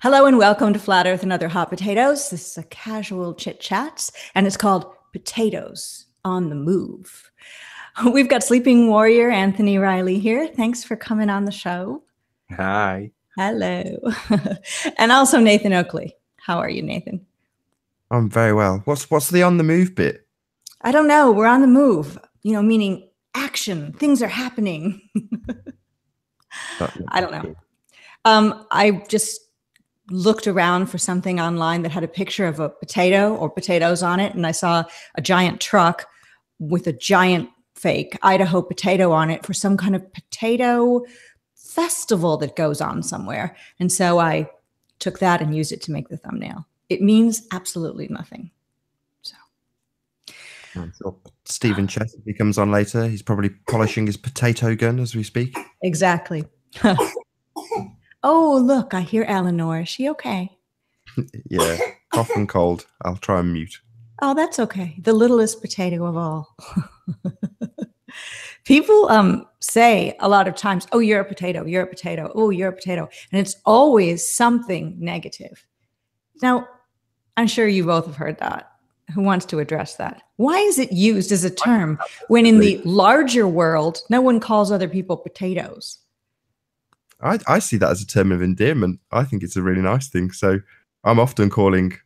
Hello and welcome to Flat Earth and Other Hot Potatoes. This is a casual chit chats, and it's called Potatoes on the Move. We've got Sleeping Warrior Anthony Riley here. Thanks for coming on the show. Hi. Hello. And also Nathan Oakley. How are you, Nathan? I'm very well. What's the on the move bit? I don't know. We're on the move, meaning action. Things are happening. I don't know. I just looked around for something online that had a picture of a potato or potatoes on it, and I saw a giant truck with a giant fake Idaho potato on it for some kind of potato festival that goes on somewhere. And so I took that and used it to make the thumbnail. It means absolutely nothing. So Stephen Chess, if he comes on later, he's probably polishing his potato gun as we speak. Exactly. Oh, look, I hear Eleanor. Is she okay? Yeah, cough and cold. I'll try and mute. Oh, that's okay. The littlest potato of all. People say a lot of times, oh, you're a potato, you're a potato, oh, you're a potato. And it's always something negative. Now, I'm sure you both have heard that. Who wants to address that? Why is it used as a term when in the larger world, no one calls other people potatoes? I see that as a term of endearment. I think it's a really nice thing. So I'm often calling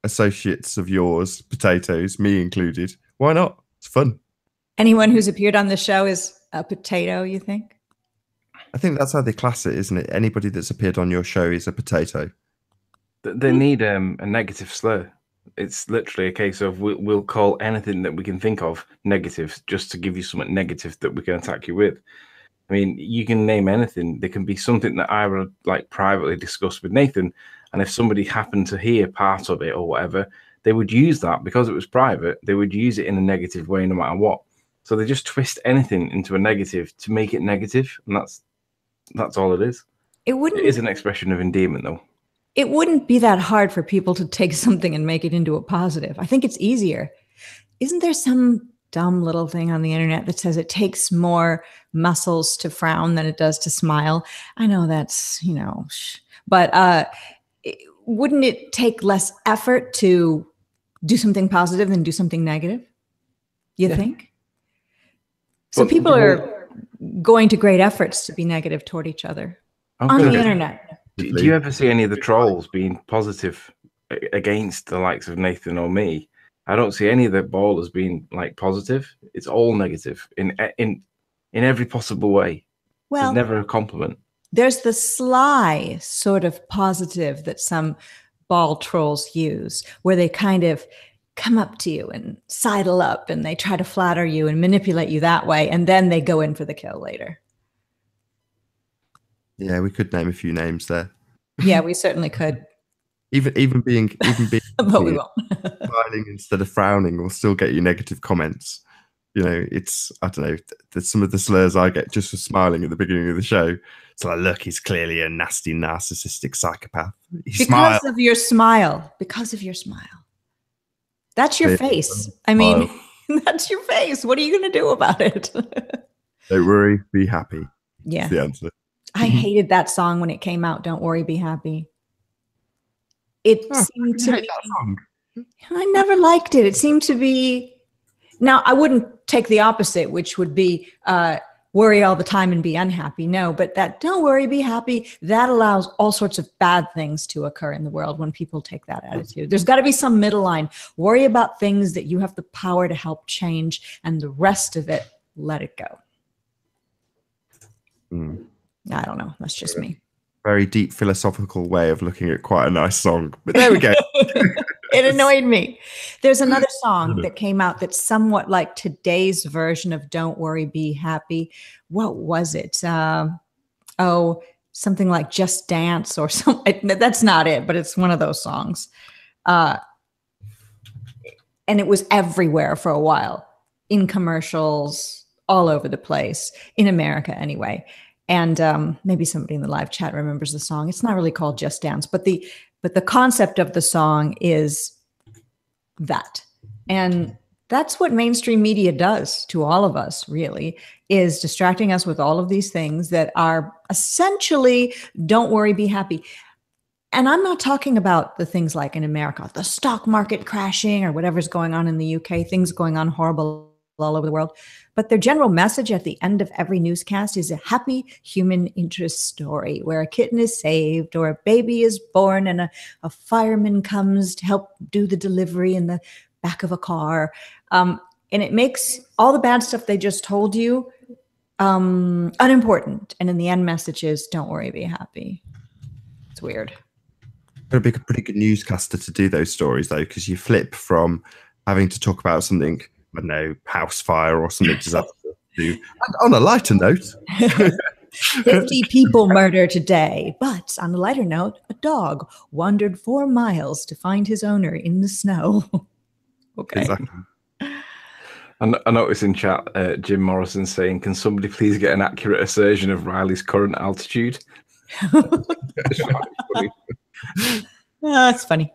associates of yours potatoes, me included. Why not? It's fun. Anyone who's appeared on the show is a potato, you think? I think that's how they class it, isn't it? Anybody that's appeared on your show is a potato. They need a negative slur. It's literally a case of we'll call anything that we can think of negative just to give you something negative that we can attack you with. I mean, you can name anything. There can be something that I would like privately discuss with Nathan, and if somebody happened to hear part of it or whatever, they would use that because it was private. They would use it in a negative way no matter what. So they just twist anything into a negative to make it negative, and that's all it is. It is an expression of endearment, though. It wouldn't be that hard for people to take something and make it into a positive. I think it's easier. Isn't there some dumb little thing on the internet that says it takes more muscles to frown than it does to smile? I know that's, but wouldn't it take less effort to do something positive than do something negative? You think? So people are going to great efforts to be negative toward each other on the internet. Do you ever see any of the trolls being positive against the likes of Nathan or me? I don't see any of the ballers being like positive. It's all negative in every possible way. Well, there's never a compliment. There's the sly sort of positive that some ball trolls use, where they kind of come up to you and sidle up and they try to flatter you and manipulate you that way, and then they go in for the kill later. Yeah, we could name a few names there. Yeah, we certainly could. Even being but we won't. smiling instead of frowning will still get you negative comments. It's, I don't know, some of the slurs I get just for smiling at the beginning of the show. It's like, look, he's clearly a nasty, narcissistic psychopath. Because of your smile. Because of your smile. That's your face. I mean, that's your face. What are you going to do about it? Don't worry, be happy. Yeah. That's the answer. I hated that song when it came out. Don't worry, be happy. It seemed to be. I never liked it. It seemed to be. Now, I wouldn't take the opposite, which would be worry all the time and be unhappy. No, but that don't worry, be happy, that allows all sorts of bad things to occur in the world when people take that attitude. There's got to be some middle line. Worry about things that you have the power to help change, and the rest of it, let it go. I don't know. That's just me. Very deep philosophical way of looking at quite a nice song. But there we go. It annoyed me. There's another song that came out that's somewhat like today's version of Don't Worry, Be Happy. What was it? Something like Just Dance or something. That's not it, but it's one of those songs. And it was everywhere for a while, in commercials, all over the place, in America anyway. And maybe somebody in the live chat remembers the song. It's not really called Just Dance, but the concept of the song is that. And that's what mainstream media does to all of us, really, is distracting us with all of these things that are essentially, don't worry, be happy. And I'm not talking about the things like in America, the stock market crashing or whatever's going on in the UK, things going on horrible all over the world. But their general message at the end of every newscast is a happy human interest story where a kitten is saved or a baby is born and a fireman comes to help do the delivery in the back of a car. And it makes all the bad stuff they just told you unimportant. And in the end message is, don't worry, be happy. It's weird. Got to be a pretty good newscaster to do those stories, though, because you flip from having to talk about something, I don't know, house fire or something disaster to, on a lighter note, 50 people murdered today. But on a lighter note, a dog wandered 4 miles to find his owner in the snow. Okay. Exactly. I noticed in chat, Jim Morrison saying, "Can somebody please get an accurate assertion of Riley's current altitude?" That's funny.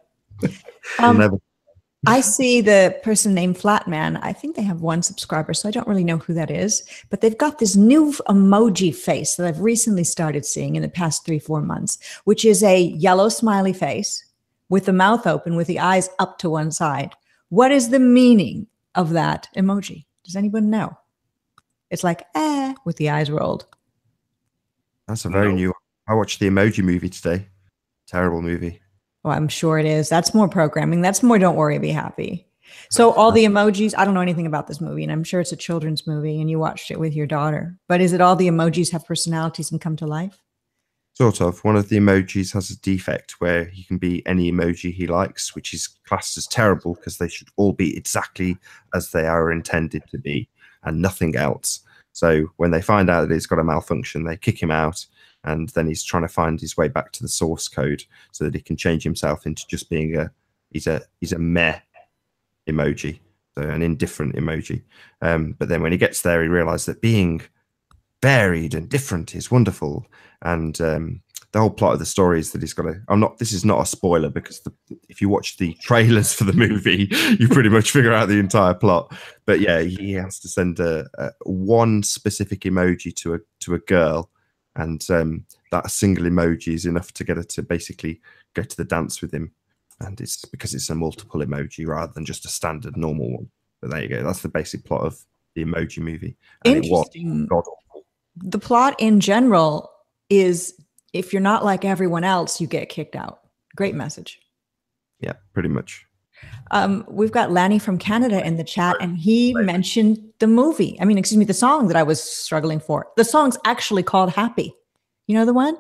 I see the person named Flatman. I think they have 1 subscriber, so I don't really know who that is. But they've got this new emoji face that I've recently started seeing in the past 3-4 months, which is a yellow smiley face with the mouth open with the eyes up to one side. What is the meaning of that emoji? Does anyone know? It's like, with the eyes rolled. That's a very new one. I watched the Emoji movie today. Terrible movie. Oh, I'm sure it is. That's more programming. That's more don't worry, be happy. So all the emojis, I don't know anything about this movie, and I'm sure it's a children's movie and you watched it with your daughter. But is it all the emojis have personalities and come to life? Sort of. One of the emojis has a defect where he can be any emoji he likes, which is classed as terrible because they should all be exactly as they are intended to be and nothing else. So when they find out that he's got a malfunction, they kick him out. And then he's trying to find his way back to the source code so that he can change himself into just being he's a meh emoji, so an indifferent emoji. But then when he gets there, he realizes that being varied and different is wonderful. And the whole plot of the story is that he's got to. This is not a spoiler because if you watch the trailers for the movie, you pretty much figure out the entire plot. But yeah, he has to send one specific emoji to a girl. And that single emoji is enough to get her to basically go to the dance with him. And it's because it's a multiple emoji rather than just a standard normal one. But there you go. That's the basic plot of the Emoji movie. And interesting. It was god-awful. The plot in general is if you're not like everyone else, you get kicked out. Great message. Yeah, pretty much. We've got Lanny from Canada in the chat, and he mentioned the movie. The song that I was struggling for. The song's actually called Happy. You know the one?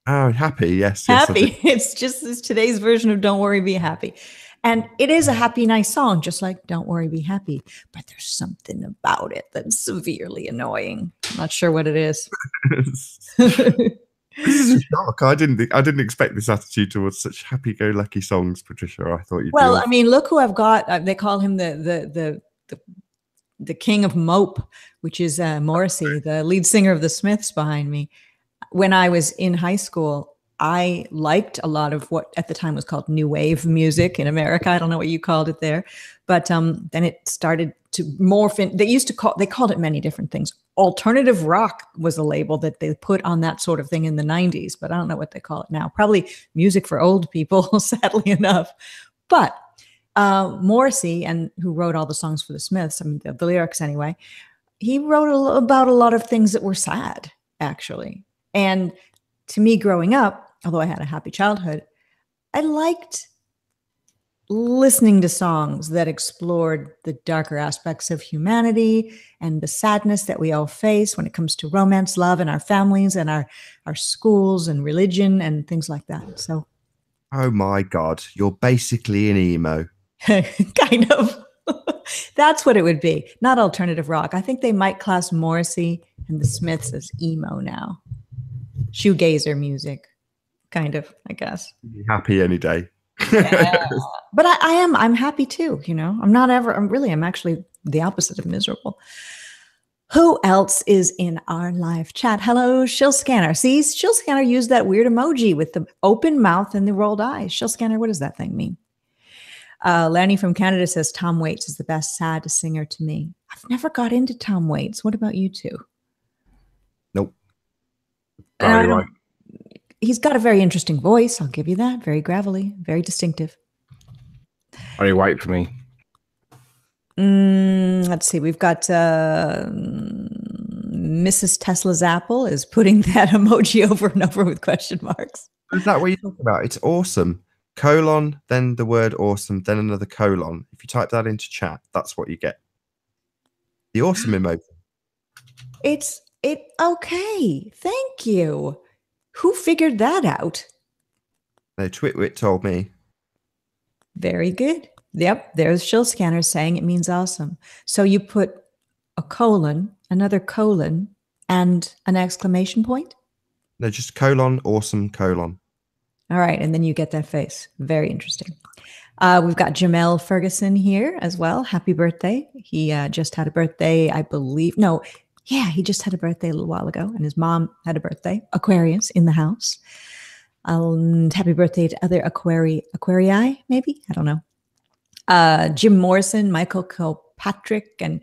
Oh, Happy, yes. Happy. It's today's version of Don't Worry, Be Happy. And it is a happy, nice song, just like Don't Worry, Be Happy. But there's something about it that's severely annoying. I'm not sure what it is. This is a shock. I didn't expect this attitude towards such happy-go-lucky songs, Patricia. I thought you'd. Well, look who I've got. They call him the king of mope, which is Morrissey, the lead singer of the Smiths, behind me. When I was in high school, I liked a lot of what at the time was called new wave music in America. I don't know what you called it there, but then it started to morph in. They called it many different things. Alternative rock was a label that they put on that sort of thing in the 90s, but I don't know what they call it now. Probably music for old people, sadly enough. But Morrissey, and who wrote all the songs for the Smiths, the lyrics anyway, he wrote about a lot of things that were sad, actually. And to me, growing up, although I had a happy childhood, I liked listening to songs that explored the darker aspects of humanity and the sadness that we all face when it comes to romance, love, and our families and our schools and religion and things like that. So, oh my God, you're basically an emo. Kind of. That's what it would be. Not alternative rock. I think they might class Morrissey and the Smiths as emo now. Shoegazer music, kind of, I guess. Happy any day. Yeah. But I'm happy too, I'm actually the opposite of miserable. Who else is in our live chat? Hello, Shill Scanner. See, Shill Scanner used that weird emoji with the open mouth and the rolled eyes. Shill Scanner, what does that thing mean? Lanny from Canada says Tom Waits is the best sad singer to me. I've never got into Tom Waits. What about you two? Nope. He's got a very interesting voice. I'll give you that. Very gravelly, very distinctive. Very white for me. Let's see. We've got Mrs. Tesla's apple is putting that emoji over and over with question marks. Is that what you're talking about? It's awesome. Colon, then the word awesome, then another colon. If you type that into chat, that's what you get. The awesome emoji. Okay. Thank you. Who figured that out? No, Twitwit told me. Very good. Yep, there's Shill Scanner saying it means awesome. So you put a colon, another colon, and an exclamation point? No, just colon, awesome, colon. All right, and then you get that face. Very interesting. We've got Jamel Ferguson here as well. Happy birthday. He just had a birthday, I believe. No, yeah, he just had a birthday a little while ago, and his mom had a birthday. Aquarius in the house. And happy birthday to other Aquarii, maybe? I don't know. Jim Morrison, Michael Kilpatrick, and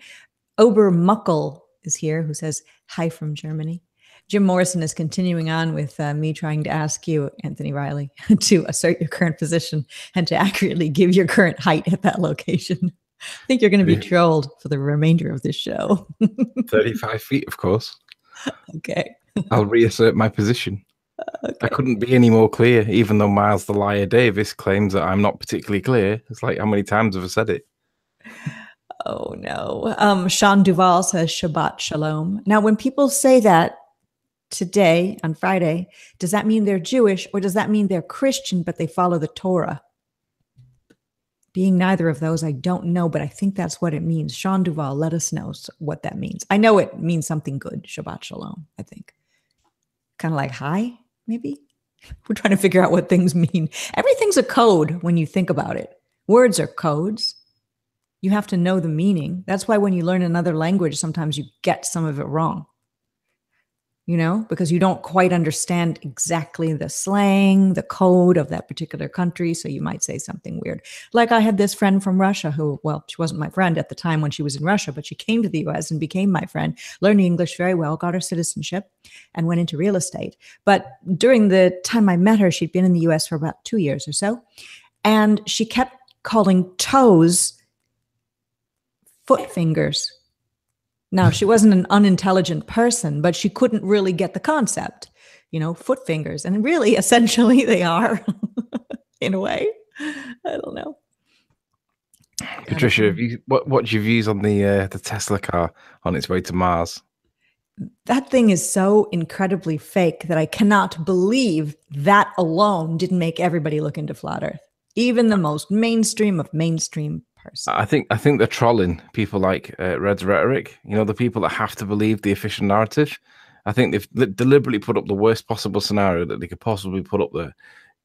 Obermuckel is here, who says hi from Germany. Jim Morrison is continuing on with me trying to ask you, Anthony Riley, to assert your current position and to accurately give your current height at that location. I think you're going to be trolled for the remainder of this show. 35 feet, of course. Okay. I'll reassert my position. Okay. I couldn't be any more clear, even though Miles the Liar Davis claims that I'm not particularly clear. It's like, how many times have I said it? Oh, no. Sean Duval says Shabbat Shalom. Now, when people say that today, on Friday, does that mean they're Jewish or does that mean they're Christian, but they follow the Torah? Being neither of those, I don't know, but I think that's what it means. Sean Duval, let us know what that means. I know it means something good. Shabbat Shalom, I think. Kind of like hi, maybe? We're trying to figure out what things mean. Everything's a code when you think about it. Words are codes. You have to know the meaning. That's why when you learn another language, sometimes you get some of it wrong. You know, because you don't quite understand exactly the slang, the code of that particular country. So you might say something weird. Like I had this friend from Russia who, well, she wasn't my friend at the time when she was in Russia, but she came to the US and became my friend, learned English very well, got her citizenship and went into real estate. But during the time I met her, she'd been in the US for about 2 years or so. And she kept calling toes foot fingers. Now, she wasn't an unintelligent person, but she couldn't really get the concept, you know, foot fingers. And really, essentially, they are in a way. I don't know. Patricia, what's your views on the Tesla car on its way to Mars? That thing is so incredibly fake that I cannot believe that alone didn't make everybody look into flat Earth. Even the most mainstream of mainstream person. I think they're trolling people like Red's Rhetoric. You know, the people that have to believe the official narrative. I think they've deliberately put up the worst possible scenario that they could possibly put up there,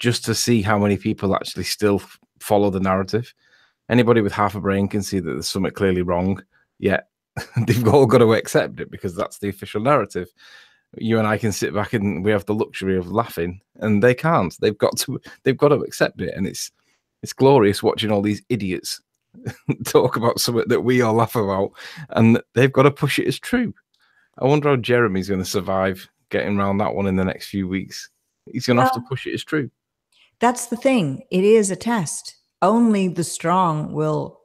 just to see how many people actually still follow the narrative. Anybody with half a brain can see that there's something clearly wrong. Yet they've all got to accept it because that's the official narrative. You and I can sit back and we have the luxury of laughing, and they can't. They've got to accept it, and it's glorious watching all these idiots talk about something that we all laugh about, and they've got to push it as true. I wonder how Jeremy's going to survive getting around that one in the next few weeks. He's going to have to push it as true. That's the thing. It is a test. Only the strong will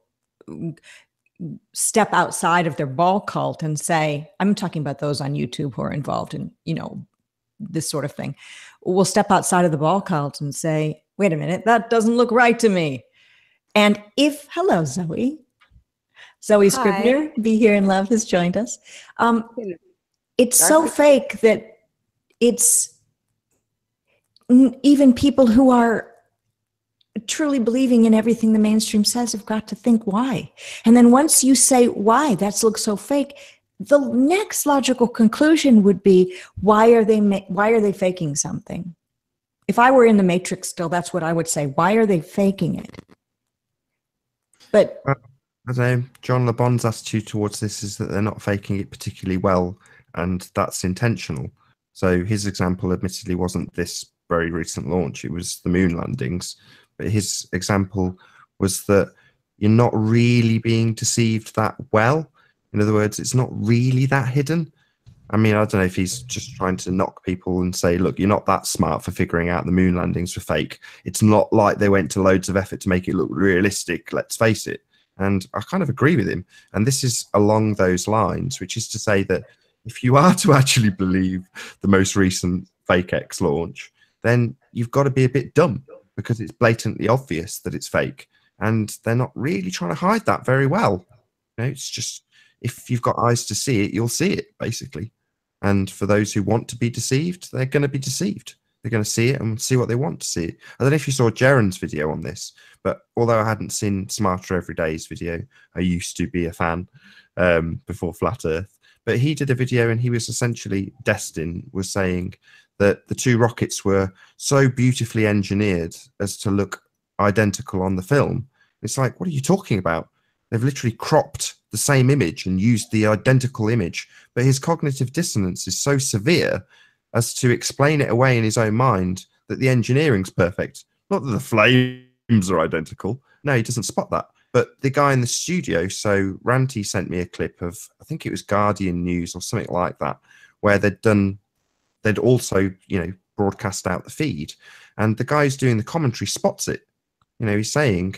step outside of their ball cult and say, I'm talking about those on YouTube who are involved in, you know, this sort of thing, will step outside of the ball cult and say, wait a minute, that doesn't look right to me. And hello, Zoe Scribner, Be Here in Love, has joined us. It's so fake that it's even people who are truly believing in everything the mainstream says have got to think why. And then once you say why, that looks so fake, the next logical conclusion would be, why are they faking something? If I were in the Matrix still, that's what I would say. Why are they faking it? But I don't know, John LeBon's attitude towards this is that they're not faking it particularly well, and that's intentional. So his example admittedly wasn't this very recent launch, it was the moon landings. But his example was that you're not really being deceived that well. In other words, it's not really that hidden. I mean, I don't know if he's just trying to knock people and say, look, you're not that smart for figuring out the moon landings were fake. It's not like they went to loads of effort to make it look realistic, let's face it. And I kind of agree with him. And this is along those lines, which is to say that if you are to actually believe the most recent fake X launch, then you've got to be a bit dumb, because it's blatantly obvious that it's fake. And they're not really trying to hide that very well. You know, it's just, if you've got eyes to see it, you'll see it, basically. And for those who want to be deceived, they're going to be deceived. They're going to see it and see what they want to see. I don't know if you saw Jaren's video on this, but although I hadn't seen Smarter Every Day's video, I used to be a fan before Flat Earth. But he did a video and he was essentially, Destin was saying that the two rockets were so beautifully engineered as to look identical on the film. It's like, what are you talking about? They've literally cropped the same image and used the identical image, but his cognitive dissonance is so severe as to explain it away in his own mind that the engineering's perfect. Not that the flames are identical. No, he doesn't spot that. But the guy in the studio, so Ranty sent me a clip of, I think it was Guardian News or something like that, where they'd also, you know, broadcast out the feed, and the guy who's doing the commentary spots it. You know, he's saying,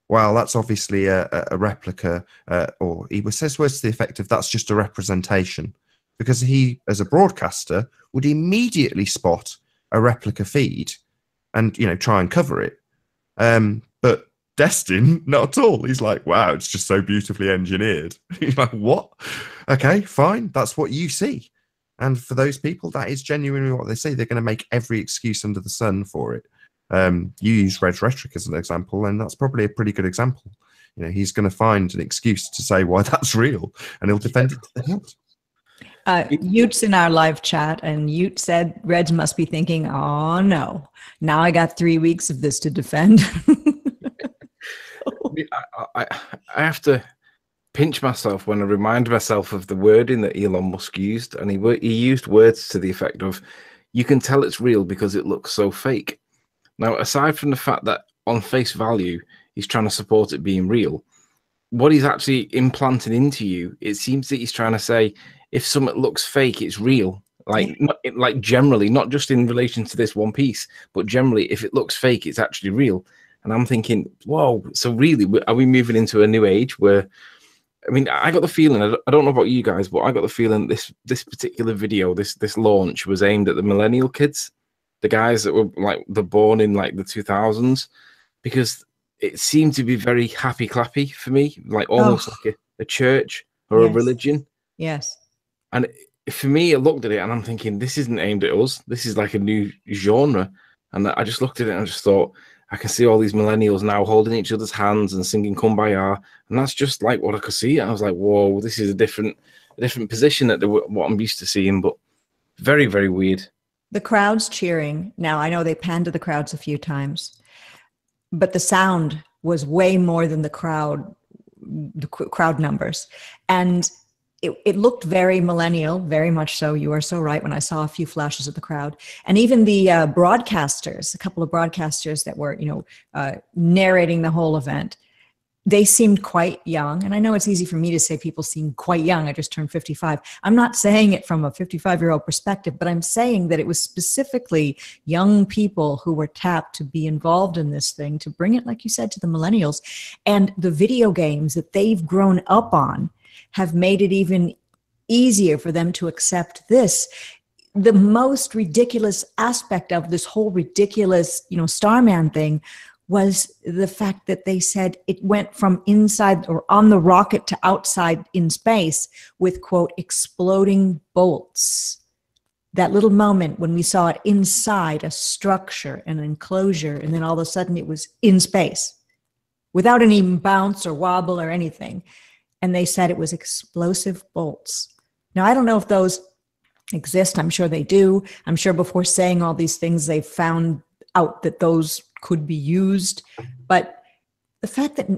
well, that's obviously a replica, or he says words to the effect of, that's just a representation, because he, as a broadcaster, would immediately spot a replica feed and, you know, try and cover it. But Destin, not at all. He's like, wow, it's just so beautifully engineered. He's like, what? Okay, fine. That's what you see. And for those people, that is genuinely what they say. They're going to make every excuse under the sun for it. You use Red Rhetoric as an example, and that's probably a pretty good example. You know, he's going to find an excuse to say why that's real, and he'll defend it to the hilt. Ute's in our live chat, and Ute said Reds must be thinking, oh no, now I got 3 weeks of this to defend. I have to pinch myself when I remind myself of the wording that Elon Musk used, and he used words to the effect of, you can tell it's real because it looks so fake. Now, aside from the fact that on face value, he's trying to support it being real, what he's actually implanted into you, it seems that he's trying to say, if something looks fake, it's real. Like generally, not just in relation to this one piece, but generally, if it looks fake, it's actually real. And I'm thinking, whoa, so really, are we moving into a new age where, I mean, I got the feeling, I don't know about you guys, but I got the feeling this particular video, this launch was aimed at the millennial kids, the guys that were like, they're born in like the 2000s, because it seemed to be very happy clappy for me, like almost like a church or a religion. Yes. And for me, I looked at it and I'm thinking, this isn't aimed at us. This is like a new genre. And I just looked at it and I just thought, I can see all these millennials now holding each other's hands and singing Kumbaya. And that's just like what I could see. And I was like, whoa, this is a different position at what I'm used to seeing, but very, very weird. The crowd's cheering. Now, I know they panned to the crowds a few times, but the sound was way more than the crowd numbers. And it looked very millennial, very much so. You are so right when I saw a few flashes of the crowd. And even the broadcasters, a couple of broadcasters that were, narrating the whole event, they seemed quite young. And I know it's easy for me to say people seem quite young. I just turned 55. I'm not saying it from a 55-year-old perspective, but I'm saying that it was specifically young people who were tapped to be involved in this thing, to bring it, like you said, to the millennials. And the video games that they've grown up on have made it even easier for them to accept this. The most ridiculous aspect of this whole ridiculous, Starman thing was the fact that they said it went from inside or on the rocket to outside in space with, quote, exploding bolts. That little moment when we saw it inside a structure, an enclosure, and then all of a sudden it was in space without any bounce or wobble or anything. And they said it was explosive bolts. Now, I don't know if those exist. I'm sure they do. I'm sure before saying all these things, they found out that those could be used. But the fact that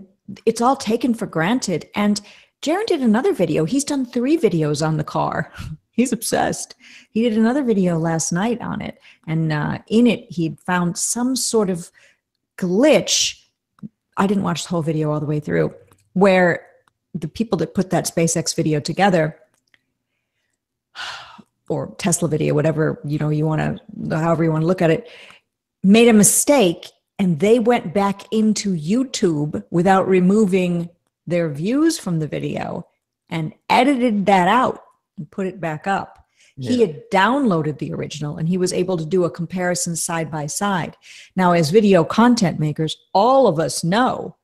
it's all taken for granted. And Jaren did another video. He's done 3 videos on the car. He's obsessed. He did another video last night on it. And in it, he found some sort of glitch. I didn't watch the whole video all the way through, where the people that put that SpaceX video together or Tesla video, whatever, you know, you want to, however you want to look at it, made a mistake and they went back into YouTube without removing their views from the video and edited that out and put it back up. Yeah. He had downloaded the original and he was able to do a comparison side by side. Now, as video content makers, all of us know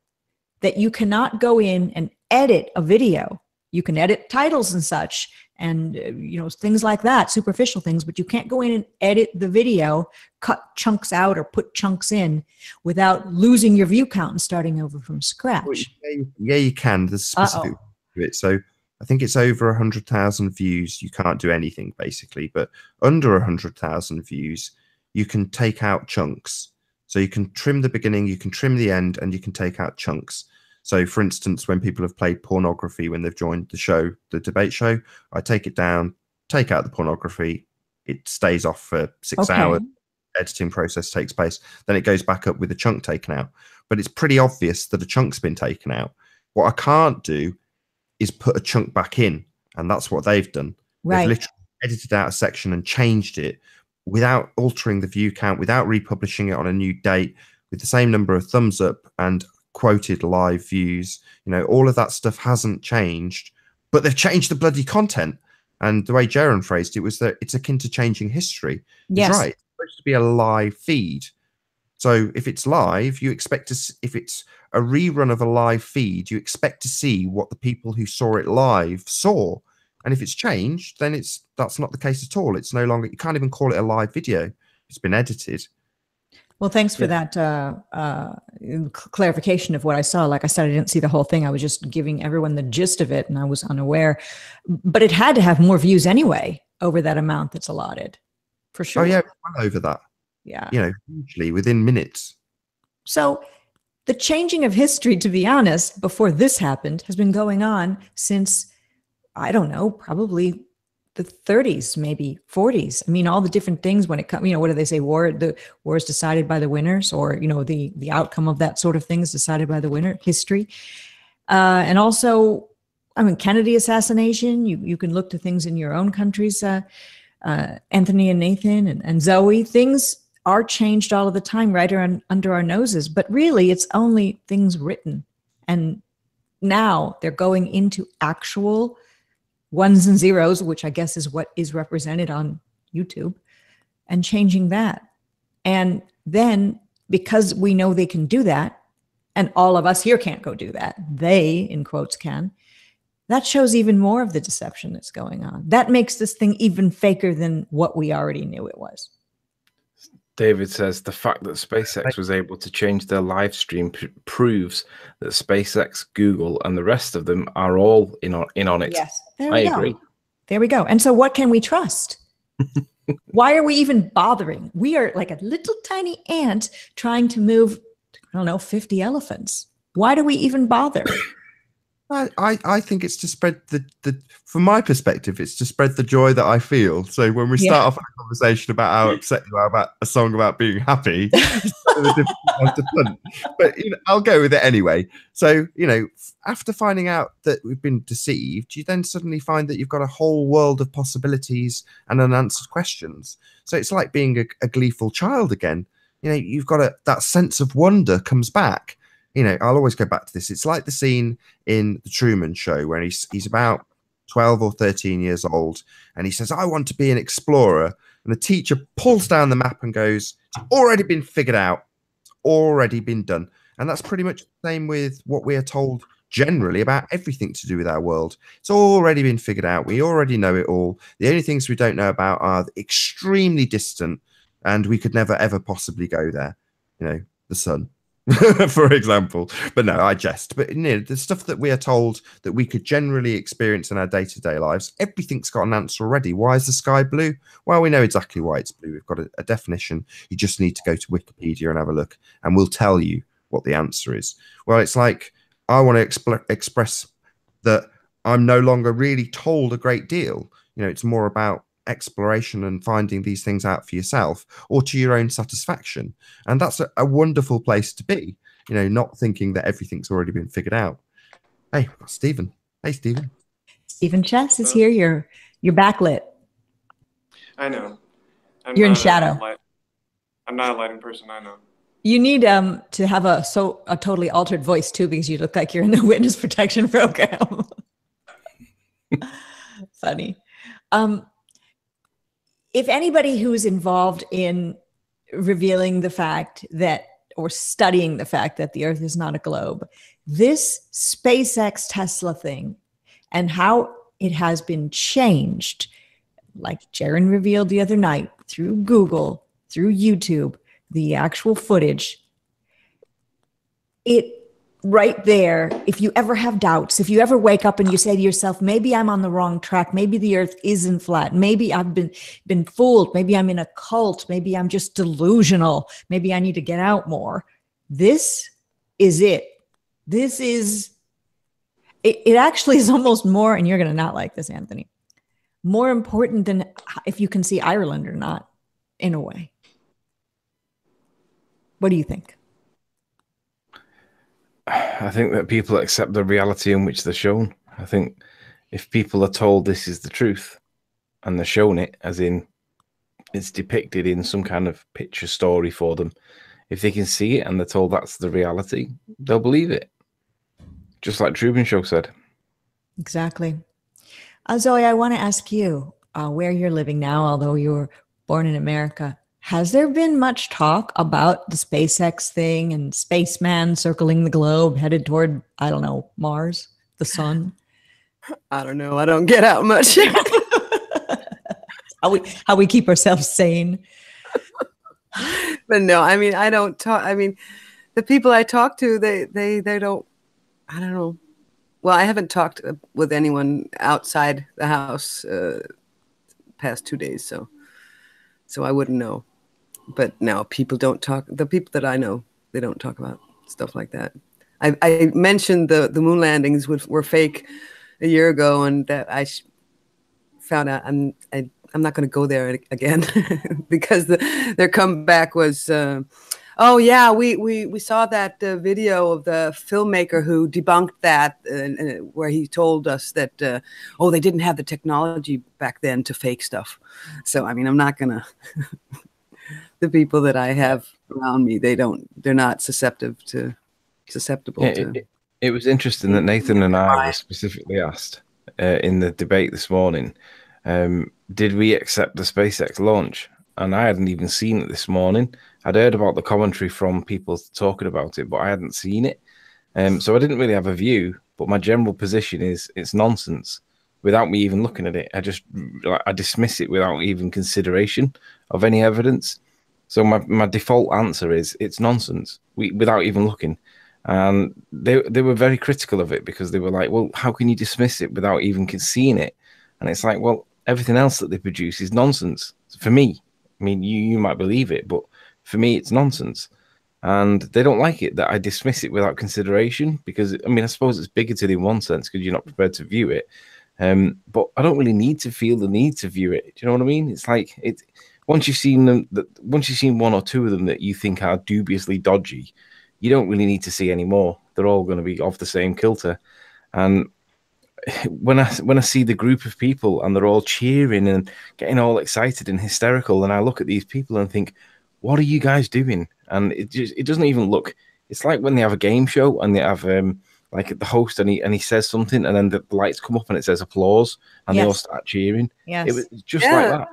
that you cannot go in and edit a video. You can edit titles and such and, you know, things like that, superficial things, but you can't go in and edit the video, cut chunks out or put chunks in without losing your view count and starting over from scratch. Well, yeah, you can. There's specific to it. So I think it's over 100,000 views. You can't do anything basically, but under 100,000 views, you can take out chunks. So you can trim the beginning, you can trim the end, and you can take out chunks. So, for instance, when people have played pornography, when they've joined the show, the debate show, I take it down, take out the pornography. It stays off for 6 hours. Editing process takes place. Then it goes back up with a chunk taken out. But it's pretty obvious that a chunk's been taken out. What I can't do is put a chunk back in. And that's what they've done. Right. They've literally edited out a section and changed it without altering the view count, without republishing it on a new date, with the same number of thumbs up and quoted live views. You know, all of that stuff hasn't changed, but they've changed the bloody content. And the way Jaron phrased it was that it's akin to changing history. Yes. It's right. It's supposed to be a live feed. So if it's live, you expect to, if it's a rerun of a live feed, you expect to see what the people who saw it live saw. And if it's changed, then that's not the case at all. It's no longer, you can't even call it a live video. It's been edited. Well, thanks for that clarification of what I saw. Like I said, I didn't see the whole thing. I was just giving everyone the gist of it, and I was unaware. But it had to have more views anyway over that amount that's allotted, for sure. Oh, yeah, well over that. Yeah. You know, hugely, within minutes. So the changing of history, to be honest, before this happened, has been going on since, I don't know, probably the 30s, maybe 40s. I mean, all the different things when it comes, you know, what do they say? The war is decided by the winners, or, you know, the outcome of that sort of thing is decided by the winner, history. And also, I mean, Kennedy assassination, you can look to things in your own countries, Anthony and Nathan and Zoe, things are changed all of the time right around under our noses, but really it's only things written. And now they're going into actual ones and zeros, which I guess is what is represented on YouTube, and changing that. And then because we know they can do that, and all of us here can't go do that, they, in quotes, can, that shows even more of the deception that's going on. That makes this thing even faker than what we already knew it was. David says the fact that SpaceX was able to change their live stream proves that SpaceX, Google, and the rest of them are all in on it. Yes, I agree. There we go. And so what can we trust? Why are we even bothering? We are like a little tiny ant trying to move, I don't know, 50 elephants. Why do we even bother? I think it's to spread from my perspective, it's to spread the joy that I feel. So when we start off a conversation about how upset you are about a song about being happy, but you know, I'll go with it anyway. So, you know, after finding out that we've been deceived, you then suddenly find that you've got a whole world of possibilities and unanswered questions. So it's like being a gleeful child again. You know, you've got that sense of wonder comes back. You know, I'll always go back to this. It's like the scene in The Truman Show where he's about 12 or 13 years old, and he says, I want to be an explorer. And the teacher pulls down the map and goes, it's already been figured out. It's already been done. And that's pretty much the same with what we are told generally about everything to do with our world. It's already been figured out. We already know it all. The only things we don't know about are extremely distant, and we could never, ever possibly go there. You know, the sun. For example. But no, I jest. But you know, the stuff that we are told that we could generally experience in our day-to-day lives, everything's got an answer already. Why is the sky blue? Well, we know exactly why it's blue. We've got a definition. You just need to go to Wikipedia and have a look, and we'll tell you what the answer is. Well, it's like I want to express that I'm no longer really told a great deal. You know, it's more about exploration and finding these things out for yourself or to your own satisfaction. And that's a wonderful place to be, you know, not thinking that everything's already been figured out. Hey, Stephen. Hey, Stephen. Stephen Chess is here. You're backlit. I know. You're in shadow. I'm not a lighting person. I know. You need to have a totally altered voice too, because you look like you're in the witness protection program. Funny. If anybody who's involved in revealing the fact that, or studying the fact that the Earth is not a globe, this SpaceX Tesla thing and how it has been changed, like Jaron revealed the other night, through Google, through YouTube, the actual footage, it right there, if you ever have doubts, if you ever wake up and you say to yourself, maybe I'm on the wrong track, maybe the Earth isn't flat, maybe I've been fooled, maybe I'm in a cult, maybe I'm just delusional, maybe I need to get out more. This is it. This is, it actually is almost more, and you're going to not like this, Anthony, more important than if you can see Ireland or not, in a way. What do you think? I think that people accept the reality in which they're shown. I think if people are told this is the truth and they're shown it, as in it's depicted in some kind of picture story for them, if they can see it and they're told that's the reality, they'll believe it. Just like Truman Show said. Exactly. Zoe, I want to ask you where you're living now, although you were born in America. Has there been much talk about the SpaceX thing and spaceman circling the globe headed toward, I don't know, Mars, the sun? I don't know. I don't get out much. how we keep ourselves sane. But no, I mean, I don't talk. I mean, the people I talk to, they don't, I don't know. Well, I haven't talked with anyone outside the house past 2 days, so I wouldn't know. But no, people don't talk. The people that I know, they don't talk about stuff like that. I mentioned the moon landings were fake a year ago, and that I found out I'm not going to go there again because their comeback was, oh yeah, we saw that video of the filmmaker who debunked that, where he told us that they didn't have the technology back then to fake stuff. So I mean, I'm not gonna. The people that I have around me, they're not susceptible to. It was interesting that Nathan and I were specifically asked in the debate this morning, did we accept the SpaceX launch? And I hadn't even seen it this morning. I'd heard about the commentary from people talking about it, but I hadn't seen it. So I didn't really have a view, but my general position is it's nonsense. Without me even looking at it, I dismiss it without even consideration of any evidence. So my default answer is it's nonsense, without even looking. And they were very critical of it because they were like, well, how can you dismiss it without even seeing it? And it's like, well, everything else that they produce is nonsense. For me, I mean, you might believe it, but for me, it's nonsense. And they don't like it that I dismiss it without consideration because, I mean, I suppose it's bigoted in one sense because you're not prepared to view it. But I don't really need to feel the need to view it. Do you know what I mean? It's like once you've seen them, once you've seen one or two of them that you think are dubiously dodgy, you don't really need to see any more. They're all going to be off the same kilter. And when I see the group of people and they're all cheering and getting all excited and hysterical, and I look at these people and think, what are you guys doing? And it doesn't even look. It's like when they have a game show and they have like the host and he says something and then the lights come up and it says applause and they all start cheering. Yes. It was just like that.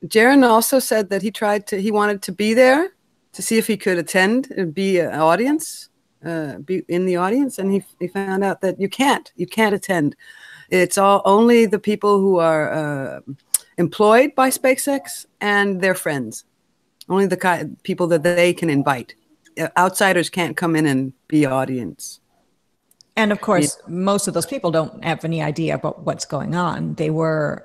Jaron also said that he wanted to be there to see if he could attend and be an audience, be in the audience, and he found out that you can't attend. It's only the people who are employed by SpaceX and their friends, only the people that they can invite. Outsiders can't come in and be audience. And of course, most of those people don't have any idea about what's going on. They were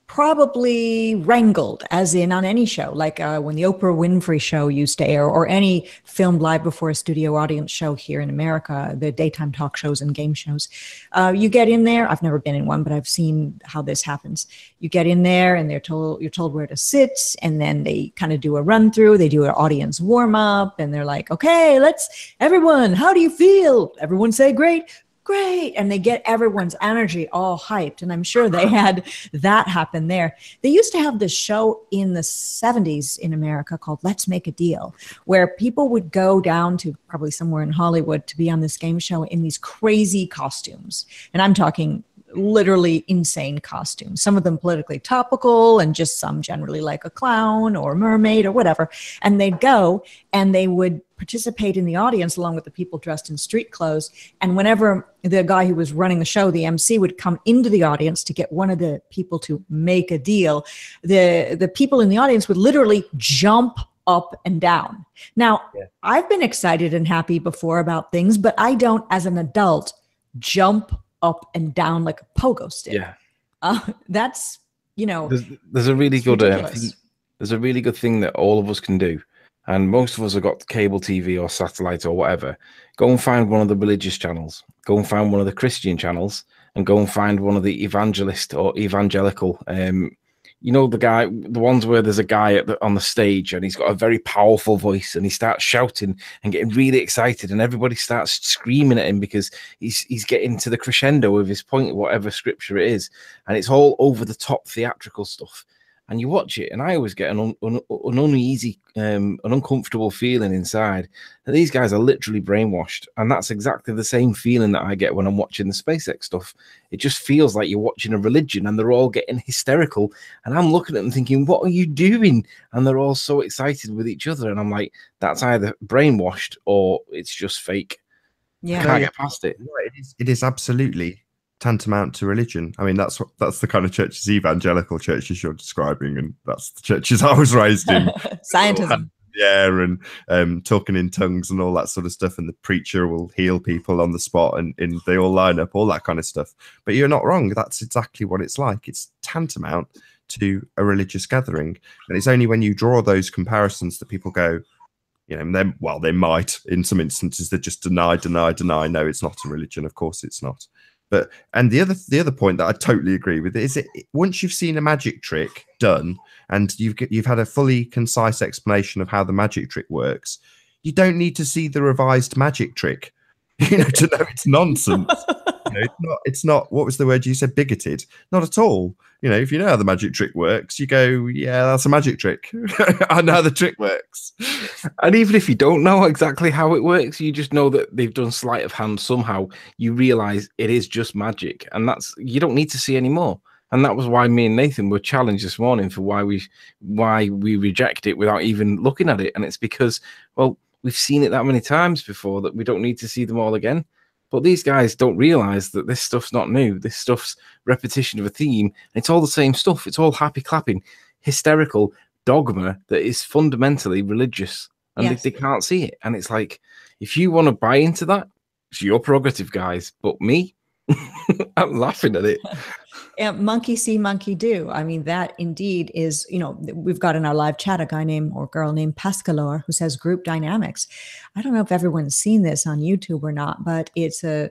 probably wrangled, as in on any show, like when the Oprah Winfrey show used to air, or any filmed live before a studio audience show here in America, the daytime talk shows and game shows. You get in there. I've never been in one, but I've seen how this happens. You get in there and you're told where to sit, and then they kind of do a run through. They do an audience warm up, and they're like, okay, everyone, how do you feel? Everyone say great. great. And they get everyone's energy all hyped. And I'm sure they had that happen there. They used to have this show in the 70s in America called Let's Make a Deal, where people would go down to probably somewhere in Hollywood to be on this game show in these crazy costumes. And I'm talking literally insane costumes, some of them politically topical and just some generally like a clown or a mermaid or whatever. And they'd go and they would participate in the audience along with the people dressed in street clothes. And whenever the guy who was running the show, the MC, would come into the audience to get one of the people to make a deal, the people in the audience would literally jump up and down. Now, I've been excited and happy before about things, but I don't, as an adult, jump up and down like a pogo stick. That's, you know, there's a really good there's a really good thing that all of us can do, and most of us have got cable TV or satellite or whatever. Go and find one of the religious channels, go and find one of the Christian channels, and go and find one of the evangelist or evangelical you know, the ones where there's a guy on the stage and he's got a very powerful voice and he starts shouting and getting really excited and everybody starts screaming at him because he's getting to the crescendo of his point, whatever scripture it is. And it's all over the top theatrical stuff. And you watch it, and I always get an uneasy, an uncomfortable feeling inside that these guys are literally brainwashed. And that's exactly the same feeling that I get when I'm watching the SpaceX stuff. It just feels like you're watching a religion and they're all getting hysterical. And I'm looking at them thinking, what are you doing? And they're all so excited with each other. And I'm like, that's either brainwashed or it's just fake. I can't get past it. It is absolutely tantamount to religion. I mean, that's the kind of churches, evangelical churches you're describing, and that's the churches I was raised in. Scientism. And talking in tongues and all that sort of stuff, and the preacher will heal people on the spot, and they all line up, all that kind of stuff. But you're not wrong. That's exactly what it's like. It's tantamount to a religious gathering, and it's only when you draw those comparisons that people go, you know, they might, in some instances, they just deny. No, it's not a religion. Of course, it's not. But and the other point that I totally agree with is once you've seen a magic trick done and you've had a fully concise explanation of how the magic trick works, you don't need to see the revised magic trick, you know, to know it's nonsense. You know, it's not. What was the word you said? Bigoted? Not at all. You know, if you know how the magic trick works, you go, yeah, that's a magic trick. I know how the trick works. And even if you don't know exactly how it works, you just know that they've done sleight of hand somehow. You realize it is just magic, and you don't need to see any more. And that was why me and Nathan were challenged this morning for why we reject it without even looking at it. And it's because, well, we've seen it that many times before that we don't need to see them all again. But these guys don't realize that this stuff's not new. This stuff's repetition of a theme. It's all the same stuff. It's all happy clapping, hysterical dogma that is fundamentally religious, and they can't see it. And it's like, if you want to buy into that, it's your prerogative, guys. But me, I'm laughing at it. Yeah, monkey see, monkey do. I mean, that indeed is, you know, we've got in our live chat a guy named or girl named Pascalor who says group dynamics. I don't know if everyone's seen this on YouTube or not, but it's a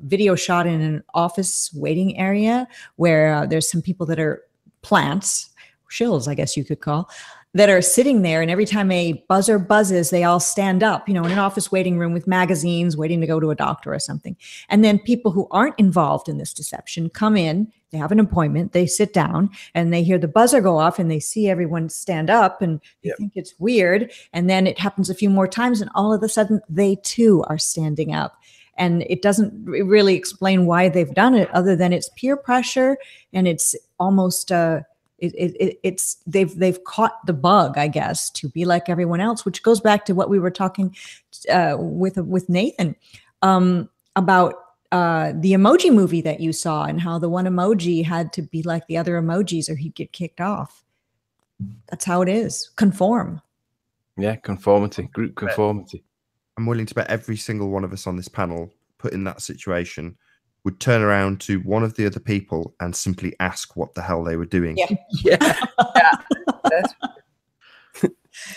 video shot in an office waiting area where there's some people that are plants, shills, I guess you could call, that are sitting there, and every time a buzzer buzzes, they all stand up, you know, in an office waiting room with magazines, waiting to go to a doctor or something. And then people who aren't involved in this deception come in, they have an appointment, they sit down, and they hear the buzzer go off, and they see everyone stand up, and they think it's weird. And then it happens a few more times, and all of a sudden, they too are standing up. And it doesn't really explain why they've done it, other than it's peer pressure, and it's almost it's they've caught the bug, I guess, to be like everyone else, which goes back to what we were talking with Nathan about the emoji movie that you saw, and how the one emoji had to be like the other emojis or he'd get kicked off. That's how it is. Conform. Yeah, conformity, group conformity. I'm willing to bet every single one of us on this panel, put in that situation, would turn around to one of the other people and simply ask what the hell they were doing. Yeah.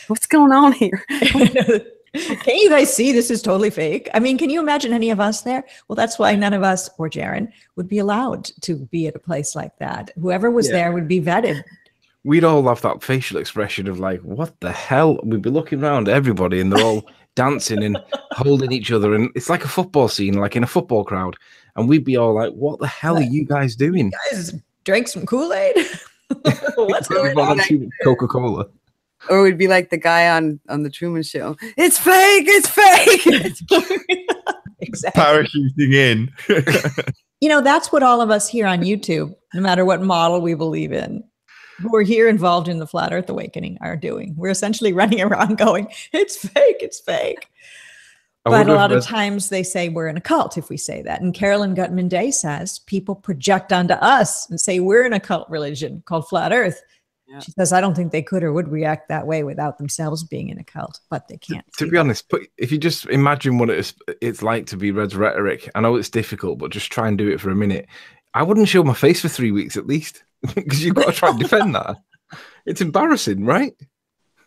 What's going on here? Can you guys see this is totally fake? I mean, can you imagine any of us there? Well, that's why none of us, or Jaron, would be allowed to be at a place like that. Whoever was there would be vetted. We'd all have that facial expression of like, what the hell? We'd be looking around at everybody and they're all dancing and holding each other, and it's like a football scene, like in a football crowd, and we'd be all like, "What the hell are you guys doing? You guys drank some Kool-Aid? What's going on?" Coca-Cola. Or we'd be like the guy on the Truman Show. It's fake. It's fake. Exactly. Parachuting in. You know, that's what all of us here on YouTube, no matter what model we believe in, who are here involved in the Flat Earth Awakening, are doing. We're essentially running around going, it's fake, it's fake. But a lot of times they say we're in a cult if we say that. And Carolyn Gutman Day says people project onto us and say we're in a cult religion called Flat Earth. Yeah. She says, I don't think they could or would react that way without themselves being in a cult, but they can't. To be honest, but if you just imagine what it's like to be Red's rhetoric, I know it's difficult, but just try and do it for a minute. I wouldn't show my face for 3 weeks at least, because you've got to try and defend that. It's embarrassing, right?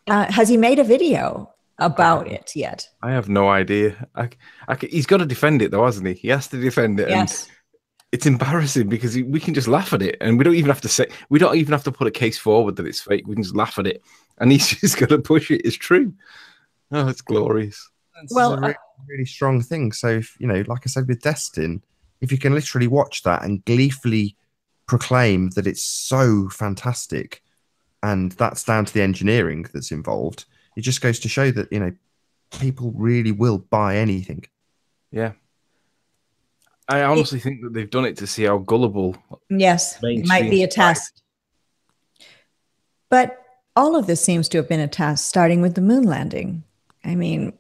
Has he made a video about it yet? I have no idea. He's got to defend it though, hasn't he? He has to defend it. Yes. And it's embarrassing because we can just laugh at it, and we don't even have to put a case forward that it's fake. We can just laugh at it, and he's just got to push it. It's true. Oh, it's glorious. Well, it's a really strong thing. So, if, you know, like I said with Destin, if you can literally watch that and gleefully proclaim that it's so fantastic, and that's down to the engineering that's involved, it just goes to show that, you know, people really will buy anything. Yeah. I honestly think that they've done it to see how gullible. Yes, it might be a test. But all of this seems to have been a test, starting with the moon landing. I mean,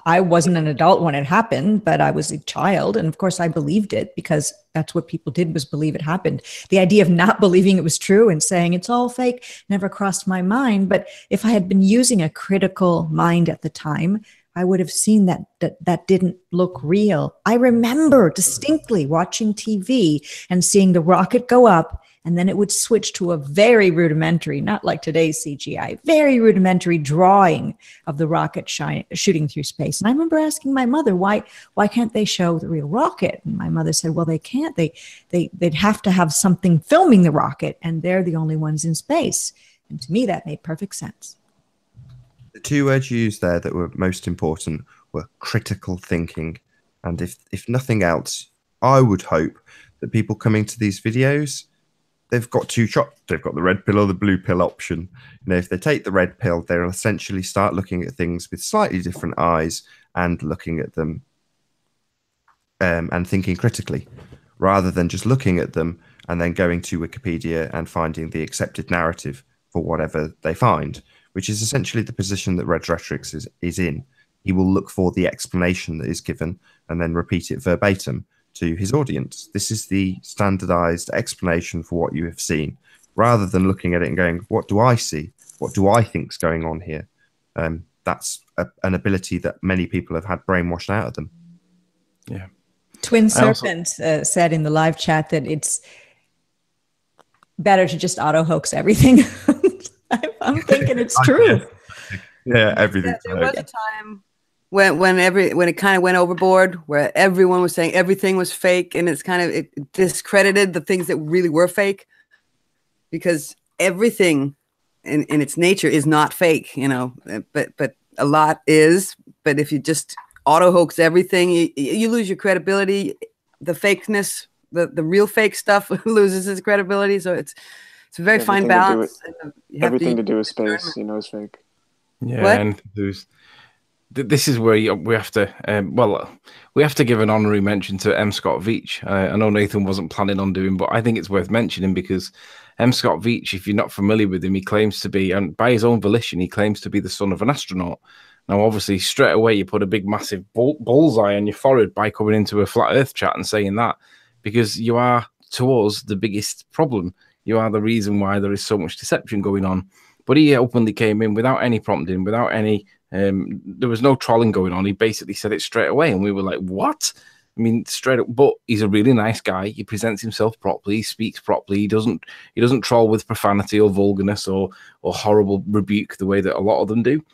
I wasn't an adult when it happened, but I was a child. And of course, I believed it because that's what people did, was believe it happened. The idea of not believing it was true and saying it's all fake never crossed my mind. But if I had been using a critical mind at the time, I would have seen that didn't look real. I remember distinctly watching TV and seeing the rocket go up, and then it would switch to a very rudimentary, not like today's CGI, very rudimentary drawing of the rocket shooting through space. And I remember asking my mother, why can't they show the real rocket? And my mother said, well, they can't. They'd have to have something filming the rocket, and they're the only ones in space. And to me, that made perfect sense. The two words you used there that were most important were critical thinking. And if nothing else, I would hope that people coming to these videos, they've got two choices. They've got the red pill or the blue pill option. You know, if they take the red pill, they'll essentially start looking at things with slightly different eyes and looking at them and thinking critically, rather than just looking at them and then going to Wikipedia and finding the accepted narrative for whatever they find, which is essentially the position that Red's rhetoric is in. He will look for the explanation that is given and then repeat it verbatim to his audience. This is the standardized explanation for what you have seen, rather than looking at it and going, what do I see? What do I think's going on here? That's an ability that many people have had brainwashed out of them. Yeah. Twin Serpent said in the live chat that it's better to just auto-hoax everything. I'm thinking it's true. Yeah, everything. Yeah, there was a time when it kind of went overboard, where everyone was saying everything was fake, and it discredited the things that really were fake, because everything in its nature is not fake, you know. But a lot is. But if you just auto hoax everything, you lose your credibility. The fakeness, the real fake stuff loses its credibility. So it's a very fine balance. Everything to do with space, you know, is fake. Yeah, what? And this is where we have to, we have to give an honorary mention to M. Scott Veatch. I know Nathan wasn't planning on doing, but I think it's worth mentioning because M. Scott Veatch, if you're not familiar with him, he claims to be, and by his own volition, he claims to be the son of an astronaut. Now, obviously, straight away, you put a big, massive bullseye on your forehead by coming into a flat Earth chat and saying that, because you are, to us, the biggest problem. You are the reason why there is so much deception going on. But he openly came in without any prompting, without any, there was no trolling going on. He basically said it straight away. And we were like, what? I mean, straight up, but he's a really nice guy. He presents himself properly. He speaks properly. He doesn't troll with profanity or vulgarness or horrible rebuke the way that a lot of them do.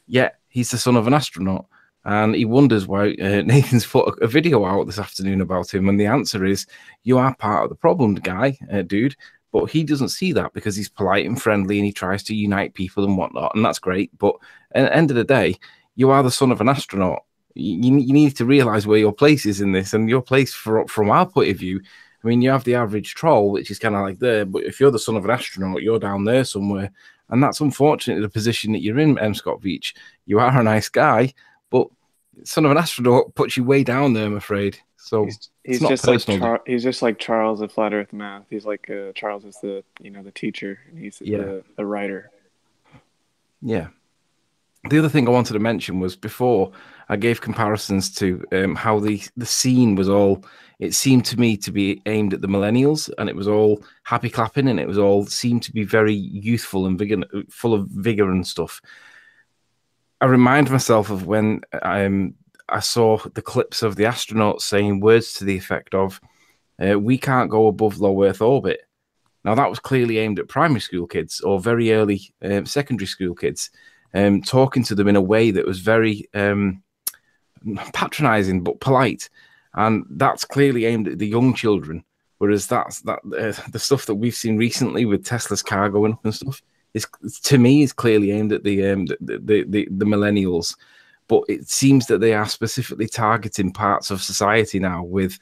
Yet he's the son of an astronaut. And he wonders why Nathan's put a video out this afternoon about him. And the answer is, you are part of the problem, guy, dude. But he doesn't see that because he's polite and friendly and he tries to unite people and whatnot. And that's great. But at the end of the day, you are the son of an astronaut. You need to realize where your place is in this, and your place from our point of view. I mean, you have the average troll, which is kind of like there, but if you're the son of an astronaut, you're down there somewhere, and that's unfortunately the position that you're in, M. Scott Veatch. You are a nice guy, but son of an astronaut puts you way down there, I'm afraid. So he's just like Charles at Flat Earth Math. He's like Charles is the the teacher, and he's the writer. Yeah. The other thing I wanted to mention was before I gave comparisons to how the scene was all, it seemed to me to be aimed at the millennials, and it was all happy clapping, and it was all seemed to be very youthful and full of vigor and stuff. I remind myself of when I saw the clips of the astronauts saying words to the effect of, we can't go above low Earth orbit. Now, that was clearly aimed at primary school kids or very early secondary school kids. Talking to them in a way that was very patronizing but polite, and that's clearly aimed at the young children. Whereas the stuff that we've seen recently with Tesla's car going up and stuff is, to me, is clearly aimed at the millennials. But it seems that they are specifically targeting parts of society now with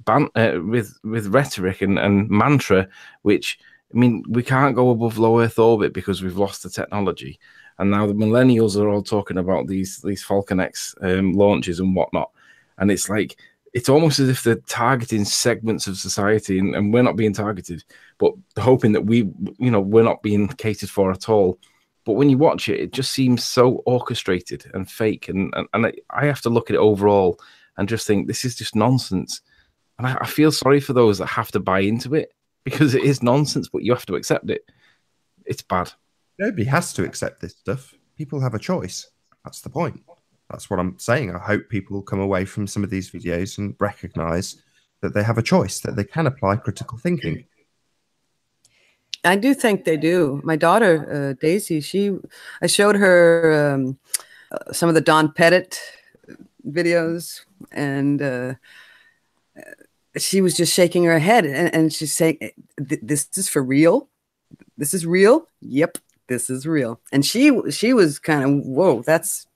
rhetoric and mantra, which, I mean, we can't go above low Earth orbit because we've lost the technology. And now the millennials are all talking about these Falcon X launches and whatnot. And it's like, it's almost as if they're targeting segments of society, and we're not being targeted, but hoping that we're not being catered for at all. But when you watch it, it just seems so orchestrated and fake. And I have to look at it overall and just think, this is just nonsense. And I feel sorry for those that have to buy into it, because it is nonsense, but you have to accept it. It's bad. Nobody has to accept this stuff. People have a choice. That's the point. That's what I'm saying. I hope people come away from some of these videos and recognize that they have a choice, that they can apply critical thinking. I do think they do. My daughter, Daisy, I showed her some of the Don Pettit videos, and she was just shaking her head, and she's saying, "This is for real? This is real? Yep, this is real." And she was kind of, whoa, that's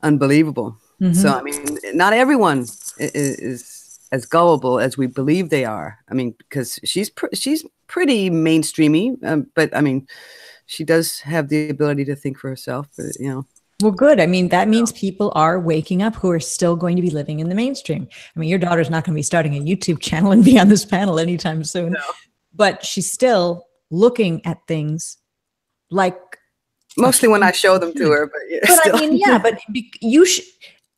unbelievable. Mm-hmm. So I mean, not everyone is as gullible as we believe they are. I mean, because she's pretty mainstreamy, but I mean, she does have the ability to think for herself. But, Well, good. I mean, that means people are waking up who are still going to be living in the mainstream. I mean, your daughter's not going to be starting a YouTube channel and be on this panel anytime soon, no. But she's still looking at things like. Mostly when I show them to her, but still. I mean, yeah, but you should.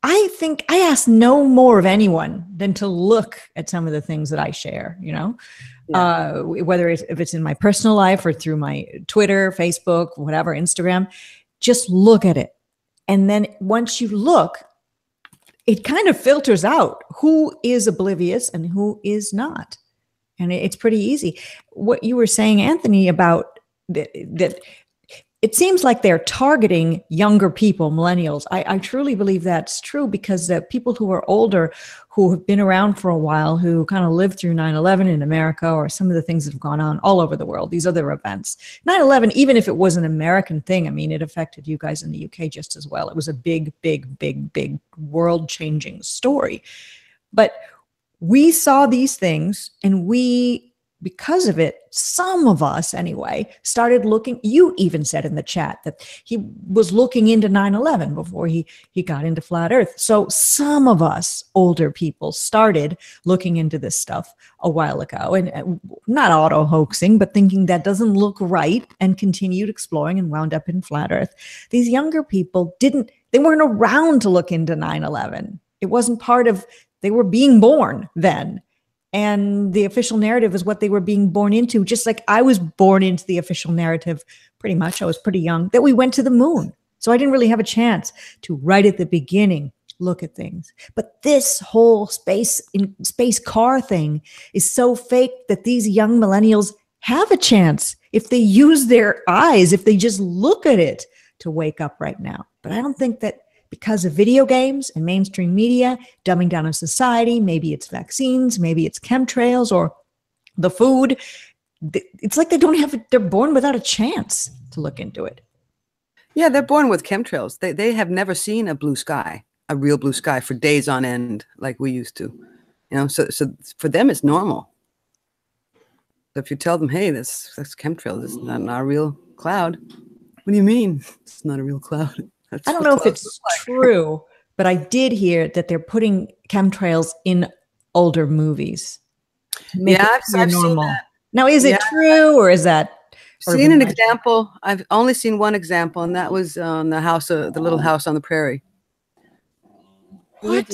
I think I ask no more of anyone than to look at some of the things that I share, whether if it's in my personal life or through my Twitter, Facebook, whatever, Instagram, just look at it. And then once you look, it kind of filters out who is oblivious and who is not. And it's pretty easy. What you were saying, Anthony, about that it seems like they're targeting younger people, millennials. I truly believe that's true, because the people who are older, who have been around for a while, who kind of lived through 9/11 in America, or some of the things that have gone on all over the world, these other events. 9/11, even if it was an American thing, I mean, it affected you guys in the UK just as well. It was a big, big, big, big world-changing story. But we saw these things, and because of it, some of us anyway, started looking. You even said in the chat that he was looking into 9/11 before he got into flat Earth. So some of us older people started looking into this stuff a while ago, and not auto hoaxing, but thinking that doesn't look right, and continued exploring and wound up in flat Earth. These younger people they weren't around to look into 9/11. It wasn't part of, they were being born then. And the official narrative is what they were being born into, just like I was born into the official narrative pretty much. I was pretty young, that we went to the moon. So I didn't really have a chance to, right at the beginning, look at things. But this whole space car thing is so fake that these young millennials have a chance, if they use their eyes, if they just look at it, to wake up right now. But I don't think that, because of video games and mainstream media, dumbing down of society, maybe it's vaccines, maybe it's chemtrails or the food. It's like they're born without a chance to look into it. Yeah, they're born with chemtrails. They have never seen a blue sky, a real blue sky for days on end like we used to. You know, so for them it's normal. So if you tell them, hey, that's chemtrails, it's not a real cloud. What do you mean? It's not a real cloud. That's I don't know if it's true, but I did hear that they're putting chemtrails in older movies. To make it I've normal. seen that. Now, is it true or is that? Seen an example. I've only seen one example, and that was on the Little House on the Prairie. What?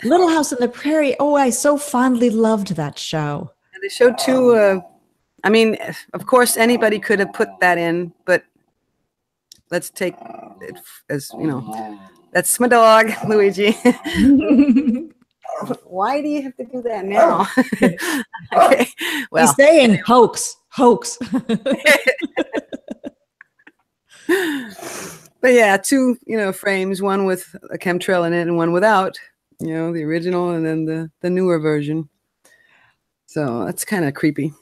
Little House on the Prairie. Oh, I so fondly loved that show. And they showed two. I mean, of course, anybody could have put that in, but let's take it as, you know, that's my dog, Luigi. Why do you have to do that now? Okay. Well, he's saying hoax. But yeah, two, you know, frames, one with a chemtrail in it and one without, you know, the original and then the newer version. So that's kind of creepy.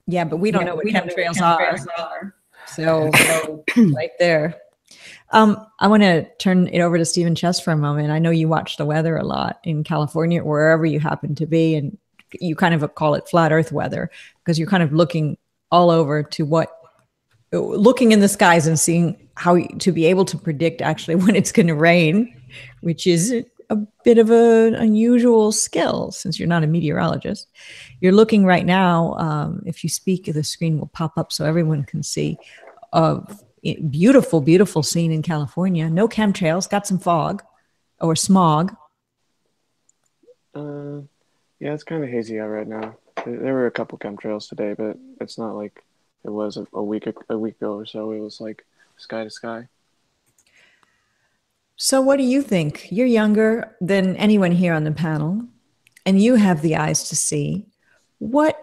Yeah, but we don't know what chemtrails are. So right there. I want to turn it over to Stephen Chess for a moment. I know you watch the weather a lot in California, wherever you happen to be, and you kind of call it flat Earth weather because you're kind of looking all over to looking in the skies and seeing how to be able to predict actually when it's going to rain, which is a bit of an unusual skill since you're not a meteorologist. You're looking right now. If you speak, the screen will pop up so everyone can see. Beautiful, beautiful scene in California. No chemtrails, got some fog or smog. Yeah, it's kind of hazy out right now. There were a couple chemtrails today, but it's not like it was a week ago or so. It was like sky to sky. So what do you think? You're younger than anyone here on the panel, and you have the eyes to see. What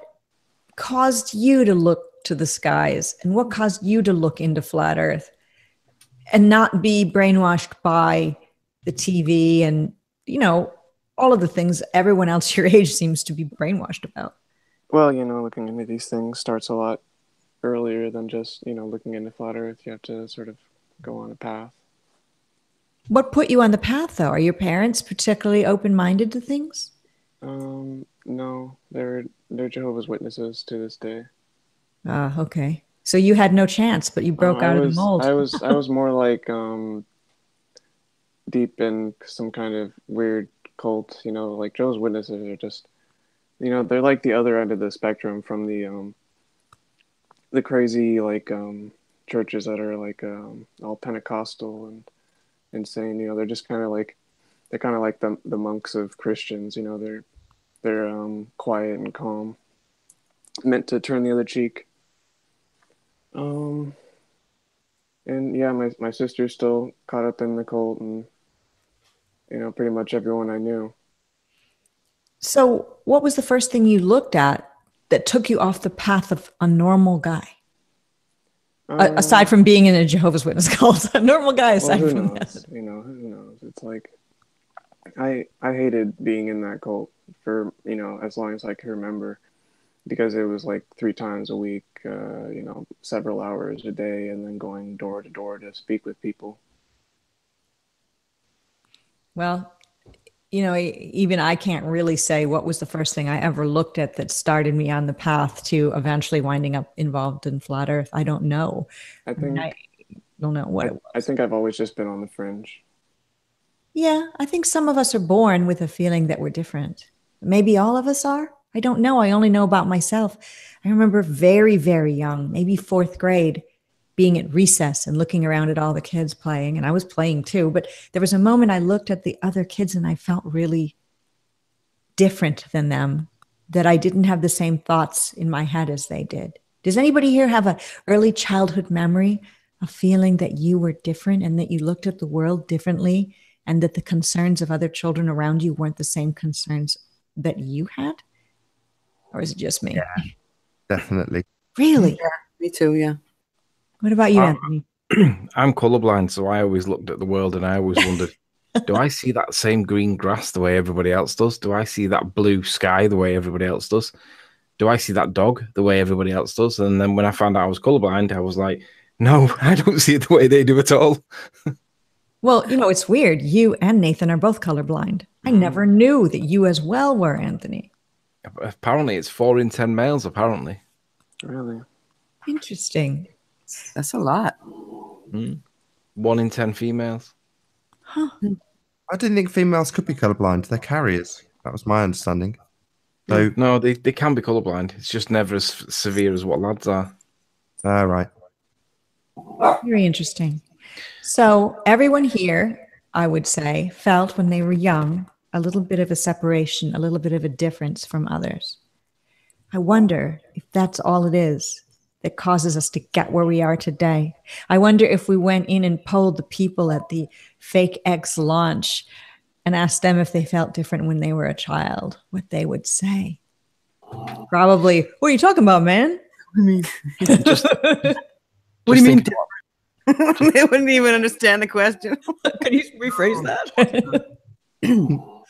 caused you to look to the skies, and what caused you to look into flat Earth and not be brainwashed by the TV and, you know, all of the things everyone else your age seems to be brainwashed about? Well, you know, looking into these things starts a lot earlier than just, you know, looking into flat Earth. You have to sort of go on a path. What put you on the path, though? Are your parents particularly open-minded to things? No, they're Jehovah's Witnesses to this day. Okay. So you had no chance, but you broke out of the mold. I was more like deep in some kind of weird cult, you know, like Jehovah's Witnesses are just, you know, they're like the other end of the spectrum from the crazy like churches that are like all Pentecostal and insane. You know, they're just kind of like the monks of Christians. You know, they're quiet and calm, meant to turn the other cheek. And yeah, my sister's still caught up in the cult, and you know, pretty much everyone I knew. So what was the first thing you looked at that took you off the path of a normal guy? Aside from being in a Jehovah's Witness cult, a normal guy aside from that. You know, who knows? It's like, I hated being in that cult for, you know, as long as I can remember, because it was like 3 times a week, you know, several hours a day, and then going door to door to speak with people. Well, you know, even I can't really say what was the first thing I ever looked at that started me on the path to eventually winding up involved in flat Earth. I don't know. I don't know what it was. I think I've always just been on the fringe. Yeah, I think some of us are born with a feeling that we're different. Maybe all of us are. I don't know. I only know about myself. I remember very, very young, maybe 4th grade, being at recess and looking around at all the kids playing. And I was playing too. But there was a moment I looked at the other kids and I felt really different than them, that I didn't have the same thoughts in my head as they did. Does anybody here have an early childhood memory of feeling that you were different and that you looked at the world differently and that the concerns of other children around you weren't the same concerns that you had? Or is it just me? Yeah, definitely. Really? Yeah, me too, yeah. What about you, Anthony? I'm colorblind, so I always looked at the world and I always wondered, do I see that same green grass the way everybody else does? Do I see that blue sky the way everybody else does? Do I see that dog the way everybody else does? And then when I found out I was colorblind, I was like, No, I don't see it the way they do at all. Well, you know, it's weird. You and Nathan are both colorblind. I never knew that you as well were, Anthony. Apparently, it's 4 in 10 males, apparently. Really? Interesting. That's a lot. 1 in 10 females. Huh. I didn't think females could be colorblind. They're carriers. That was my understanding. So, No, they can be colorblind. It's just never as severe as what lads are. right. Very interesting. So everyone here, I would say, felt when they were young a little bit of a separation, a little bit of a difference from others. I wonder if that's all it is that causes us to get where we are today. I wonder if we went in and polled the people at the fake X launch and asked them if they felt different when they were a child, what they would say. Probably, what are you talking about, man? I mean, Just what do you mean? think- They wouldn't even understand the question. Can you rephrase that?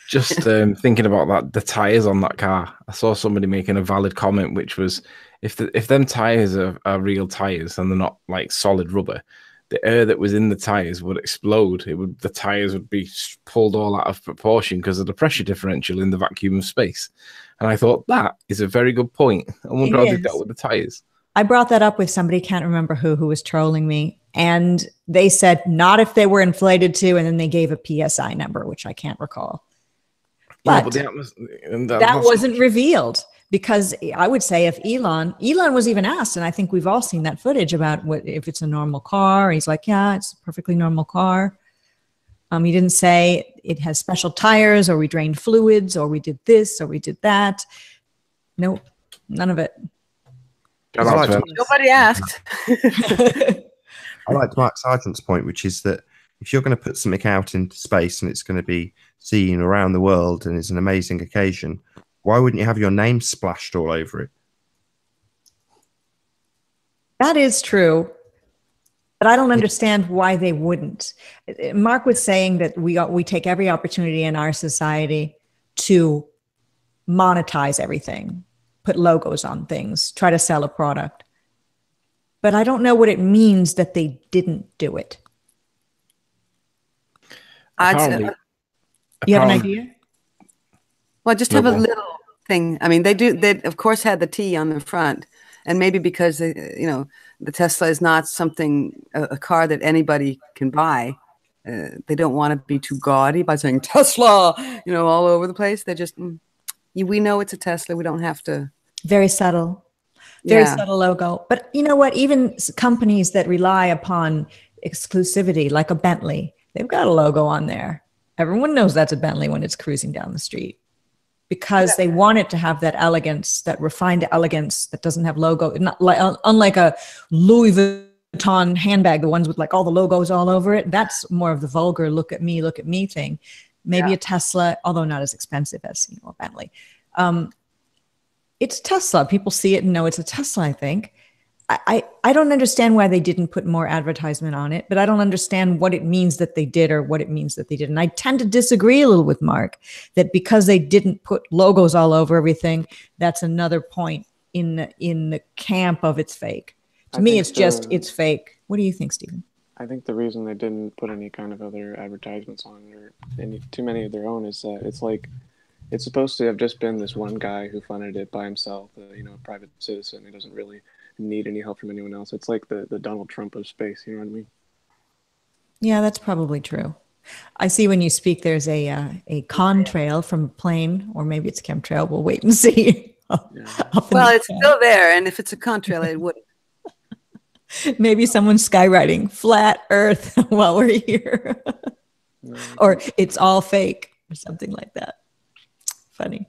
Just thinking about that, the tires on that car. I saw somebody making a valid comment, which was, if them tires are real tires and they're not like solid rubber, the air that was in the tires would explode. The tires would be pulled all out of proportion because of the pressure differential in the vacuum of space. And I thought that is a very good point. I wonder how they dealt with the tires. I brought that up with somebody, can't remember who was trolling me. And they said, not if they were inflated too. And then they gave a PSI number, which I can't recall. But that wasn't revealed, because I would say if Elon was even asked, and I think we've all seen that footage about if it's a normal car. He's like, yeah, it's a perfectly normal car. He didn't say it has special tires or we drained fluids or we did this or we did that. Nope, none of it. Nobody asked. I liked Mark Sargent's point, which is that if you're going to put something out into space and it's going to be seen around the world and it's an amazing occasion, why wouldn't you have your name splashed all over it? That is true, but I don't understand why they wouldn't. Mark was saying that we take every opportunity in our society to monetize everything, put logos on things, try to sell a product. But I don't know what it means that they didn't do it. You have an idea? Well, just have a little thing. I mean, they of course had the T on the front, and maybe because the Tesla is not a car that anybody can buy. They don't want to be too gaudy by saying Tesla, all over the place. They're just, we know it's a Tesla. We don't have to. Very subtle. Very subtle logo. But you know what? Even companies that rely upon exclusivity, like a Bentley, they've got a logo on there. Everyone knows that's a Bentley when it's cruising down the street, because they want it to have that elegance, that refined elegance that doesn't have logo. Not like, unlike a Louis Vuitton handbag, the ones with like all the logos all over it. That's more of the vulgar look at me thing. Maybe a Tesla, although not as expensive as a Bentley. It's Tesla. People see it and know it's a Tesla, I think. I don't understand why they didn't put more advertisement on it, but I don't understand what it means that they did or what it means that they didn't. I tend to disagree a little with Mark that because they didn't put logos all over everything, that's another point in the camp of it's fake. To me, it's just, it's fake. What do you think, Stephen? I think the reason they didn't put any kind of other advertisements on or too many of their own is that it's like, it's supposed to have just been this one guy who funded it by himself, a private citizen who doesn't really need any help from anyone else. It's like the Donald Trump of space, you know what I mean? Yeah, that's probably true. I see when you speak, there's a contrail from a plane, or maybe it's a chemtrail. We'll wait and see. Well, it's still there, and if it's a contrail, it wouldn't. Maybe someone's skywriting flat Earth while we're here, or it's all fake, or something like that. Funny.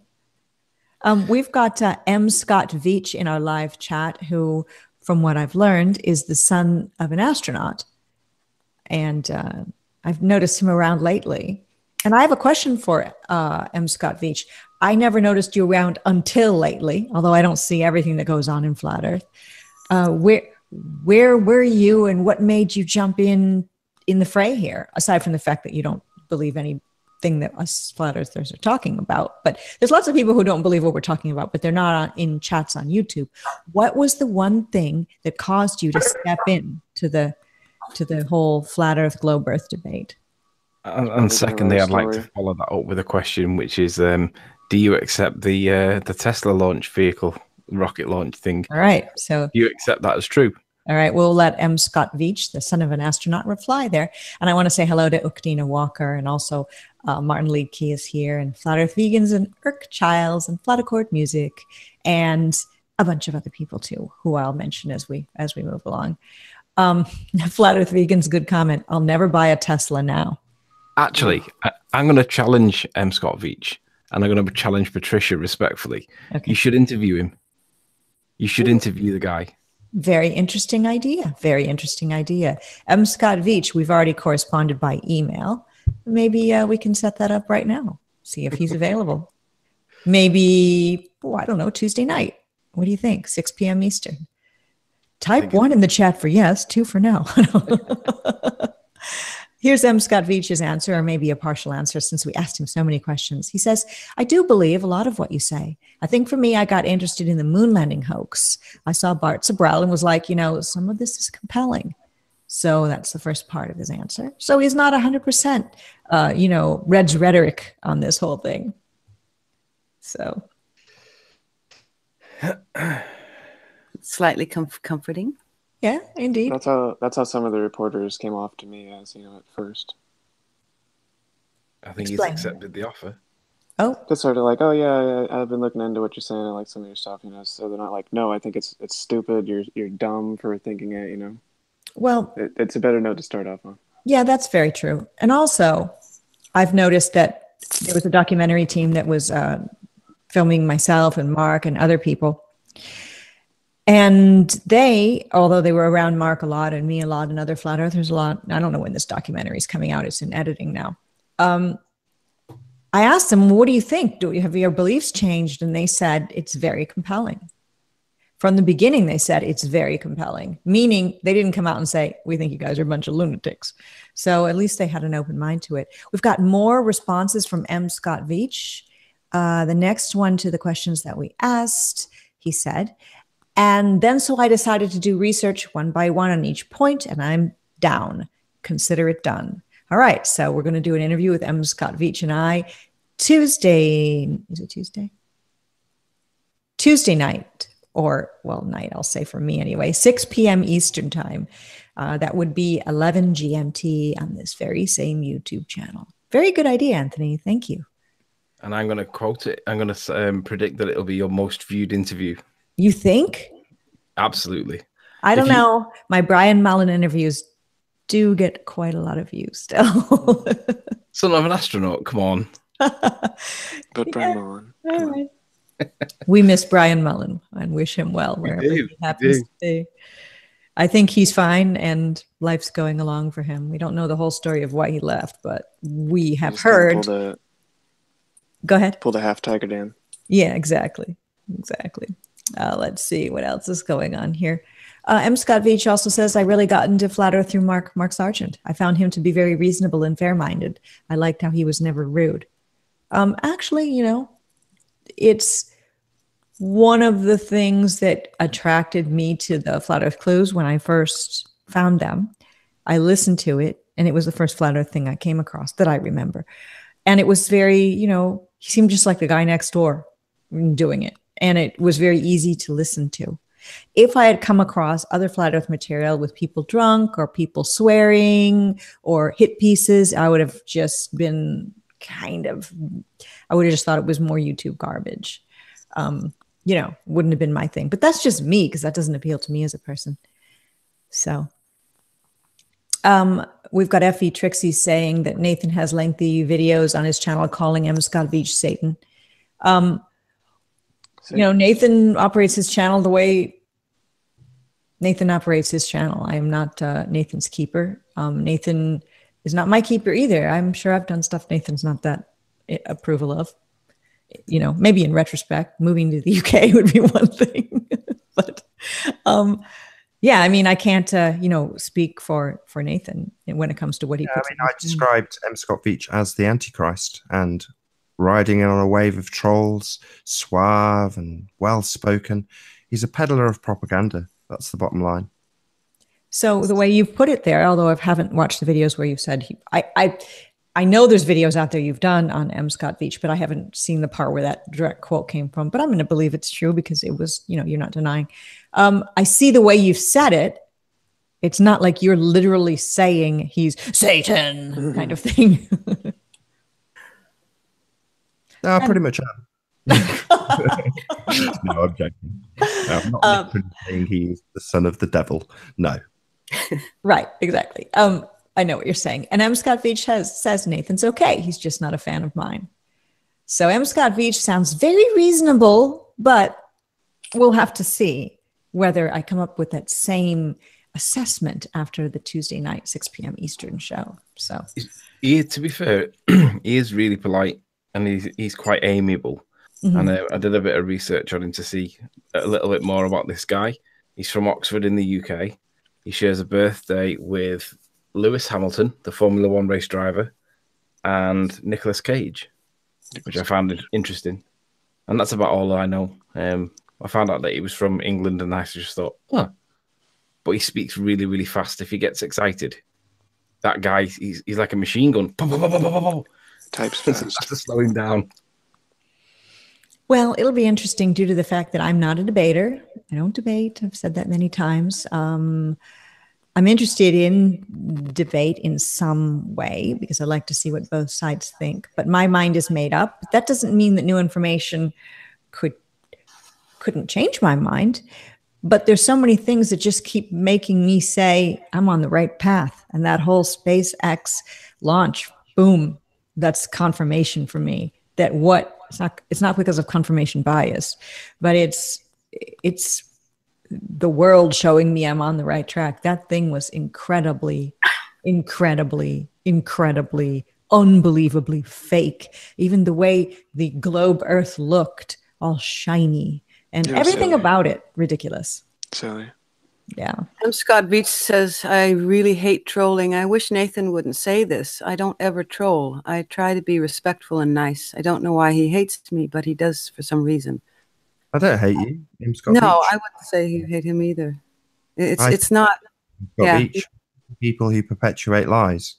We've got M. Scott Veatch in our live chat, who, from what I've learned, is the son of an astronaut. And I've noticed him around lately. And I have a question for M. Scott Veatch. I never noticed you around until lately, although I don't see everything that goes on in Flat Earth. Where were you, and what made you jump in the fray here, aside from the fact that you don't believe any thing that us flat earthers are talking about. But there's lots of people who don't believe what we're talking about, but they're not in chats on YouTube. What was the one thing that caused you to step in to the whole flat earth, globe earth debate? And secondly, I'd like to follow that up with a question, which is, do you accept the Tesla launch vehicle, rocket launch thing? All right. So do you accept that as true? All right, we'll let M. Scott Veatch, the son of an astronaut, reply there. And I want to say hello to Ukdina Walker, and also Martin Leakey is here, and Flat Earth Vegans, and Irk Childs, and Flat Accord Music, and a bunch of other people too, who I'll mention as we move along. Flat Earth Vegans, good comment. I'll never buy a Tesla now. Actually, I'm going to challenge M. Scott Veatch, and I'm going to challenge Patricia respectfully. Okay. You should interview him. You should interview the guy. Very interesting idea. Very interesting idea. M. Scott Veatch, we've already corresponded by email. Maybe we can set that up right now. See if he's available. Maybe, I don't know, Tuesday night. What do you think? 6 p.m. Eastern. Type 1 in the chat for yes, 2 for no. Here's M. Scott Veatch's answer, or maybe a partial answer, since we asked him so many questions. He says, I do believe a lot of what you say. I think for me, I got interested in the moon landing hoax. I saw Bart Sobral and was like, some of this is compelling. So that's the first part of his answer. So he's not 100%, Red's rhetoric on this whole thing. So. Slightly comforting. Yeah, indeed. That's how some of the reporters came off to me as, at first. I think he's accepted the offer. Oh. Just sort of like, oh yeah, I've been looking into what you're saying. I like some of your stuff, So they're not like, no, I think it's stupid. You're dumb for thinking it, Well, it's a better note to start off on. Yeah, that's very true. And also, I've noticed that there was a documentary team that was filming myself and Mark and other people. And they, although they were around Mark a lot and me a lot and other flat earthers a lot, I don't know when this documentary is coming out. It's in editing now. I asked them, what do you think? Have your beliefs changed? And they said, it's very compelling. From the beginning, they said it's very compelling, meaning they didn't come out and say, we think you guys are a bunch of lunatics. So at least they had an open mind to it. We've got more responses from M. Scott Veatch. The next one to the questions that we asked, he said, and then so I decided to do research one by one on each point, and I'm down. Consider it done. All right, so we're going to do an interview with M. Scott Veatch and I Tuesday. Is it Tuesday? Tuesday night, or, night, I'll say for me anyway, 6 p.m. Eastern time. That would be 11 GMT on this very same YouTube channel. Very good idea, Anthony. Thank you. And I'm going to quote it. I'm going to predict that it'll be your most viewed interview. You think? Absolutely. I don't know. My Brian Mullen interviews do get quite a lot of views still. Son of an astronaut, come on. But Brian Mullen. All right. We miss Brian Mullen and wish him well wherever he happens to be. I think he's fine and life's going along for him. We don't know the whole story of why he left, but we have heard. Go ahead. Pulled a half Tiger Dan. Yeah, exactly. Let's see what else is going on here. M. Scott Veatch also says, I really got into Flat Earth through Mark Sargent. I found him to be very reasonable and fair-minded. I liked how he was never rude. Actually, it's one of the things that attracted me to the Flat Earth Clues when I first found them. I listened to it, and it was the first Flat Earth thing I came across that I remember. And it was very, he seemed just like the guy next door doing it. And it was very easy to listen to. If I had come across other Flat Earth material with people drunk or people swearing or hit pieces, I would have just been I would have just thought it was more YouTube garbage. Wouldn't have been my thing. But that's just me, because that doesn't appeal to me as a person. So we've got Effie Trixie saying that Nathan has lengthy videos on his channel calling M. Scott Veatch Satan. Nathan operates his channel the way Nathan operates his channel. I am not Nathan's keeper. Nathan is not my keeper either. I'm sure I've done stuff Nathan's not that approval of. Maybe in retrospect, moving to the UK would be one thing. But Yeah, I mean, I can't, speak for Nathan when it comes to what he puts. I described M. Scott Veatch as the Antichrist and riding on a wave of trolls, suave and well-spoken. He's a peddler of propaganda. That's the bottom line. So the way you've put it there, although I haven't watched the videos where you've said I know there's videos out there you've done on M. Scott Veatch, but I haven't seen the part where that direct quote came from. But I'm going to believe it's true because it was, you're not denying. I see the way you've said it. It's not like you're literally saying he's Satan kind of thing. No, I pretty much am. No, I'm joking. No, I'm not literally saying he's the son of the devil. No. Right, exactly. I know what you're saying. And M. Scott Veatch says Nathan's okay. He's just not a fan of mine. So M. Scott Veatch sounds very reasonable, but we'll have to see whether I come up with that same assessment after the Tuesday night, 6 p.m. Eastern show. So, to be fair, he is really polite and he's quite amiable. Mm-hmm. And I did a bit of research on him to see a little bit more about this guy. He's from Oxford in the UK. He shares a birthday with Lewis Hamilton, the Formula One race driver, and Nicolas Cage, which I found interesting. And that's about all I know. I found out that he was from England, and I just thought, huh. But he speaks really, really fast. If he gets excited, that guy, he's like a machine gun. Types fast. That's to slow him down. Well, it'll be interesting due to the fact that I'm not a debater. I don't debate. I've said that many times. I'm interested in debate in some way because I like to see what both sides think. But my mind is made up. But that doesn't mean that new information couldn't change my mind. But there's so many things that just keep making me say I'm on the right path. And that whole SpaceX launch, boom, that's confirmation for me that it's not because of confirmation bias, but it's the world showing me I'm on the right track. That thing was incredibly, unbelievably fake. Even the way the globe Earth looked, all shiny, and everything about it, ridiculous. Silly. Yeah. M. Scott Veatch says, I really hate trolling. I wish Nathan wouldn't say this. I don't ever troll. I try to be respectful and nice. I don't know why he hates me, but he does for some reason. I don't hate you, M. Scott No, Veatch. I wouldn't say you hate him either. It's not. Yeah. People who perpetuate lies.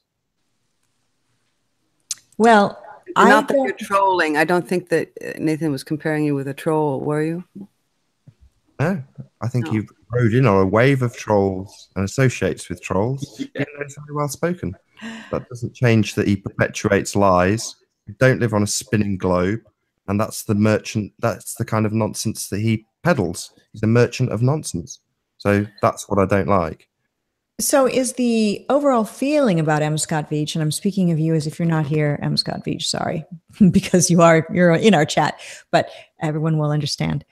Well, not that you're trolling. I don't think that Nathan was comparing you with a troll, were you? No, I think you rode in on a wave of trolls and associates with trolls. Yeah. He's very well spoken. That doesn't change that he perpetuates lies. We don't live on a spinning globe. And that's the merchant. That's the kind of nonsense that he peddles. He's a merchant of nonsense. So that's what I don't like. So is the overall feeling about M. Scott Veatch, and I'm speaking of you as if you're not here, M. Scott Veatch, sorry, because you're in our chat, but everyone will understand.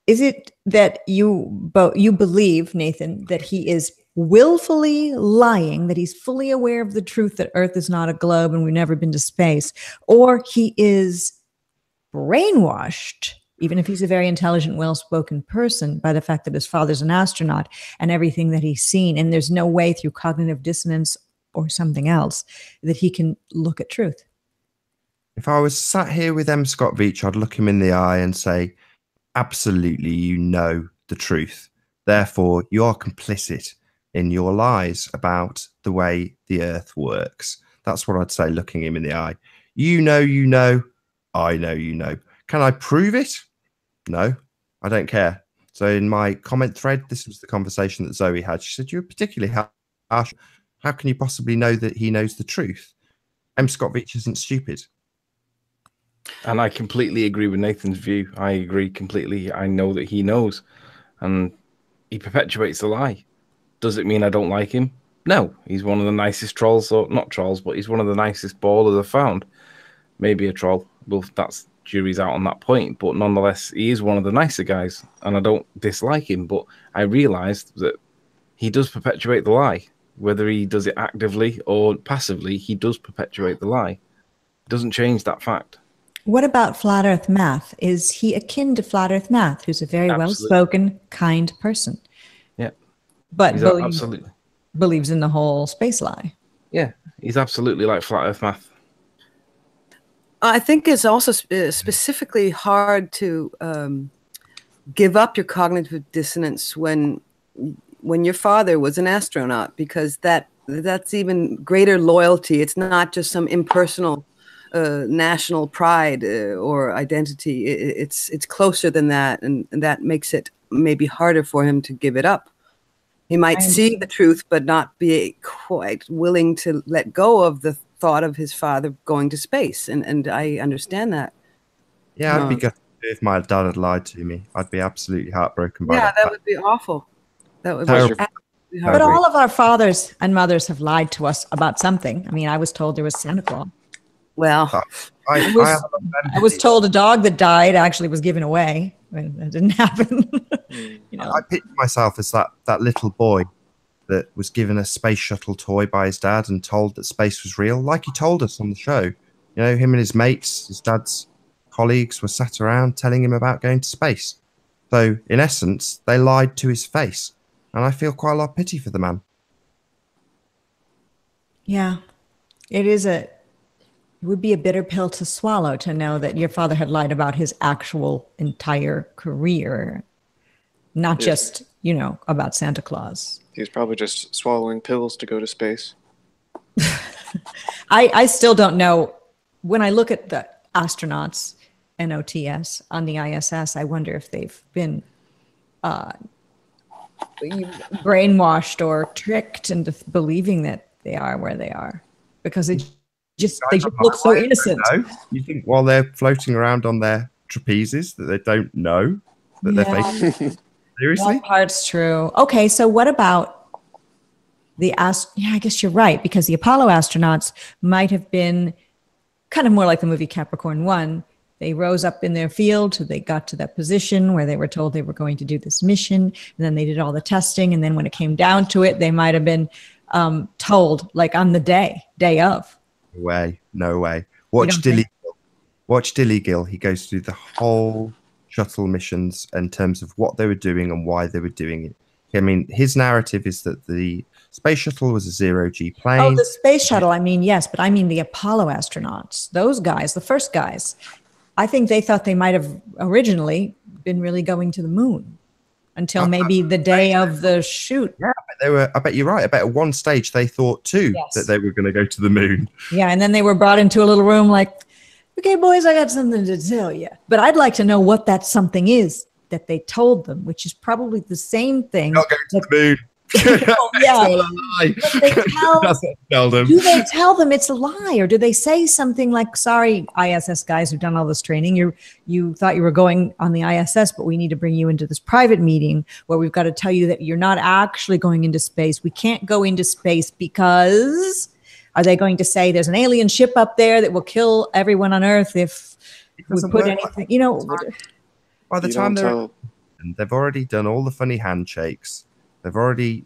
Is it that you believe, Nathan, that he is willfully lying, that he's fully aware of the truth that Earth is not a globe and we've never been to space, or he is brainwashed, even if he's a very intelligent, well-spoken person, by the fact that his father's an astronaut and everything that he's seen, and there's no way through cognitive dissonance or something else that he can look at truth? If I was sat here with M. Scott Veatch, I'd look him in the eye and say, absolutely, you know the truth. Therefore, you are complicit in your lies about the way the Earth works. That's what I'd say, looking him in the eye. You know. I know you know. Can I prove it? No, I don't care. So in my comment thread, this was the conversation that Zoe had. She said, you're particularly harsh. How can you possibly know that he knows the truth? M. Scott Veatch isn't stupid. And I completely agree with Nathan's view. I agree completely. I know that he knows. And he perpetuates the lie. Does it mean I don't like him? No. He's one of the nicest trolls, or not trolls, but he's one of the nicest ballers I've found. Maybe a troll. Well, that's jury's out on that point. But nonetheless, he is one of the nicer guys. And I don't dislike him. But I realised that he does perpetuate the lie. Whether he does it actively or passively, he does perpetuate the lie. It doesn't change that fact. What about Flat Earth Math? Is he akin to Flat Earth Math, who's a very well-spoken, kind person? Yeah. but He's absolutely, believes in the whole space lie. yeah, he's absolutely like flat Earth math. I think it's also specifically hard to give up your cognitive dissonance when your father was an astronaut, because that's even greater loyalty. It's not just some impersonal national pride or identity. It's closer than that, and that makes it maybe harder for him to give it up. He might see the truth, but not be quite willing to let go of the thought of his father going to space, and I understand that. Yeah, I'd be gutted if my dad had lied to me. I'd be absolutely heartbroken by that. Yeah, that would be awful. That would Terrible. be absolutely But heartbreaking. all of our fathers and mothers have lied to us about something. I mean, I was told there was Santa Claus. Well, I was told a dog that died actually was given away. That didn't happen. You know. I picture myself as that little boy that was given a space shuttle toy by his dad and told that space was real, like he told us on the show. You know, him and his mates, his dad's colleagues, were sat around telling him about going to space. So, in essence, they lied to his face. And I feel quite a lot of pity for the man. Yeah, it would be a bitter pill to swallow to know that your father had lied about his actual entire career, not just, about Santa Claus. He was probably just swallowing pills to go to space. I still don't know. When I look at the astronauts, NOTS, on the ISS, I wonder if they've been brainwashed or tricked into believing that they are where they are, because they just look so innocent. You think while they're floating around on their trapezes that they don't know that they're faking? Seriously? That part's true. Okay, so what about I guess you're right, because the Apollo astronauts might have been kind of more like the movie Capricorn 1. They rose up in their field, so they got to that position where they were told they were going to do this mission, and then they did all the testing, and then when it came down to it, they might have been told, like, on the day of. No way. Watch Dilly Gill. He goes through the whole shuttle missions in terms of what they were doing and why they were doing it. I mean, his narrative is that the space shuttle was a zero-G plane. Oh, the space shuttle, I mean, yes, but I mean the Apollo astronauts. Those guys, the first guys, I think they thought they might have originally been really going to the moon until maybe the day of the shoot. Yeah, I bet you're right. I bet at one stage they thought too that they were going to go to the moon. Yeah, and then they were brought into a little room like, okay, boys, I got something to tell you. But I'd like to know what that something is that they told them, which is probably the same thing. Not going to the moon. Yeah. Do they tell them it's a lie, or do they say something like, sorry, ISS guys who've done all this training, you thought you were going on the ISS, but we need to bring you into this private meeting where we've got to tell you that you're not actually going into space. We can't go into space because... Are they going to say there's an alien ship up there that will kill everyone on Earth if we put anything, By the time they've already done all the funny handshakes. They've already,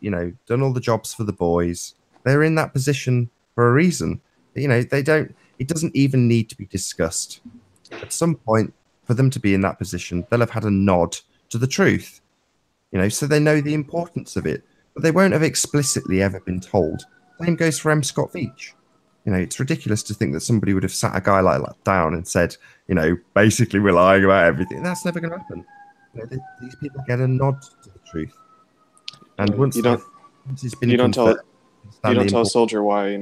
done all the jobs for the boys. They're in that position for a reason. It doesn't even need to be discussed. At some point, for them to be in that position, they'll have had a nod to the truth, so they know the importance of it. But they won't have explicitly ever been told. Same goes for M. Scott Veatch. It's ridiculous to think that somebody would have sat a guy like that down and said, basically we're lying about everything. That's never going to happen. These people get a nod to the truth. And once you don't tell a soldier why,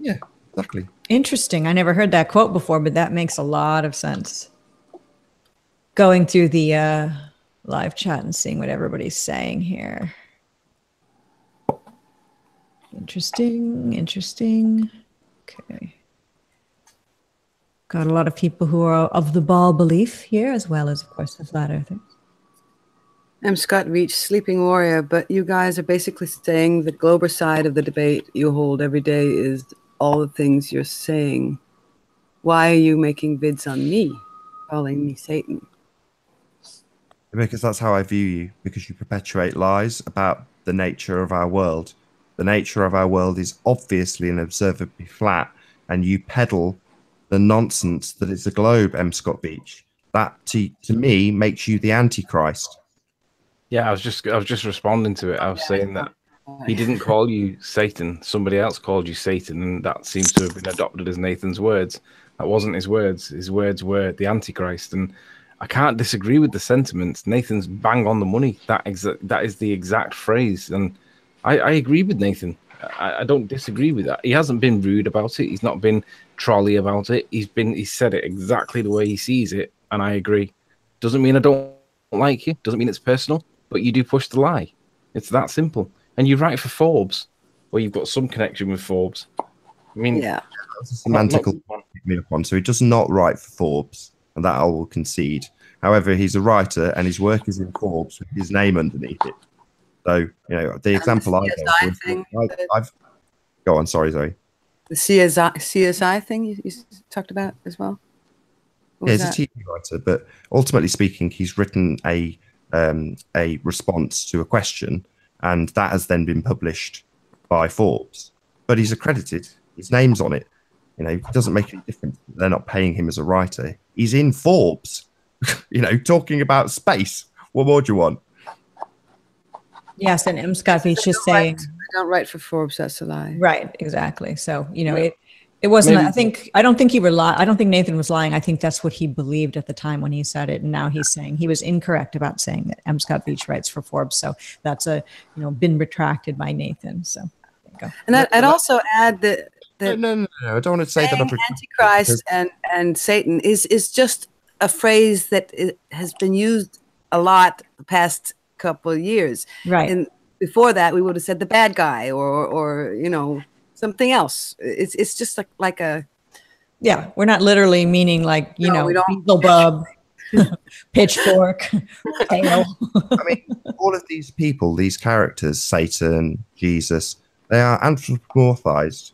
Yeah, exactly. Interesting. I never heard that quote before, but that makes a lot of sense. Going through the live chat and seeing what everybody's saying here. Interesting. Okay. Got a lot of people who are of the ball belief here, as well as, of course, the flat earthers. I'm Scott Veatch, sleeping warrior, but you guys are basically saying the Glober side of the debate you hold every day is all the things you're saying. Why are you making vids on me, calling me Satan? Because that's how I view you, because you perpetuate lies about the nature of our world. The nature of our world is obviously and observably flat, and you peddle the nonsense that it's a globe, M. Scott Veatch. That, to me, makes you the Antichrist. Yeah, I was just responding to it. I was saying that he didn't call you Satan. Somebody else called you Satan, and that seems to have been adopted as Nathan's words. That wasn't his words. His words were the Antichrist, and I can't disagree with the sentiments. Nathan's bang on the money. That is the exact phrase, and I agree with Nathan. I don't disagree with that. He hasn't been rude about it. He's not been trolley about it. He said it exactly the way he sees it, and I agree. Doesn't mean I don't like you. Doesn't mean it's personal, but you do push the lie. It's that simple. And you write for Forbes, or you've got some connection with Forbes. I mean, Yeah, that's a semantical pick me up on. So he does not write for Forbes, and that I will concede. However, he's a writer, and his work is in Forbes with his name underneath it. So, you know, the example I gave, I've go on. Sorry, Zoe. The CSI thing you talked about as well. Yeah, he's a TV writer, but ultimately speaking, he's written a response to a question, and that has then been published by Forbes. But he's accredited; his name's on it. You know, it doesn't make any difference. They're not paying him as a writer. He's in Forbes. You know, talking about space. What more do you want? Yes, and M. Scott Veatch is saying, I don't write for Forbes. That's a lie. right, exactly. So, you know, it wasn't, I don't think Nathan was lying. I think that's what he believed at the time when he said it. And now he's saying he was incorrect about saying that M. Scott Veatch writes for Forbes. So that's been retracted by Nathan. So there you go. And I'd also add that No. I don't want to say that I've Antichrist and Satan is just a phrase that has been used a lot the past couple of years. Right. And before that, we would have said the bad guy or you know, something else. It's just like a. Yeah, we're not literally meaning like, you know, Beelzebub, pitchfork, tail. I mean, all of these people, these characters, Satan, Jesus, they are anthropomorphized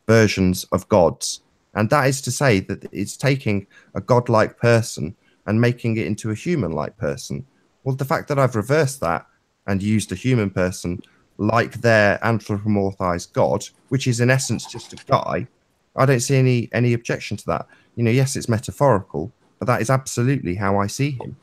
versions of gods. And that is to say that it's taking a godlike person and making it into a human-like person. Well, the fact that I've reversed that and used a human person like their anthropomorphized god, which is in essence just a guy, I don't see any objection to that. You know, yes, it's metaphorical, but that is absolutely how I see him.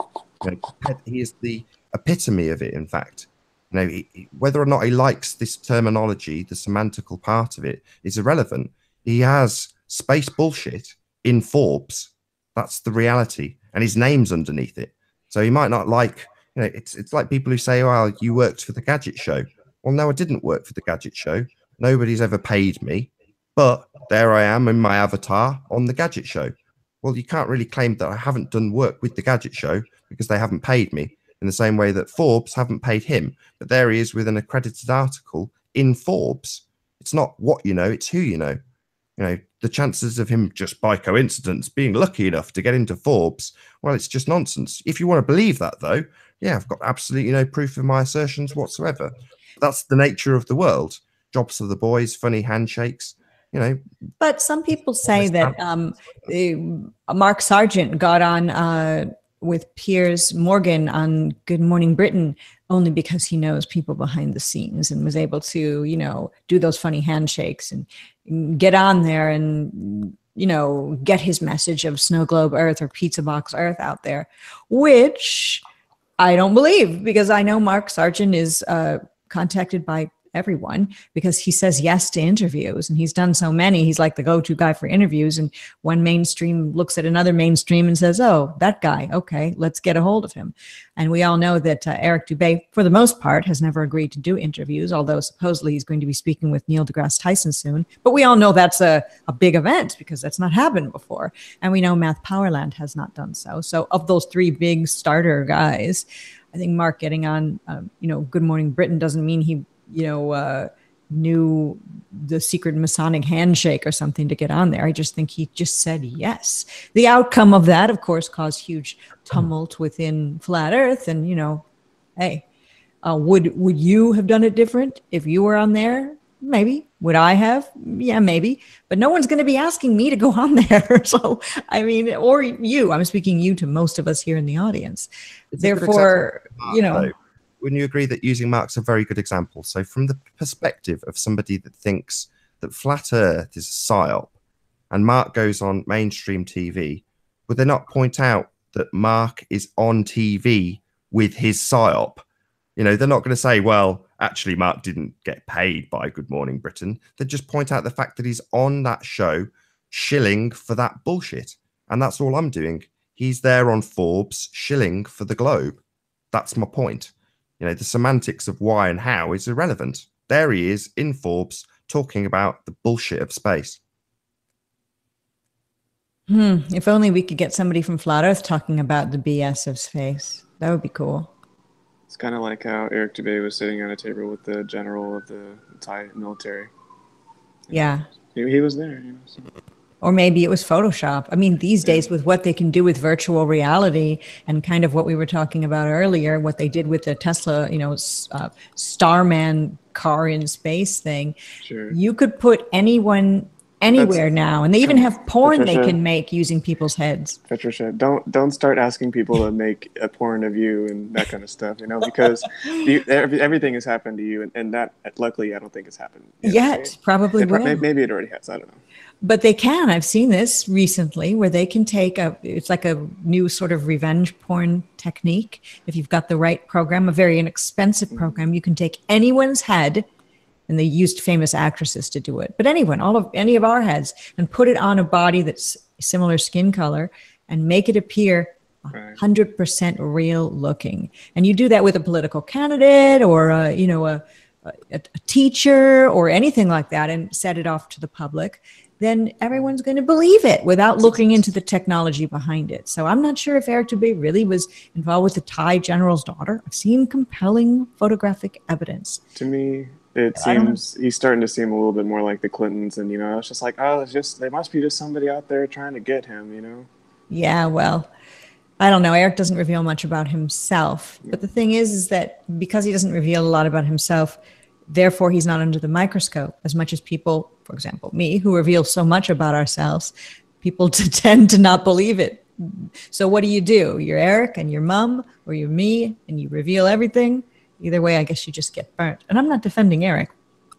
You know, he is the epitome of it, in fact. You know, whether or not he likes this terminology, the semantical part of it, is irrelevant. He has space bullshit in Forbes. That's the reality. And his name's underneath it. So he might not like, you know, it's like people who say, well, you worked for the Gadget Show. Well, no, I didn't work for the Gadget Show. Nobody's ever paid me. But there I am in my avatar on the Gadget Show. Well, you can't really claim that I haven't done work with the Gadget Show because they haven't paid me in the same way that Forbes haven't paid him. But there he is with an accredited article in Forbes. It's not what you know, it's who you know. You know, the chances of him just by coincidence being lucky enough to get into Forbes, well, it's just nonsense. If you want to believe that, though, yeah, I've got absolutely no proof of my assertions whatsoever. That's the nature of the world. Jobs for the boys, funny handshakes, you know. But some people say that Mark Sargent got on with Piers Morgan on Good Morning Britain only because he knows people behind the scenes and was able to, you know, do those funny handshakes and get on there and, you know, get his message of snow globe Earth or pizza box Earth out there, which I don't believe, because I know Mark Sargent is contacted by everyone because he says yes to interviews, and he's done so many. He's like the go-to guy for interviews, and one mainstream looks at another mainstream and says, oh, that guy, okay, let's get a hold of him. And we all know that Eric Dubé, for the most part, has never agreed to do interviews, although supposedly he's going to be speaking with Neil deGrasse Tyson soon. But we all know that's a big event because that's not happened before. And we know Matt Powerland has not done so. So of those three big starter guys, I think Mark getting on, Good Morning Britain doesn't mean he knew the secret Masonic handshake or something to get on there. I just think he just said yes. The outcome of that, of course, caused huge tumult within Flat Earth. And, you know, hey, would you have done it different if you were on there? Maybe. Would I have? Yeah, maybe. But no one's going to be asking me to go on there. So, I mean, or you. I'm speaking you to most of us here in the audience. Therefore, you know. Wouldn't you agree that using Mark's a very good example? So from the perspective of somebody that thinks that Flat Earth is a psyop, and Mark goes on mainstream TV, would they not point out that Mark is on TV with his psyop? You know, they're not going to say, well, actually, Mark didn't get paid by Good Morning Britain. They just point out the fact that he's on that show shilling for that bullshit. And that's all I'm doing. He's there on Forbes shilling for the Globe. That's my point. You know, the semantics of why and how is irrelevant. There he is in Forbes talking about the bullshit of space. If only we could get somebody from Flat Earth talking about the BS of space. That would be cool. It's kind of like how Eric Dubay was sitting at a table with the general of the Thai military. Yeah. He was there, you know. So. Or maybe it was Photoshop. I mean, these days with what they can do with virtual reality and kind of what we were talking about earlier, what they did with the Tesla, you know, Starman car in space thing, Sure. you could put anyone anywhere now, and they even have porn Patricia, they can make using people's heads. Patricia, don't start asking people to make a porn of you and that kind of stuff, you know, because everything has happened to you, and that luckily I don't think it's happened yet. Probably will. Maybe it already has. I don't know. But they can. I've seen this recently where they can take it's like a new sort of revenge porn technique. If you've got the right program, a very inexpensive program, you can take anyone's head, and they used famous actresses to do it, but anyone, any of our heads, and put it on a body that's similar skin color and make it appear 100% real looking. And you do that with a political candidate or a teacher or anything like that, and set it off to the public. Then everyone's going to believe it without looking into the technology behind it. So I'm not sure if Eric Dubay really was involved with the Thai general's daughter. I've seen compelling photographic evidence. To me, it seems he's starting to seem a little bit more like the Clintons, and you know, it's just like, oh, they must be just somebody out there trying to get him, you know. Yeah, well, I don't know. Eric doesn't reveal much about himself, but the thing is that because he doesn't reveal a lot about himself, therefore he's not under the microscope as much as people, for example, me, who reveal so much about ourselves. People tend to not believe it. So what do? You're Eric and your mom, or you're me, and you reveal everything. Either way, I guess you just get burnt. And I'm not defending Eric.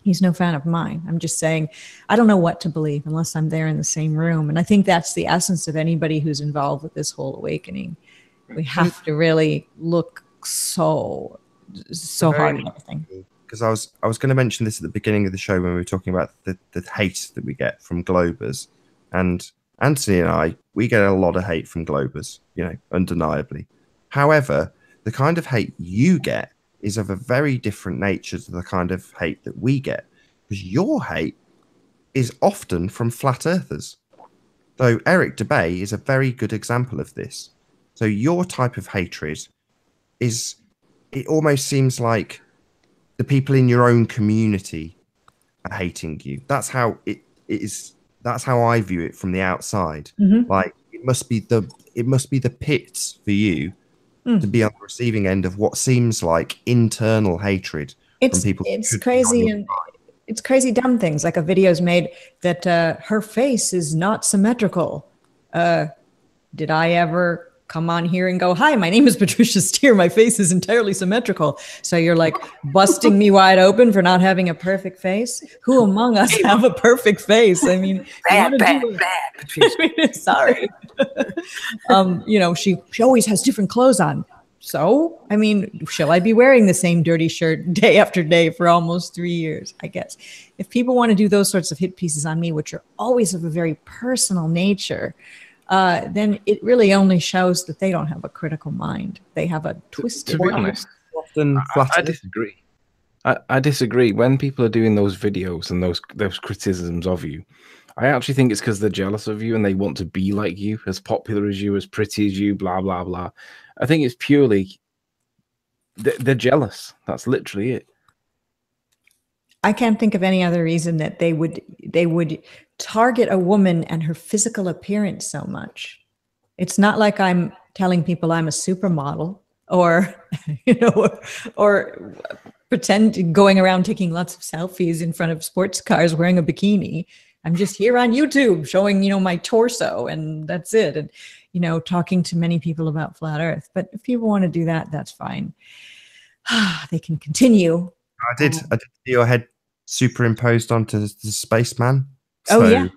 He's no fan of mine. I'm just saying I don't know what to believe unless I'm there in the same room. And I think that's the essence of anybody who's involved with this whole awakening. We have to really look so hard at everything. Because I was going to mention this at the beginning of the show when we were talking about the hate that we get from Globers. And Anthony and I, we get a lot of hate from Globers, you know, undeniably. However, the kind of hate you get is of a very different nature to the kind of hate that we get, because your hate is often from flat earthers. Though Eric Dubay is a very good example of this. So your type of hatred it almost seems like the people in your own community are hating you. That's how it is. That's how I view it from the outside. Mm-hmm. Like it must be the pits for you to be on the receiving end of what seems like internal hatred from people. It's crazy, and it's crazy dumb things. Like a video's made that her face is not symmetrical. Did I ever come on here and go, hi, my name is Patricia Steer. My face is entirely symmetrical. So you're like busting me wide open for not having a perfect face. Who among us have a perfect face? I mean, bad, Patricia. Sorry. You know, she always has different clothes on. So, I mean, shall I be wearing the same dirty shirt day after day for almost 3 years? I guess if people want to do those sorts of hit pieces on me, which are always of a very personal nature, then it really only shows that they don't have a critical mind. They have a twisted To be honest, I disagree. I disagree. When people are doing those videos and those criticisms of you, I actually think it's because they're jealous of you and they want to be like you, as popular as you, as pretty as you, blah, blah, blah. I think it's purely they're jealous. That's literally it. I can't think of any other reason that they would target a woman and her physical appearance so much. It's not like I'm telling people I'm a supermodel or, you know, or pretend going around taking lots of selfies in front of sports cars wearing a bikini. I'm just here on YouTube showing, you know, my torso, and that's it. And, you know, talking to many people about flat Earth. But if people want to do that, that's fine. They can continue. I did see your head superimposed onto the spaceman. So. Oh, yeah.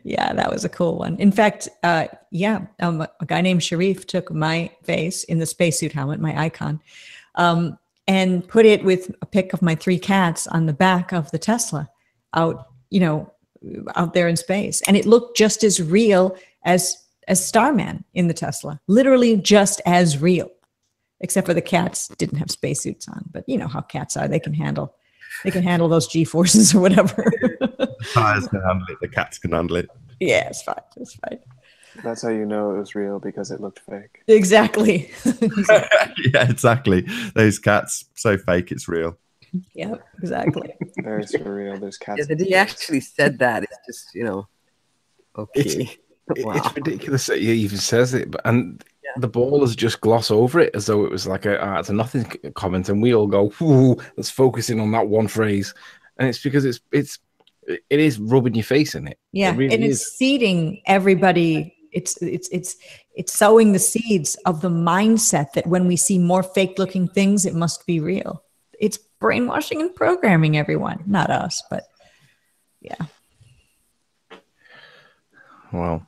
Yeah, that was a cool one. In fact, a guy named Sharif took my face in the spacesuit helmet, my icon, and put it with a pic of my 3 cats on the back of the Tesla out there in space. And it looked just as real as Starman in the Tesla, literally just as real, except for the cats didn't have spacesuits on. But you know how cats are. They can handle those G-forces or whatever. The tires can handle it. The cats can handle it. Yeah, it's fine. It's fine. That's how you know it was real, because it looked fake. Exactly. Yeah, exactly. Those cats, so fake, it's real. Yeah, exactly. Very surreal. There's cats. Yeah, that he actually said that. It's just, okay. Wow. It's ridiculous that he even says it, and the ballers just gloss over it as though it was like it's a nothing comment, and we all go, "Ooh, let's focus in on that one phrase," and it's because it is rubbing your face in it. Yeah, it really and it's seeding everybody. It's sowing the seeds of the mindset that when we see more fake-looking things, it must be real. It's brainwashing and programming everyone, not us, but yeah. Wow.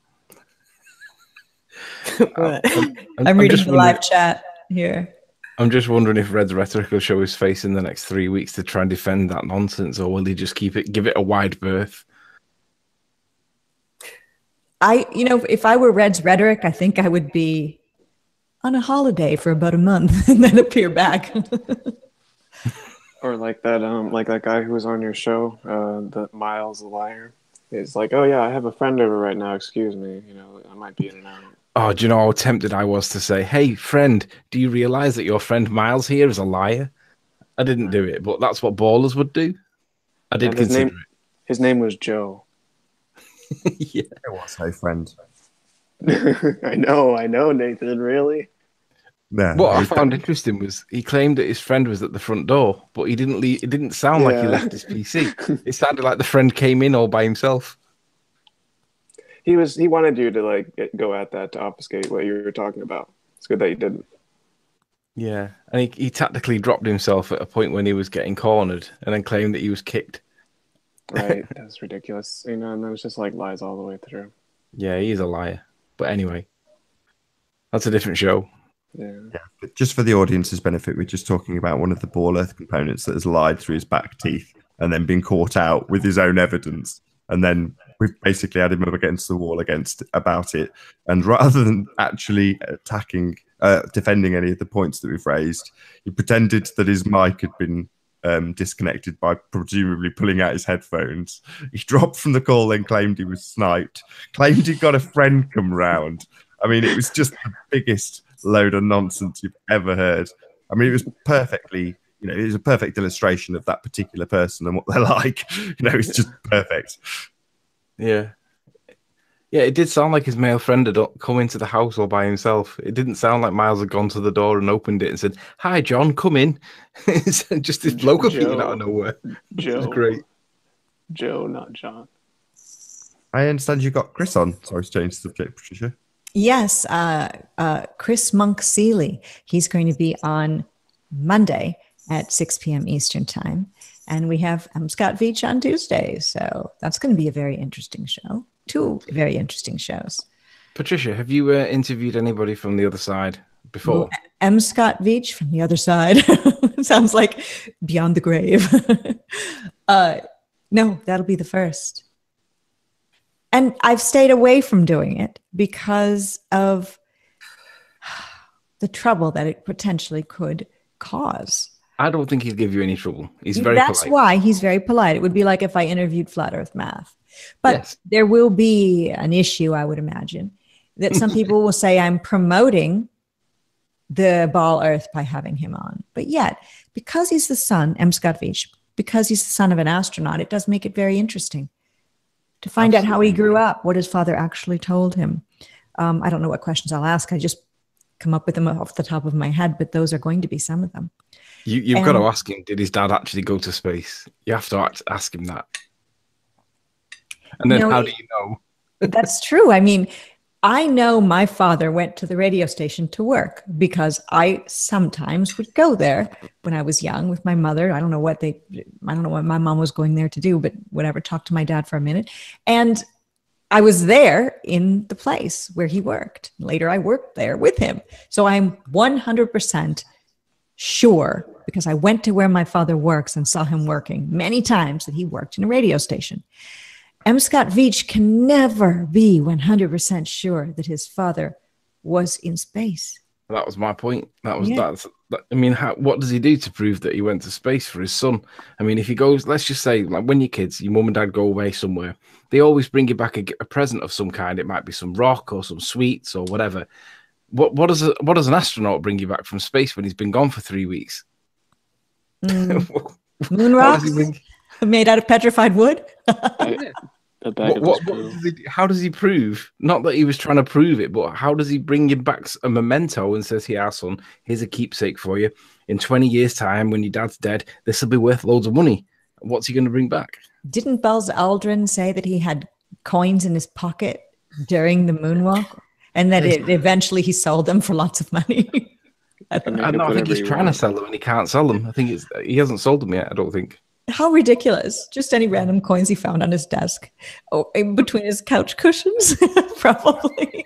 I'm reading the live chat here. I'm just wondering if Red's rhetoric will show his face in the next 3 weeks to try and defend that nonsense, or will he just give it a wide berth? If I were Red's rhetoric, I think I would be on a holiday for about a month and then appear back. Or like that guy who was on your show, the Miles the Liar. It's like, oh yeah, I have a friend over right now. Excuse me, I might be in and out. Oh, do you know how tempted I was to say, hey, friend, do you realize that your friend Miles here is a liar? I didn't do it, but that's what ballers would do. I did consider it. His name was Joe. Yeah, it was no friend. I know, Nathan, really? No, what I found interesting was he claimed that his friend was at the front door, but he didn't leave. It didn't sound like he left his PC. It sounded like the friend came in all by himself. He wanted you to go at that to obfuscate what you were talking about. It's good that you didn't. Yeah, and he tactically dropped himself at a point when he was getting cornered, and then claimed that he was kicked. Right, that's ridiculous. And then it's just lies all the way through. Yeah, he is a liar. But anyway, that's a different show. Yeah. But just for the audience's benefit, we're just talking about one of the Ball Earth components that has lied through his back teeth and then been caught out with his own evidence. And then we've basically had him up against the wall about it. And rather than actually defending any of the points that we've raised, he pretended that his mic had been disconnected by presumably pulling out his headphones. He dropped from the call, then claimed he was sniped, claimed he'd got a friend come round. I mean, it was just the biggest load of nonsense you've ever heard. I mean, it was perfectly, it was a perfect illustration of that particular person and what they're like. It's just perfect. Yeah. Yeah, it did sound like his male friend had come into the house all by himself. It didn't sound like Miles had gone to the door and opened it and said, "Hi, John, come in." It's just this bloke appeared out of nowhere. Joe. It was great. Joe, not John. I understand you got Chris on. Sorry to change the subject, Patricia. Yes, Chris Monk Seeley. He's going to be on Monday at 6 p.m. Eastern time. And we have Scott Veatch on Tuesday. So that's going to be a very interesting show. 2 very interesting shows. Patricia, have you interviewed anybody from the other side before? M. Scott Veatch from the other side. Sounds like beyond the grave. No, that'll be the first. And I've stayed away from doing it because of the trouble that it potentially could cause. I don't think he'd give you any trouble. He's very polite. That's why he's very polite. It would be like if I interviewed Flat Earth Math. But yes, there will be an issue, I would imagine, that some people will say I'm promoting the Ball Earth by having him on. But yet, because he's the son, M. Scott Veatch, because he's the son of an astronaut, it does make it very interesting to find out how he grew up, what his father actually told him. I don't know what questions I'll ask. I just come up with them off the top of my head, but those are going to be some of them. You've got to ask him, did his dad actually go to space? You have to ask him that. And then how do you know? That's true. I mean, I know my father went to the radio station to work because I sometimes would go there when I was young with my mother. I don't know what my mom was going there to do, but whatever, talk to my dad for a minute. And I was there in the place where he worked. Later, I worked there with him. So I'm 100% sure, because I went to where my father works and saw him working many times, that he worked in a radio station. M. Scott Veatch can never be 100% sure that his father was in space. That was my point. I mean, what does he do to prove that he went to space for his son? I mean, if he goes, let's just say, like when your kids, your mum and dad go away somewhere, they always bring you back a present of some kind. It might be some rock or some sweets or whatever. What does an astronaut bring you back from space when he's been gone for 3 weeks? Moon rocks made out of petrified wood. How does he prove? Not that he was trying to prove it, but how does he bring you back a memento and says, "Here, son, here's a keepsake for you. In 20 years' time, when your dad's dead, this will be worth loads of money." What's he going to bring back? Didn't Buzz Aldrin say that he had coins in his pocket during the moonwalk, and that eventually he sold them for lots of money? I think he's trying to sell them and he can't sell them. I think he hasn't sold them yet. I don't think. How ridiculous. Just any random coins he found on his desk. Oh, in between his couch cushions, probably.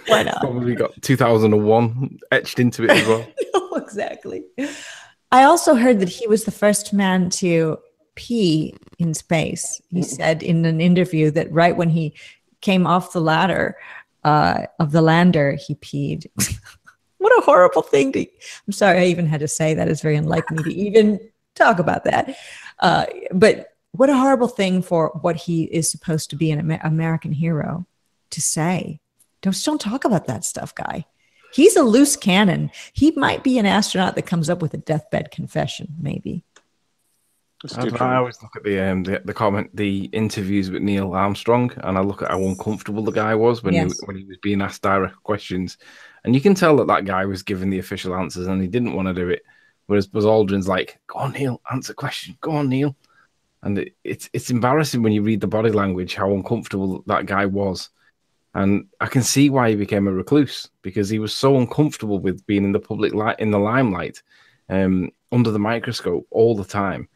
Why not? Probably got 2001 etched into it as well. No, exactly. I also heard that he was the first man to pee in space. He said in an interview that right when he came off the ladder of the lander, he peed. What a horrible thing to... I'm sorry I even had to say that. It's very unlike me to even talk about that. But what a horrible thing for what he is supposed to be, an American hero, to say. Don't talk about that stuff, guy. He's a loose cannon. He might be an astronaut that comes up with a deathbed confession, maybe. I always look at the interviews with Neil Armstrong, and I look at how uncomfortable the guy was when he was being asked direct questions, and you can tell that guy was giving the official answers and he didn't want to do it. Whereas Buzz Aldrin's like, "Go on, Neil, answer question. Go on, Neil." And it's embarrassing when you read the body language how uncomfortable that guy was. And I can see why he became a recluse, because he was so uncomfortable with being in the public light, in the limelight, under the microscope all the time.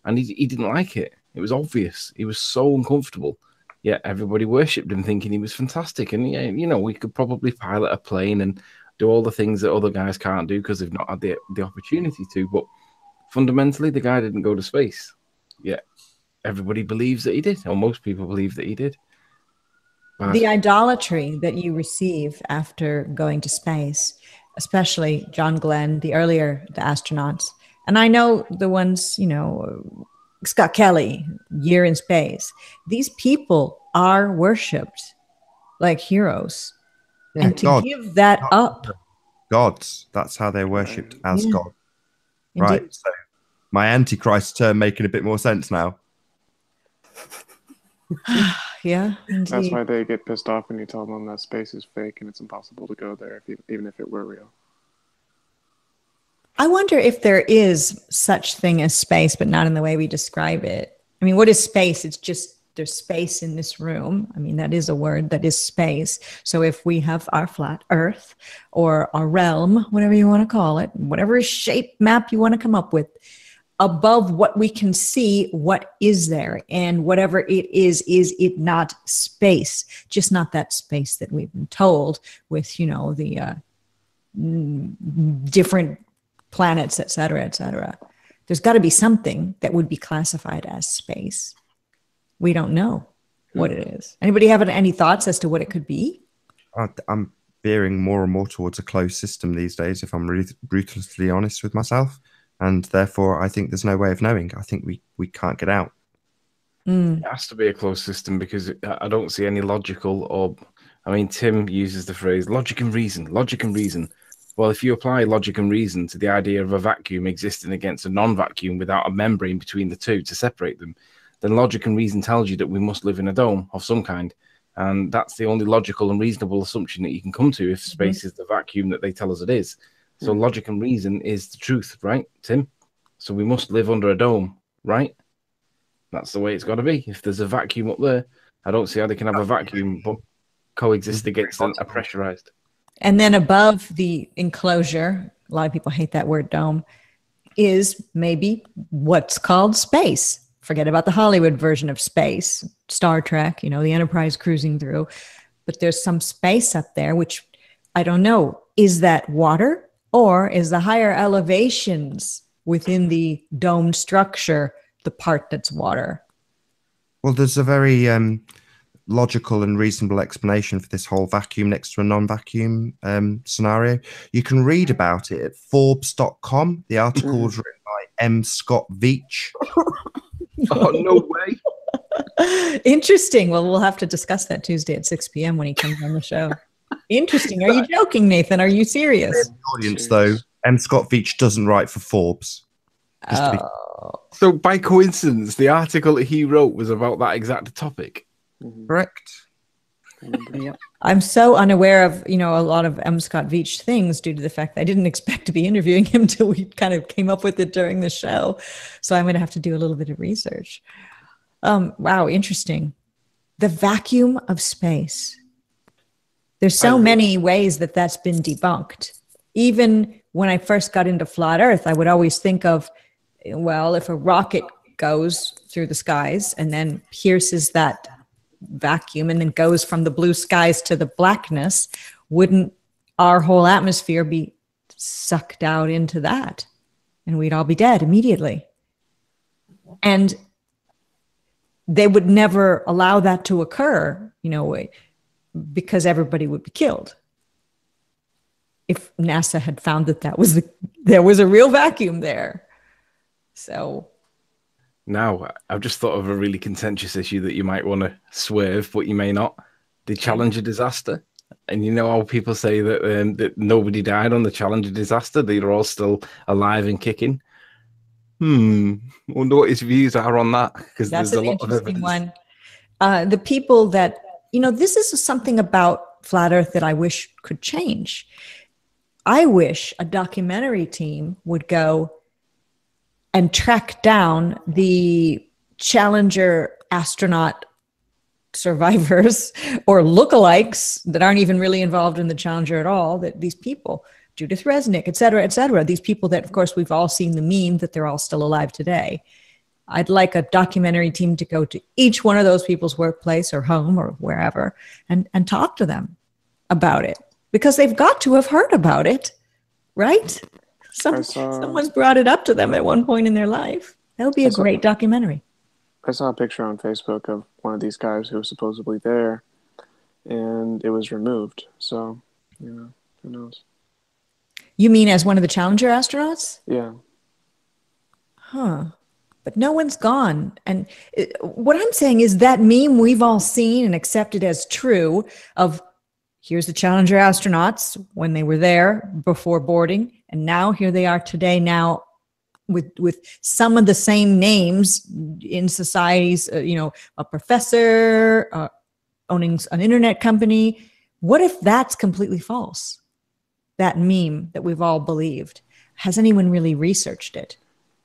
And he didn't like it. It was obvious. He was so uncomfortable. Yet everybody worshipped him, thinking he was fantastic. And, we could probably pilot a plane and do all the things that other guys can't do because they've not had the opportunity to. But fundamentally, the guy didn't go to space. Yet everybody believes that he did, or most people believe that he did. The idolatry that you receive after going to space, especially John Glenn, the astronauts. And I know the ones, Scott Kelly, Year in Space. These people are worshipped like heroes. Yeah, and to give that up. Gods. That's how they're worshipped, as God. Right. Indeed. So my Antichrist term making a bit more sense now. Yeah, indeed. That's why they get pissed off when you tell them that space is fake and it's impossible to go there, even if it were real. I wonder if there is such thing as space, but not in the way we describe it. I mean, what is space? It's just there's space in this room. I mean, that is a word, that is space. So if we have our flat Earth or our realm, whatever you want to call it, whatever shape map you want to come up with, above what we can see, what is there? And whatever it is it not space? Just not that space that we've been told with, the different planets, et cetera, et cetera. There's got to be something that would be classified as space. We don't know what it is. Anybody have any thoughts as to what it could be? I'm veering more and more towards a closed system these days, if I'm really ruthlessly honest with myself. And therefore, I think there's no way of knowing. I think we can't get out. It has to be a closed system because I don't see any logical Tim uses the phrase logic and reason. Well, if you apply logic and reason to the idea of a vacuum existing against a non-vacuum without a membrane between the two to separate them, then logic and reason tells you that we must live in a dome of some kind. And that's the only logical and reasonable assumption that you can come to if space is the vacuum that they tell us it is. So logic and reason is the truth, right, Tim? So we must live under a dome, right? That's the way it's got to be. If there's a vacuum up there, I don't see how they can have a vacuum but coexist against a pressurized. And then above the enclosure, a lot of people hate that word dome, is maybe what's called space. forget about the Hollywood version of space, Star Trek, you know, the Enterprise cruising through, but there's some space up there, which I don't know, is that water or is the higher elevations within the domed structure the part that's water? Well, there's a very logical and reasonable explanation for this whole vacuum next to a non-vacuum scenario. You can read about it at Forbes.com. The article was written by M. Scott Veatch. Oh, no way. Interesting. Well, we'll have to discuss that Tuesday at 6 p.m. when he comes on the show. Interesting. Are you joking, Nathan? Are you serious? Audience, though, M. Scott Veatch doesn't write for Forbes. So by coincidence, the article that he wrote was about that exact topic. Correct. I'm so unaware of, you know, a lot of M. Scott Veatch things due to the fact that I didn't expect to be interviewing him till we kind of came up with it during the show. So I'm going to have to do a little bit of research. Wow, interesting. The vacuum of space. There's so many ways that that's been debunked. Even when I first got into flat Earth, I would always think of, well, if a rocket goes through the skies and then pierces that vacuum and then goes from the blue skies to the blackness, wouldn't our whole atmosphere be sucked out into that? And we'd all be dead immediately. And they would never allow that to occur, you know, because everybody would be killed. If NASA had found that there was a real vacuum there. So now, I've just thought of a really contentious issue that you might want to swerve, but you may not. The Challenger disaster. And you know how people say that, that nobody died on the Challenger disaster? They're all still alive and kicking. I wonder what his views are on that, because there's a lot of evidence. One. The people that, you know, this is something about flat Earth that I wish could change. I wish a documentary team would go and track down the Challenger astronaut survivors or lookalikes that aren't even really involved in the Challenger at all, that these people, Judith Resnick, et cetera, these people that, of course, we've all seen the meme that they're all still alive today. I'd like a documentary team to go to each one of those people's workplace or home or wherever and talk to them about it, because they've got to have heard about it, right? Someone's brought it up to them at one point in their life. That would be a great documentary. I saw a picture on Facebook of one of these guys who was supposedly there, and it was removed. So, you know, who knows? You mean as one of the Challenger astronauts? Yeah. Huh. But no one's gone. And what I'm saying is that meme we've all seen and accepted as true of, here's the Challenger astronauts when they were there before boarding, and now here they are today now with some of the same names in societies, you know, a professor owning an internet company. What if that's completely false? That meme that we've all believed. Has anyone really researched it?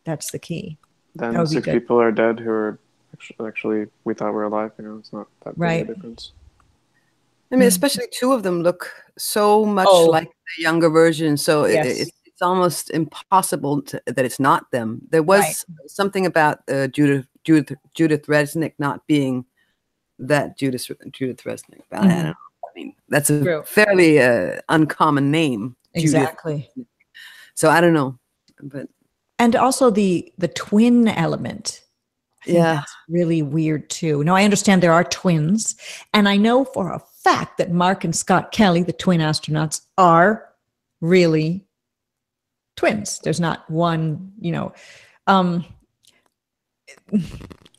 That's the key. Then 6 people are dead who are actually we thought were alive. You know, it's not that big a difference. I mean, especially 2 of them look so much like the younger version. So it's almost impossible that it's not them. There was something about Judith Resnick not being that Judith Resnick. I don't know. I mean, that's a fairly uncommon name. Exactly. Judith. So I don't know, and also the twin element. That's really weird too. Now I understand there are twins, and I know for a fact that Mark and Scott Kelly, the twin astronauts, are really twins. There's not one, you know,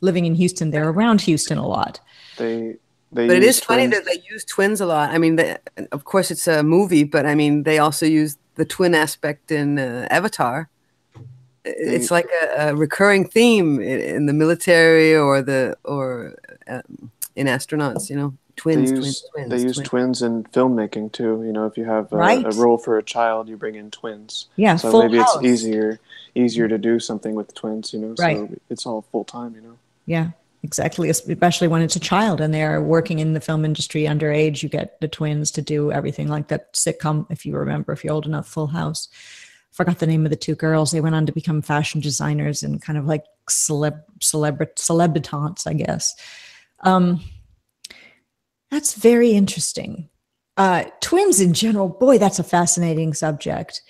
living in Houston, they're around Houston a lot. But it is funny that they use twins a lot. I mean, of course it's a movie, but I mean, they also use the twin aspect in Avatar. It's like a recurring theme in the military or in astronauts, you know. Twins. They use twins in filmmaking too. You know, if you have a role for a child, you bring in twins. Yeah, so maybe it's easier to do something with twins. You know, so it's all full time. You know. Yeah, exactly. Especially when it's a child and they're working in the film industry underage, you get the twins to do everything, like that sitcom. If you remember, if you're old enough, Full House. forgot the name of the two girls. They went on to become fashion designers and kind of like celebritantes, I guess. That's very interesting. Twins in general, boy, that's a fascinating subject.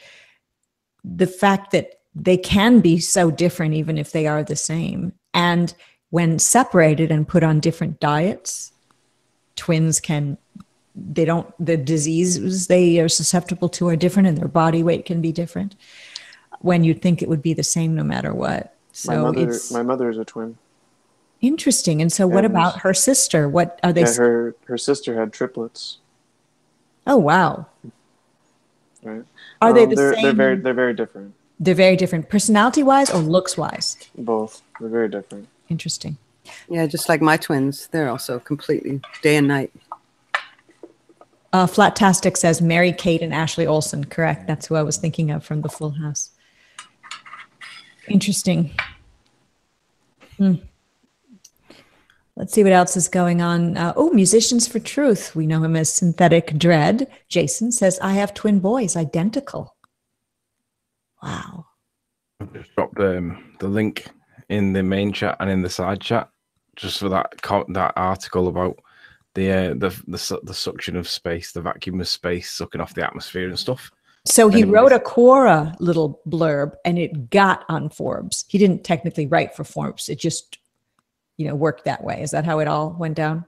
The fact that they can be so different even if they are the same. And when separated and put on different diets, twins the diseases they are susceptible to are different and their body weight can be different when you'd think it would be the same no matter what. So my mother is a twin. Interesting. And so what about her sister? What are they? Yeah, her sister had triplets. Oh, wow. Right. Are they the same? They're very different. They're very different personality-wise or looks-wise? Both. They're very different. Interesting. Yeah, just like my twins. They're also completely day and night. Flatastic says Mary Kate and Ashley Olsen. Correct. That's who I was thinking of from the Full House. Interesting. Let's see what else is going on. Musicians for Truth. We know him as Synthetic Dread. Jason says, I have twin boys, identical. Wow. I've just dropped the link in the main chat and in the side chat just for that article about the suction of space, the vacuum of space sucking off the atmosphere and stuff. So he wrote a Quora little blurb and it got on Forbes. He didn't technically write for Forbes. It just, worked that way. Is that how it all went down?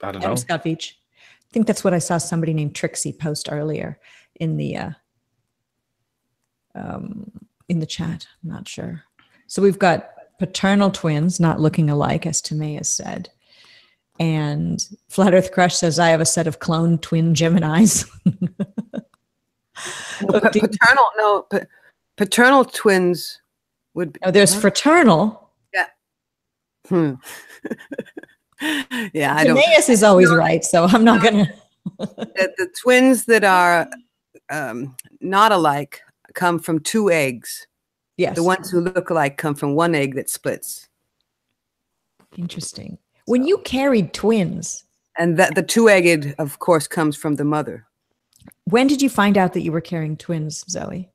I don't know. Scott Veatch. I think that's what I saw somebody named Trixie post earlier in the chat. I'm not sure. So we've got paternal twins not looking alike, as Tomei has said. And Flat Earth Crush says, I have a set of cloned twin Geminis. Paternal twins would be. Oh, there's fraternal. Yeah. Yeah, Timaeus is always right, so I'm not going to. The twins that are not alike come from two eggs. Yes. The ones who look alike come from one egg that splits. Interesting. When you carried twins. And the two-egged, of course, comes from the mother. When did you find out that you were carrying twins, Zoe?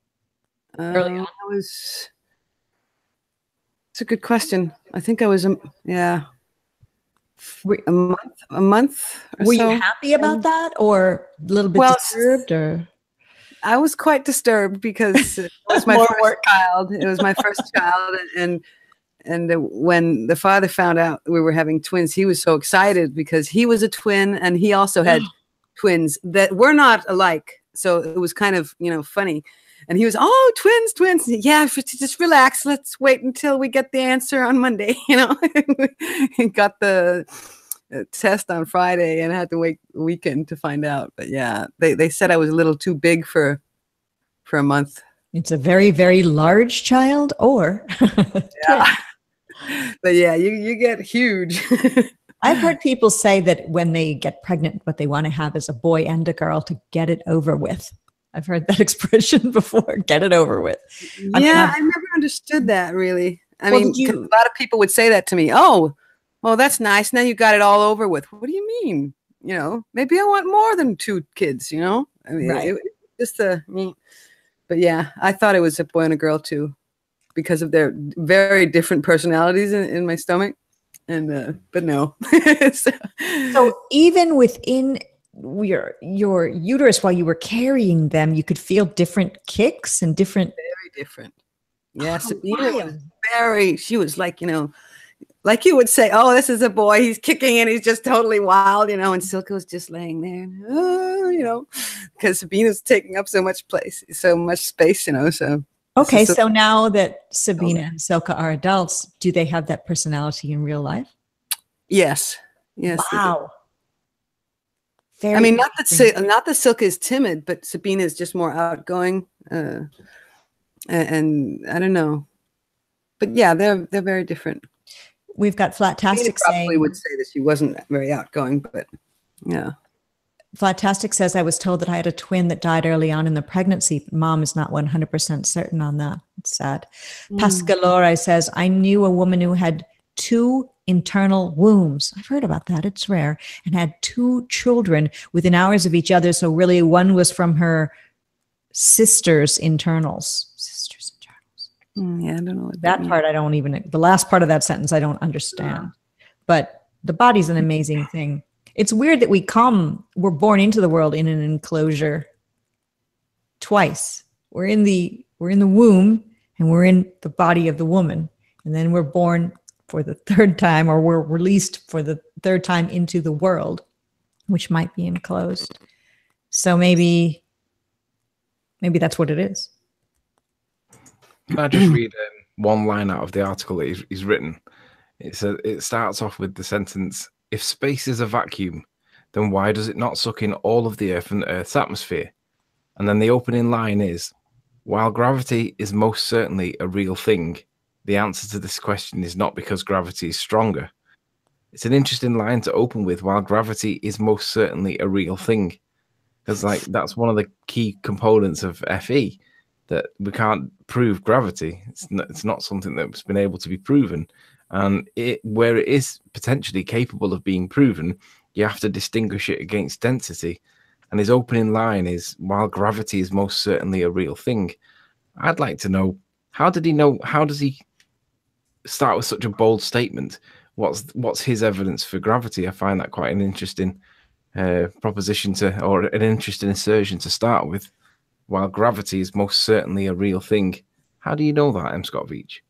Early on? It's a good question. I think I was, a month or Were so. you happy about that or a little bit disturbed? Or? I was quite disturbed because it was my first child. It was my first child. And when the father found out we were having twins, he was so excited because he was a twin and he also had twins that were not alike. So it was kind of, funny. And he was, twins. Yeah, just relax. Let's wait until we get the answer on Monday. He got the test on Friday and had to wait a weekend to find out. But yeah, they said I was a little too big for a month. It's a very, very large child or. Yeah. But yeah, you get huge. I've heard people say that when they get pregnant, what they want to have is a boy and a girl to get it over with. I've heard that expression before, get it over with. I never understood that really. I mean, a lot of people would say that to me. Oh, well, that's nice. Now you got it all over with. What do you mean? Maybe I want more than 2 kids, I mean, right. But yeah, I thought it was a boy and a girl too, because of their very different personalities in my stomach. And, but no. So even within your uterus while you were carrying them, you could feel different kicks and different. Very different. Yeah, Sabina was she was like, like you would say, oh, this is a boy, he's kicking and he's just totally wild, and Silka was just laying there, because Sabina's taking up so much space, so. Okay, so now that Sabina and Silka are adults, do they have that personality in real life? Yes. Wow. I mean, not that Silka is timid, but Sabina is just more outgoing, and I don't know, but yeah, they're very different. We've got Flatastic probably would say that she wasn't very outgoing, but yeah. Flatastic says, I was told that I had a twin that died early on in the pregnancy. Mom is not 100% certain on that. It's sad. Pascalore says, I knew a woman who had 2 internal wombs. I've heard about that. It's rare. And had 2 children within hours of each other. So really one was from her sister's internals. Yeah, I don't know what That means. part I don't even, the last part of that sentence I don't understand. But the body's an amazing thing. It's weird that we're born into the world in an enclosure twice. We're in the womb and we're in the body of the woman. And then we're born for the third time, or we're released for the third time into the world, which might be enclosed. So maybe that's what it is. Can I just read one line out of the article that he's written? It starts off with the sentence, "If space is a vacuum, then why does it not suck in all of the Earth and the Earth's atmosphere?" And then the opening line is, "While gravity is most certainly a real thing, the answer to this question is not because gravity is stronger." It's an interesting line to open with, while gravity is most certainly a real thing. Because like that's one of the key components of FE, that we can't prove gravity. It's not something that's been able to be proven. And where it is potentially capable of being proven, you have to distinguish it against density. And his opening line is, "While gravity is most certainly a real thing." I'd like to know, how did he know? How does he start with such a bold statement? What's his evidence for gravity? I find that quite an interesting proposition or an interesting assertion to start with. While gravity is most certainly a real thing. How do you know that, M. Scott Veatch?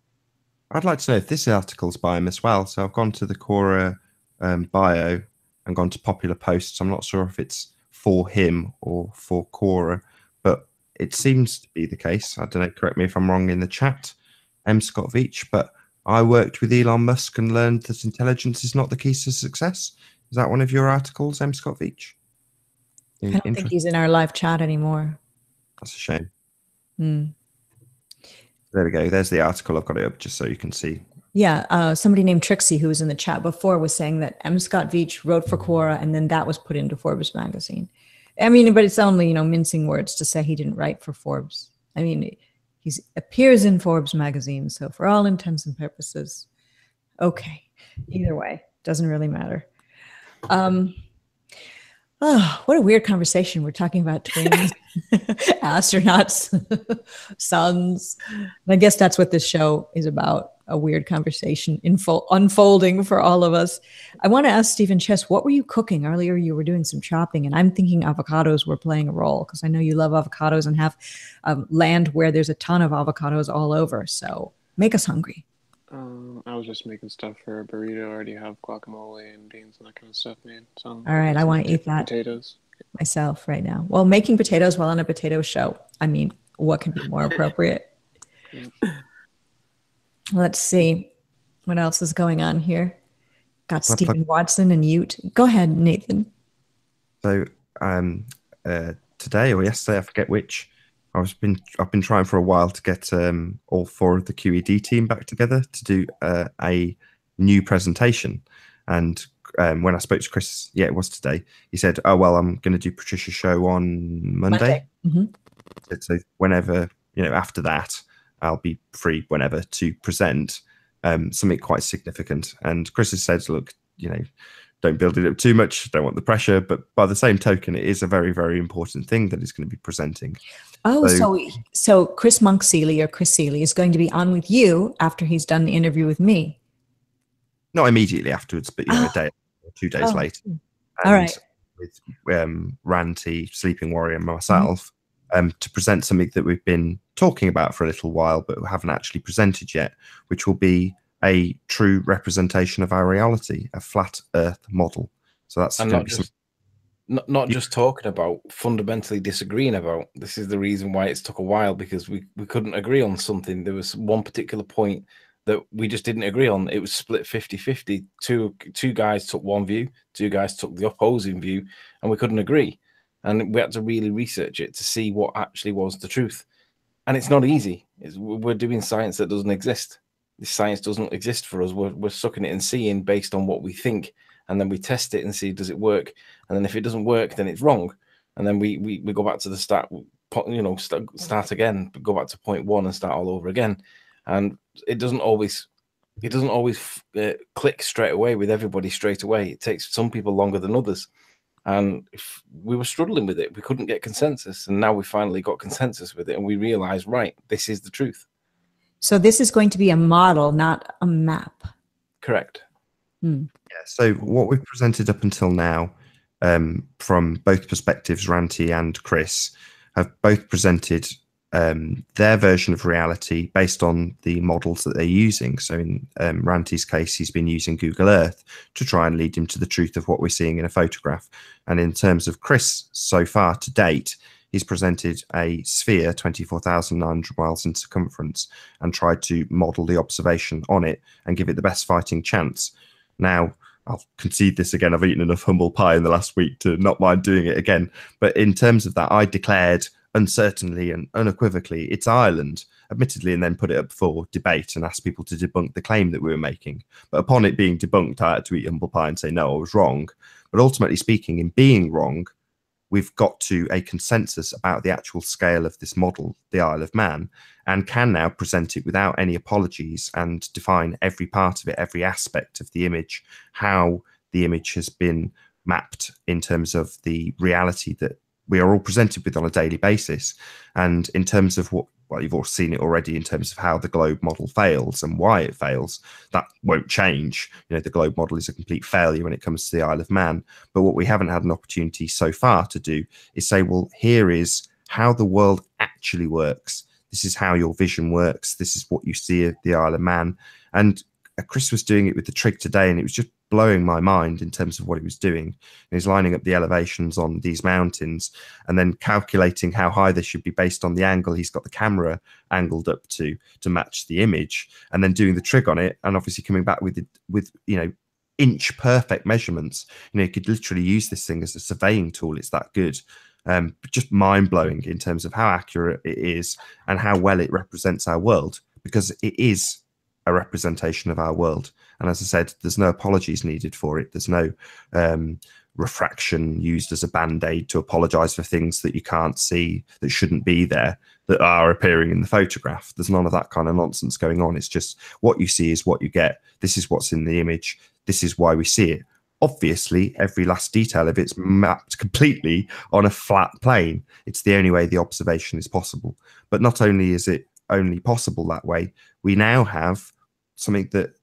I'd like to know if this article's by him as well. So I've gone to the Quora bio and gone to popular posts. I'm not sure if it's for him or for Quora, but it seems to be the case. I don't know, correct me if I'm wrong in the chat, M. Scott Veatch, but I worked with Elon Musk and learned that intelligence is not the key to success. Is that one of your articles, M. Scott Veatch? I don't think he's in our live chat anymore. That's a shame. There we go. There's the article. I've got it up just so you can see. Yeah, somebody named Trixie, who was in the chat before, was saying that M. Scott Veatch wrote for Quora, and then that was put into Forbes magazine. I mean, but it's only, mincing words to say he didn't write for Forbes. I mean, he appears in Forbes magazine, so for all intents and purposes, okay. Either way, doesn't really matter. Oh, what a weird conversation. We're talking about twins, astronauts, suns. I guess that's what this show is about, a weird conversation unfolding for all of us. I want to ask Stephen Chess, what were you cooking? Earlier you were doing some chopping, and I'm thinking avocados were playing a role because I know you love avocados and have land where there's a ton of avocados all over. So make us hungry. I was just making stuff for a burrito. I already have guacamole and beans and that kind of stuff, man. So all right, I want to eat that potatoes myself right now. Well, making potatoes while on a potato show. I mean, what can be more appropriate? Let's see what else is going on here. Got Stephen Watson and Ute. Go ahead, Nathan. So today or yesterday, I forget which, I've been trying for a while to get all four of the QED team back together to do a new presentation. And when I spoke to Chris, it was today, he said, "Oh, well, I'm going to do Patricia's show on Monday." Mm-hmm. So whenever, after that, I'll be free whenever to present something quite significant. And Chris has said, look, don't build it up too much. Don't want the pressure. But by the same token, it is a very, very important thing that he's going to be presenting. Oh, so Chris Monk-Seeley or Chris Seeley is going to be on with you after he's done the interview with me. Not immediately afterwards, but a day or 2 days later. And all right. With Ranty, Sleeping Warrior, and myself, to present something that we've been talking about for a little while, but haven't actually presented yet, which will be a true representation of our reality, a flat Earth model. So that's not just talking about, fundamentally disagreeing about. This is the reason why it's took a while, because we couldn't agree on something. There was one particular point that we just didn't agree on. It was split 50-50. Two guys took one view, two guys took the opposing view, and we couldn't agree. And we had to really research it to see what actually was the truth. And it's not easy. We're doing science that doesn't exist. This science doesn't exist for us. We're sucking it and seeing based on what we think. And then we test it and see, does it work? And then if it doesn't work, then it's wrong. And then we go back to the start, start again, go back to point one and start all over again. And it doesn't always click straight away with everybody straight away. It takes some people longer than others. And if we were struggling with it, we couldn't get consensus. And now we finally got consensus with it. And we realized, right, this is the truth. So this is going to be a model, not a map. Correct. Hmm. Yeah, so what we've presented up until now, from both perspectives, Ranty and Chris, have both presented their version of reality based on the models that they're using. So in Ranty's case, he's been using Google Earth to try and lead him to the truth of what we're seeing in a photograph. And in terms of Chris, so far to date, he's presented a sphere 24,900 miles in circumference and tried to model the observation on it and give it the best fighting chance. Now, I'll concede this again. I've eaten enough humble pie in the last week to not mind doing it again. But in terms of that, I declared uncertainly and unequivocally it's Ireland, admittedly, and then put it up for debate and asked people to debunk the claim that we were making. But upon it being debunked, I had to eat humble pie and say, no, I was wrong. But ultimately speaking, in being wrong, we've got to a consensus about the actual scale of this model, the Isle of Man, and can now present it without any apologies and define every part of it, every aspect of the image, how the image has been mapped in terms of the reality that we are all presented with on a daily basis. And in terms of what, well, you've all seen it already in terms of how the globe model fails and why it fails. That won't change. You know, the globe model is a complete failure when it comes to the Isle of Man. But what we haven't had an opportunity so far to do is say, well, here is how the world actually works. This is how your vision works. This is what you see of the Isle of Man. And Chris was doing it with the trig today, and it was just blowing my mind in terms of what he was doing. And he's lining up the elevations on these mountains and then calculating how high they should be based on the angle he's got the camera angled up to match the image, and then doing the trig on it, and obviously coming back with you know, inch perfect measurements. You know, you could literally use this thing as a surveying tool. It's that good. Just mind-blowing in terms of how accurate it is and how well it represents our world, because it is a representation of our world. And as I said, there's no apologies needed for it. There's no refraction used as a band-aid to apologize for things that you can't see, that shouldn't be there, that are appearing in the photograph. There's none of that kind of nonsense going on. It's just what you see is what you get. This is what's in the image. This is why we see it. Obviously, every last detail of it's mapped completely on a flat plane. It's the only way the observation is possible. But not only is it only possible that way, we now have something that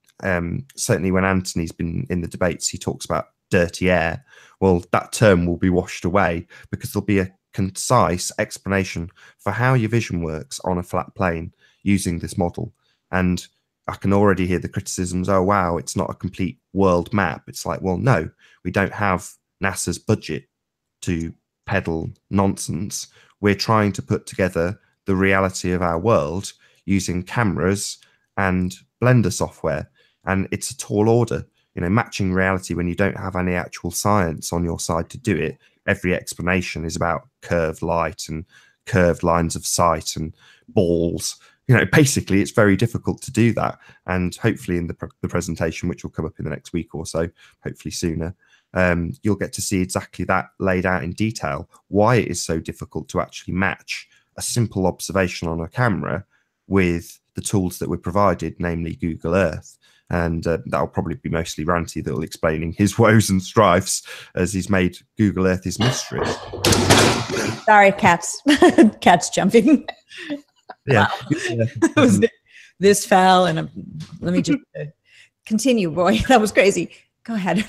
certainly when Anthony's been in the debates, he talks about dirty air. Well, that term will be washed away because there'll be a concise explanation for how your vision works on a flat plane using this model. And I can already hear the criticisms, oh, wow, it's not a complete world map. It's like, well, no, we don't have NASA's budget to peddle nonsense. We're trying to put together the reality of our world using cameras and Blender software. And it's a tall order, you know, matching reality when you don't have any actual science on your side to do it. Every explanation is about curved light and curved lines of sight and balls. You know, basically, it's very difficult to do that. And hopefully in the presentation, which will come up in the next week or so, hopefully sooner, you'll get to see exactly that laid out in detail, why it is so difficult to actually match a simple observation on a camera with the tools that were provided, namely Google Earth. And that'll probably be mostly Ranty that will explaining his woes and strifes as he's made Google Earth his mistress. Sorry, cats. Cats jumping. Yeah. Wow. This fell, and let me just continue, boy. That was crazy. Go ahead.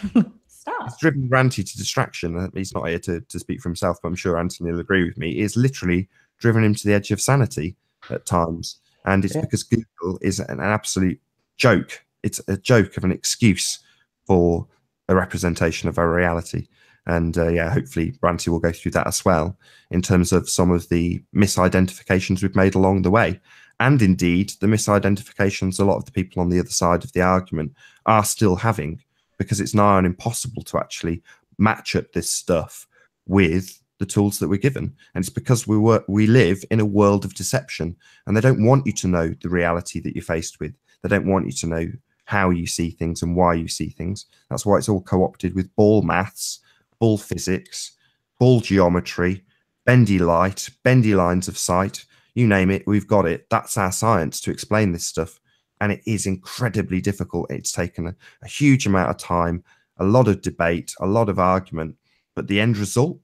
Stop. It's driven Ranty to distraction. He's not here to speak for himself, but I'm sure Anthony will agree with me. It's literally driven him to the edge of sanity at times. And it's because Google is an absolute joke. It's a joke of an excuse for a representation of our reality. And yeah, hopefully Ranty will go through that as well in terms of some of the misidentifications we've made along the way. And indeed, the misidentifications a lot of the people on the other side of the argument are still having, because it's nigh on impossible to actually match up this stuff with the tools that we're given. And it's because we live in a world of deception, and they don't want you to know the reality that you're faced with. They don't want you to know how you see things and why you see things. That's why it's all co-opted with ball maths, ball physics, ball geometry, bendy light, bendy lines of sight, you name it, we've got it. That's our science to explain this stuff. And it is incredibly difficult. It's taken a huge amount of time, a lot of debate, a lot of argument, but the end result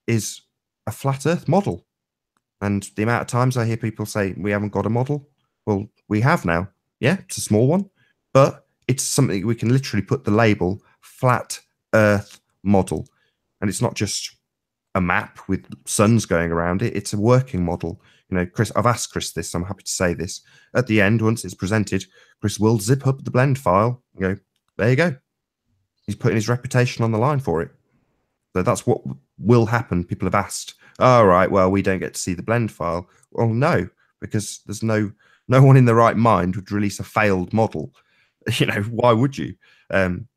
is a flat earth model. And the amount of times I hear people say, we haven't got a model, Well, we have now. Yeah, it's a small one, but it's something we can literally put the label flat Earth model. And it's not just a map with suns going around it. It's a working model. You know, Chris, I've asked Chris this. I'm happy to say this. At the end, once it's presented, Chris will zip up the blend file and go, there you go. He's putting his reputation on the line for it. So that's what will happen. People have asked, all right, well, we don't get to see the blend file. Well, no, because there's no one in the right mind would release a failed model. You know, why would you?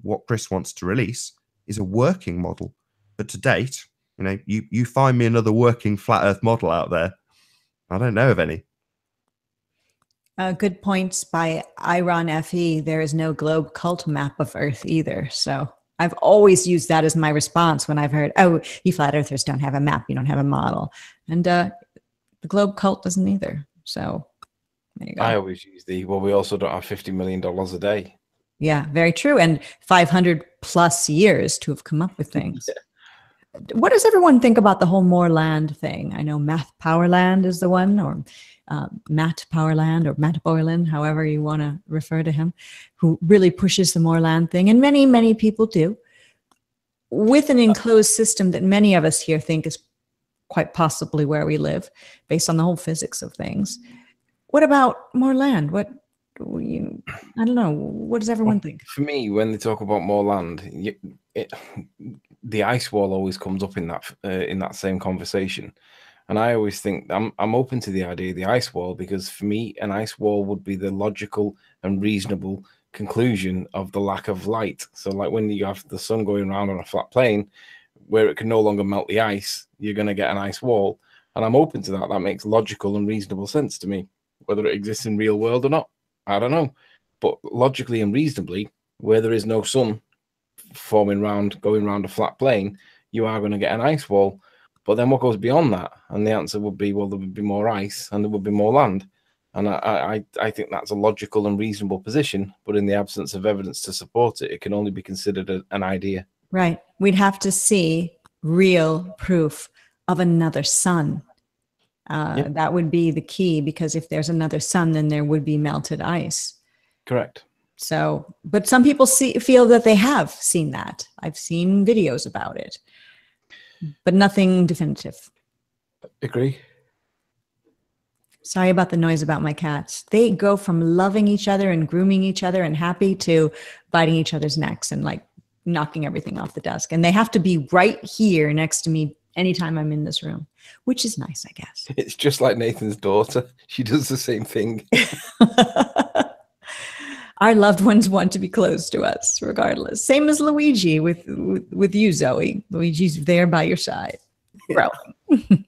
What Chris wants to release is a working model. But to date, you know, you find me another working flat Earth model out there. I don't know of any. Good points by Iron FE. There is no globe cult map of Earth either. So I've always used that as my response when I've heard, oh, you flat earthers don't have a map, you don't have a model. And the globe cult doesn't either. So there you go. I always use well, we also don't have $50 million a day. Yeah, very true. And 500 plus years to have come up with things. Yeah. What does everyone think about the whole more land thing? I know Math Powerland is the one, or Matt Powerland, or Matt Boylan, however you want to refer to him, who really pushes the more land thing. And many, many people do, with an enclosed system that many of us here think is quite possibly where we live, based on the whole physics of things. What about more land? I don't know. What does everyone think? For me, when they talk about more land, the ice wall always comes up in that same conversation. And I always think I'm open to the idea of the ice wall, because for me, an ice wall would be the logical and reasonable conclusion of the lack of light. So like when you have the sun going around on a flat plane where it can no longer melt the ice, you're going to get an ice wall. And I'm open to that. That makes logical and reasonable sense to me. Whether it exists in real world or not, I don't know. But logically and reasonably, where there is no sun going round a flat plane, you are going to get an ice wall. But then what goes beyond that? And the answer would be, well, there would be more ice and there would be more land. And I think that's a logical and reasonable position. But in the absence of evidence to support it, it can only be considered an idea. Right. We'd have to see real proof of another sun. Yep. That would be the key, because if there's another sun, then there would be melted ice. Correct. So, but some people feel that they have seen that. I've seen videos about it, but nothing definitive. Agree. Sorry about the noise about my cats. They go from loving each other and grooming each other and happy to biting each other's necks and like knocking everything off the desk. And they have to be right here next to me anytime I'm in this room, which is nice, I guess. It's just like Nathan's daughter. She does the same thing. Our loved ones want to be close to us, regardless. Same as Luigi with you, Zoe. Luigi's there by your side, growling.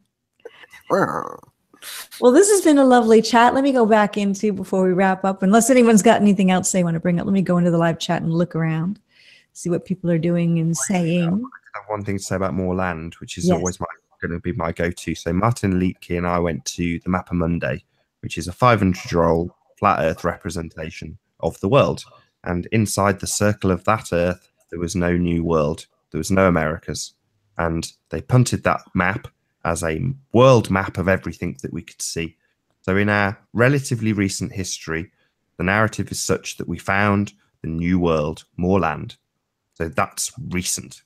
Well, this has been a lovely chat. Let me go back into, before we wrap up, unless anyone's got anything else they want to bring up, let me go into the live chat and look around, see what people are doing and saying. I have one thing to say about more land, which is always going to be my go-to. So Martin Leakey and I went to the Mapper Monday, which is a 500-year-old flat Earth representation of the world. And inside the circle of that Earth, there was no new world. There was no Americas. And they punted that map as a world map of everything that we could see. So in our relatively recent history, the narrative is such that we found the new world, more land. So that's recent.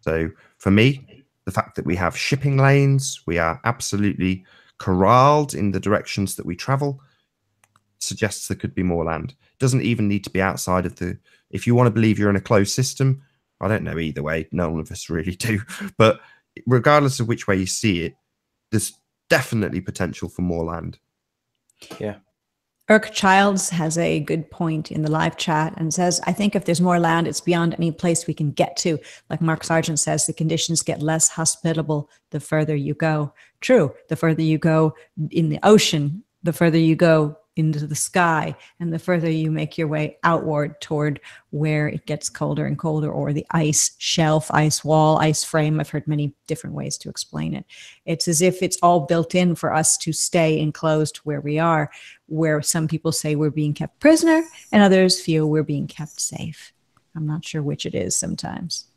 So for me, the fact that we have shipping lanes, we are absolutely corralled in the directions that we travel, suggests there could be more land. It doesn't even need to be outside of the, if you want to believe you're in a closed system, I don't know either way, none of us really do, but regardless of which way you see it, there's definitely potential for more land. Yeah. Irk Childs has a good point in the live chat and says, I think if there's more land, it's beyond any place we can get to. Like Mark Sargent says, the conditions get less hospitable the further you go. True. The further you go in the ocean, the further you go into the sky, and the further you make your way outward toward where it gets colder and colder, or the ice shelf, ice wall, ice frame. I've heard many different ways to explain it. It's as if it's all built in for us to stay enclosed where we are, where some people say we're being kept prisoner and others feel we're being kept safe. I'm not sure which it is sometimes.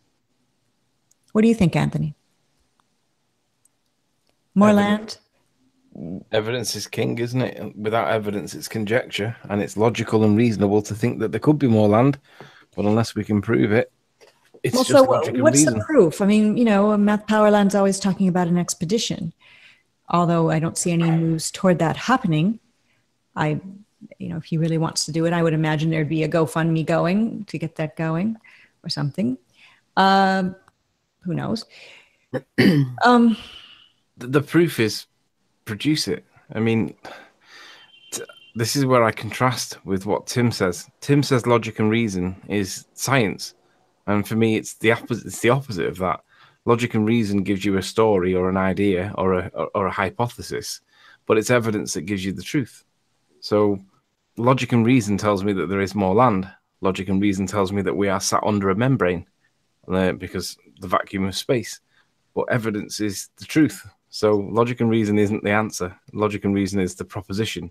What do you think, Anthony? More land? evidence is king, isn't it? Without evidence, it's conjecture, and it's logical and reasonable to think that there could be more land, but unless we can prove it, it's Well, just so logic and what's the reason. proof? I mean, Matt Powerland's always talking about an expedition, although I don't see any moves toward that happening. If he really wants to do it, I would imagine there'd be a GoFundMe going to get that going or something. Who knows? The proof is produce it. I mean, this is where I contrast with what Tim says. Tim says logic and reason is science. And for me, it's the opposite. It's the opposite of that. Logic and reason gives you a story or an idea or a hypothesis, but it's evidence that gives you the truth. So logic and reason tells me that there is more land. Logic and reason tells me that we are sat under a membrane because the vacuum of space. But evidence is the truth. So logic and reason isn't the answer. Logic and reason is the proposition.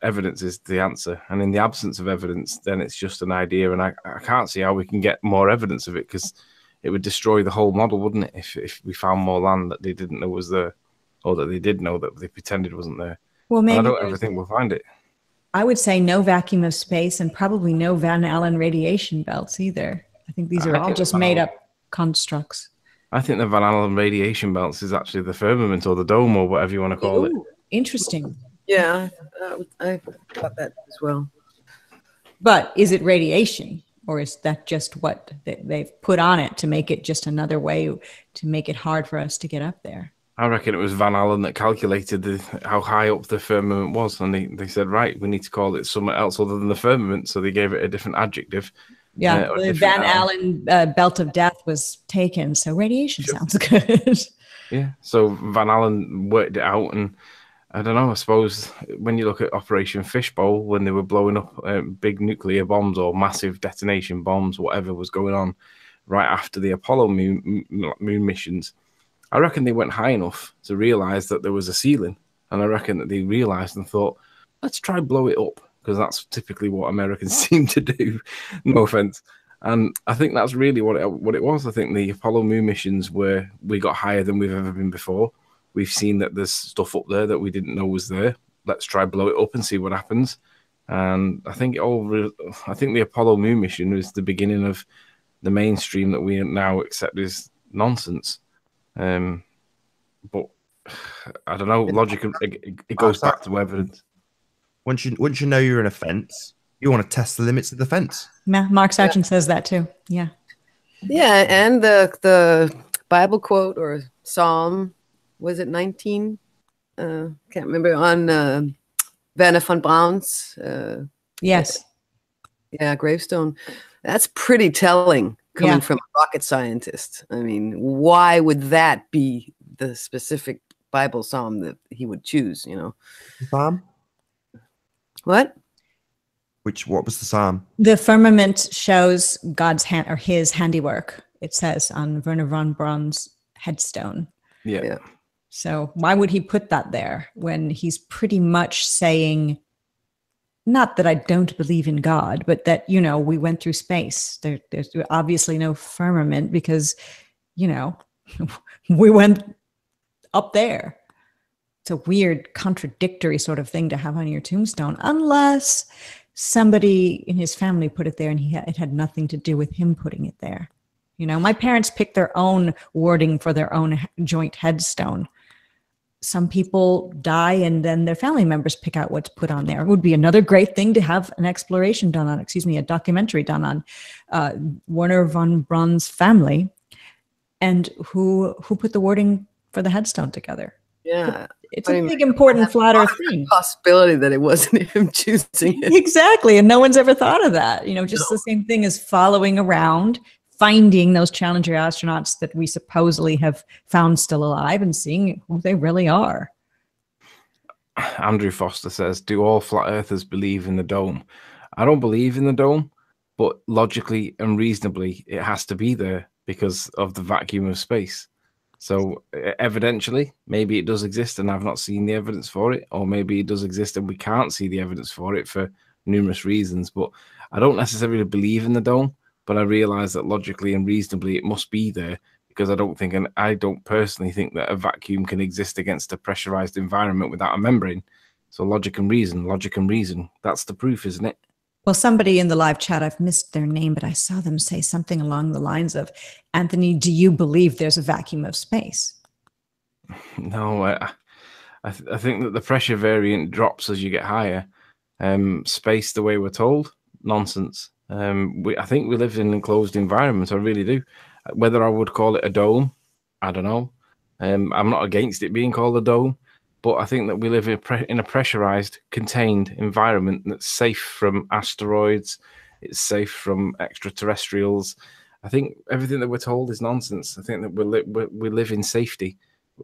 Evidence is the answer. And in the absence of evidence, then it's just an idea. And I can't see how we can get more evidence of it, because it would destroy the whole model, wouldn't it? If we found more land that they didn't know was there, or that they did know that they pretended wasn't there. Well, maybe and I don't ever think we'll find it. I would say no vacuum of space, and probably no Van Allen radiation belts either. I think these are all just made up constructs. I think the Van Allen radiation belts is actually the firmament or the dome or whatever you want to call it. Interesting. Yeah, I thought that as well. But is it radiation, or is that just what they've put on it to make it just another way to make it hard for us to get up there? I reckon it was Van Allen that calculated how high up the firmament was, and they said, right, we need to call it something else other than the firmament, so they gave it a different adjective. Yeah, the Van Allen belt of death was taken, so radiation sounds good. Yeah, so Van Allen worked it out, and I don't know, I suppose when you look at Operation Fishbowl, when they were blowing up big nuclear bombs or massive detonation bombs, whatever was going on right after the Apollo moon missions, I reckon they went high enough to realize that there was a ceiling. And I reckon that they realized and thought, let's try blow it up, because that's typically what Americans seem to do. No offense. And I think that's really what it was. I think the Apollo moon missions we got higher than we've ever been before. We've seen that there's stuff up there that we didn't know was there. Let's try blow it up and see what happens. And I think the Apollo moon mission was the beginning of the mainstream that we now accept as nonsense. But I don't know. Logic, it goes back to evidence. Once you know you're in a fence, you want to test the limits of the fence. Mark Sargent says that too. Yeah. Yeah, and the Bible quote or Psalm, was it 19? Can't remember, on Werner von Braun's yes. Yeah, gravestone. That's pretty telling coming from a rocket scientist. I mean, why would that be the specific Bible psalm that he would choose, Psalm? What? What was the psalm? The firmament shows God's hand, or his handiwork, it says on Werner von Braun's headstone. Yeah. So why would he put that there when he's pretty much saying, not that I don't believe in God, but that, we went through space. There's obviously no firmament because, we went up there. It's a weird, contradictory sort of thing to have on your tombstone, unless somebody in his family put it there and it had nothing to do with him putting it there. My parents picked their own wording for their own joint headstone. Some people die and then their family members pick out what's put on there. It would be another great thing to have a documentary done on Werner von Braun's family and who put the wording for the headstone together. Yeah. It's a big, important, flat earth thing. Possibility that it wasn't him choosing it. Exactly. And no one's ever thought of that. Just the same thing as following around, finding those Challenger astronauts that we supposedly have found still alive and seeing who they really are. Andrew Foster says, do all flat earthers believe in the dome? I don't believe in the dome, but logically and reasonably, it has to be there because of the vacuum of space. So evidentially, maybe it does exist and I've not seen the evidence for it, or maybe it does exist and we can't see the evidence for it for numerous reasons. But I don't necessarily believe in the dome, but I realize that logically and reasonably it must be there because I don't personally think that a vacuum can exist against a pressurized environment without a membrane. So logic and reason, that's the proof, isn't it? Well, somebody in the live chat, I've missed their name, but I saw them say something along the lines of, Anthony, do you believe there's a vacuum of space? No, I think that the pressure variant drops as you get higher. Space, the way we're told, nonsense. I think we live in an enclosed environment. I really do. Whether I would call it a dome, I don't know. I'm not against it being called a dome, but I think that we live in a pressurized, contained environment that's safe from asteroids. It's safe from extraterrestrials. I think everything that we're told is nonsense. I think that we live in safety.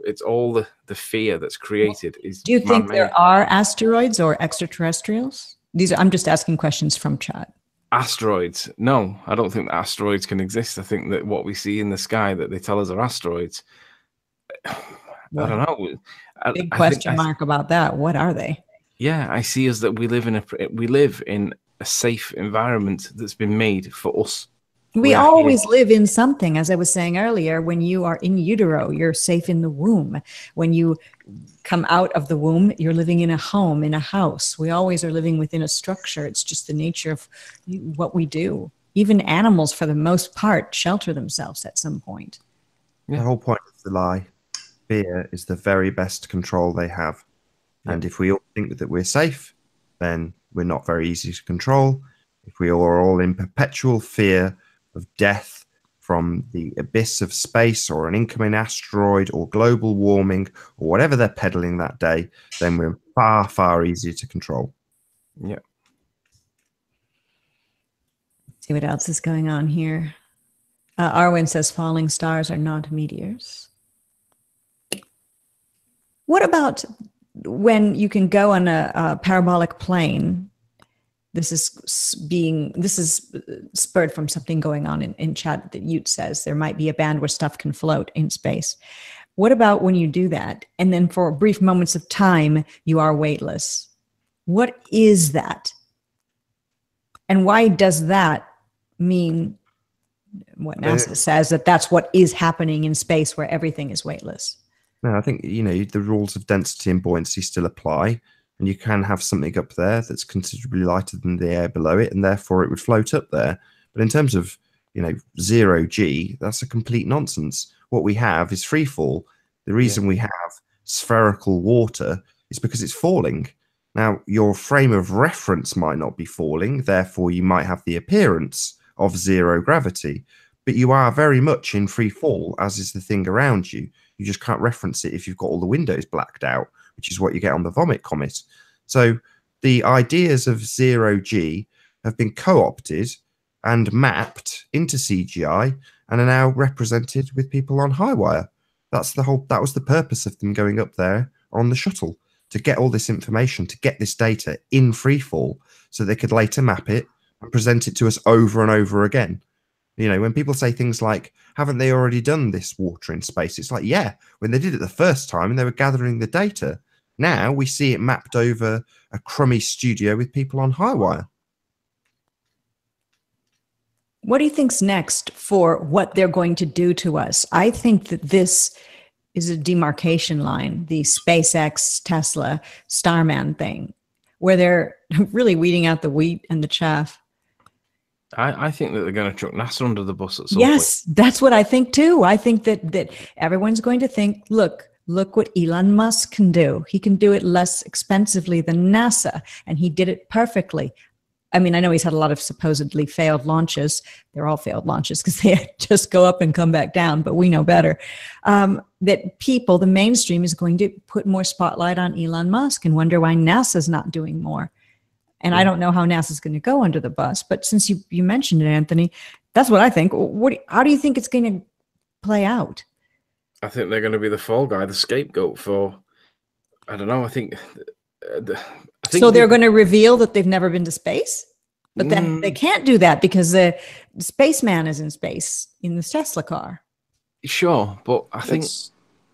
It's all the fear that's created. Do you think there are asteroids or extraterrestrials? I'm just asking questions from chat. Asteroids? No, I don't think that asteroids can exist. I think that what we see in the sky that they tell us are asteroids. I don't know. Big question mark about that. What are they? Yeah, I see us that we live in a safe environment that's been made for us. We always live in something. As I was saying earlier, when you are in utero, you're safe in the womb. When you come out of the womb, you're living in a home, in a house. We always are living within a structure. It's just the nature of what we do. Even animals, for the most part, shelter themselves at some point. The whole point of the lie. Fear is the very best control they have. And if we all think that we're safe, then we're not very easy to control. If we are all in perpetual fear of death from the abyss of space or an incoming asteroid or global warming or whatever they're peddling that day, then we're far, far easier to control. Yeah. See what else is going on here. Arwen says falling stars are not meteors. What about when you can go on a parabolic plane? This is spurred from something going on in chat that Ute says there might be a band where stuff can float in space. What about when you do that and then for brief moments of time you are weightless? What is that? And why does that mean what NASA says, that that's what is happening in space where everything is weightless? No, I think, the rules of density and buoyancy still apply. And you can have something up there that's considerably lighter than the air below it, and therefore it would float up there. But in terms of, 0G, that's a complete nonsense. What we have is free fall. The reason we have spherical water is because it's falling. Now, your frame of reference might not be falling, therefore you might have the appearance of zero gravity. But you are very much in free fall, as is the thing around you. You just can't reference it if you've got all the windows blacked out, which is what you get on the Vomit Comet. So the ideas of zero-G have been co-opted and mapped into CGI and are now represented with people on Highwire. That was the purpose of them going up there on the shuttle, to get all this information, to get this data in freefall so they could later map it and present it to us over and over again. When people say things like, haven't they already done this water in space? It's like, yeah, when they did it the first time and they were gathering the data. Now we see it mapped over a crummy studio with people on Highwire. What do you think's next for what they're going to do to us? I think that this is a demarcation line, the SpaceX, Tesla, Starman thing, where they're really weeding out the wheat and the chaff. I think that they're going to chuck NASA under the bus at some point. Yes, that's what I think too. I think that everyone's going to think, look what Elon Musk can do. He can do it less expensively than NASA, and he did it perfectly. I mean, I know he's had a lot of supposedly failed launches. They're all failed launches because they just go up and come back down, but we know better. That people, the mainstream, is going to put more spotlight on Elon Musk and wonder why NASA's not doing more. And I don't know how NASA's going to go under the bus, but since you mentioned it, Anthony, that's what I think. How do you think it's going to play out? I think they're going to be the fall guy, the scapegoat for, I don't know, I think so they're going to reveal that they've never been to space? But then they can't do that because the spaceman is in space in the Tesla car. Sure, but I think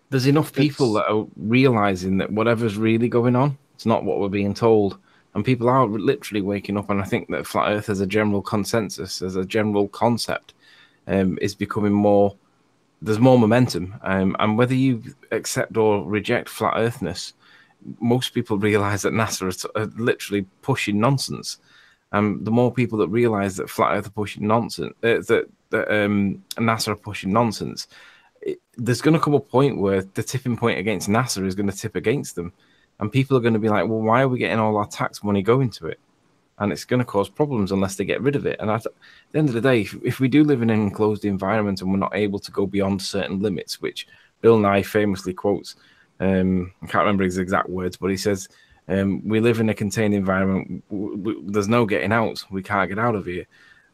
there's enough people that are realizing that whatever's really going on, it's not what we're being told. And people are literally waking up, and I think that Flat Earth as a general consensus, as a general concept, is becoming more there's more momentum, and whether you accept or reject flat earthness, most people realize that NASA are literally pushing nonsense. The more people that realize that flat earth are pushing nonsense, that NASA are pushing nonsense, there's going to come a point where the tipping point against NASA is going to tip against them, and people are going to be like, well, why are we getting all our tax money going to it? And it's going to cause problems unless they get rid of it. And at the end of the day, if we do live in an enclosed environment and we're not able to go beyond certain limits, which Bill Nye famously quotes, I can't remember his exact words, but he says, we live in a contained environment, there's no getting out, we can't get out of here.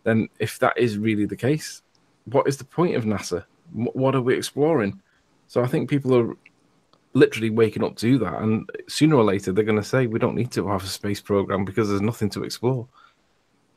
Then if that is really the case, what is the point of NASA? What are we exploring? So I think people are literally waking up to that, and sooner or later they're going to say we don't need to have a space program because there's nothing to explore.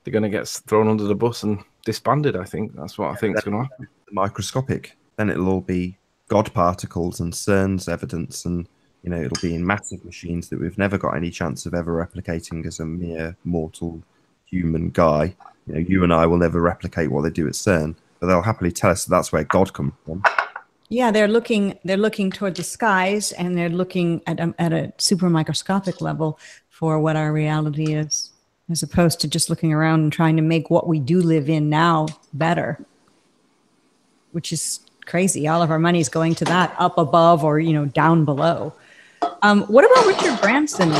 They're going to get thrown under the bus and disbanded. I think that's what I think is going to happen. Microscopic, then it'll all be God particles and CERN's evidence, and it'll be in massive machines that we've never got any chance of ever replicating as a mere mortal human guy. You and I will never replicate what they do at CERN, but they'll happily tell us that's where God comes from. Yeah, they're looking toward the skies, and they're looking at a super microscopic level for what our reality is, as opposed to just looking around and trying to make what we do live in now better, which is crazy. All of our money is going to that, up above or down below. What about Richard Branson,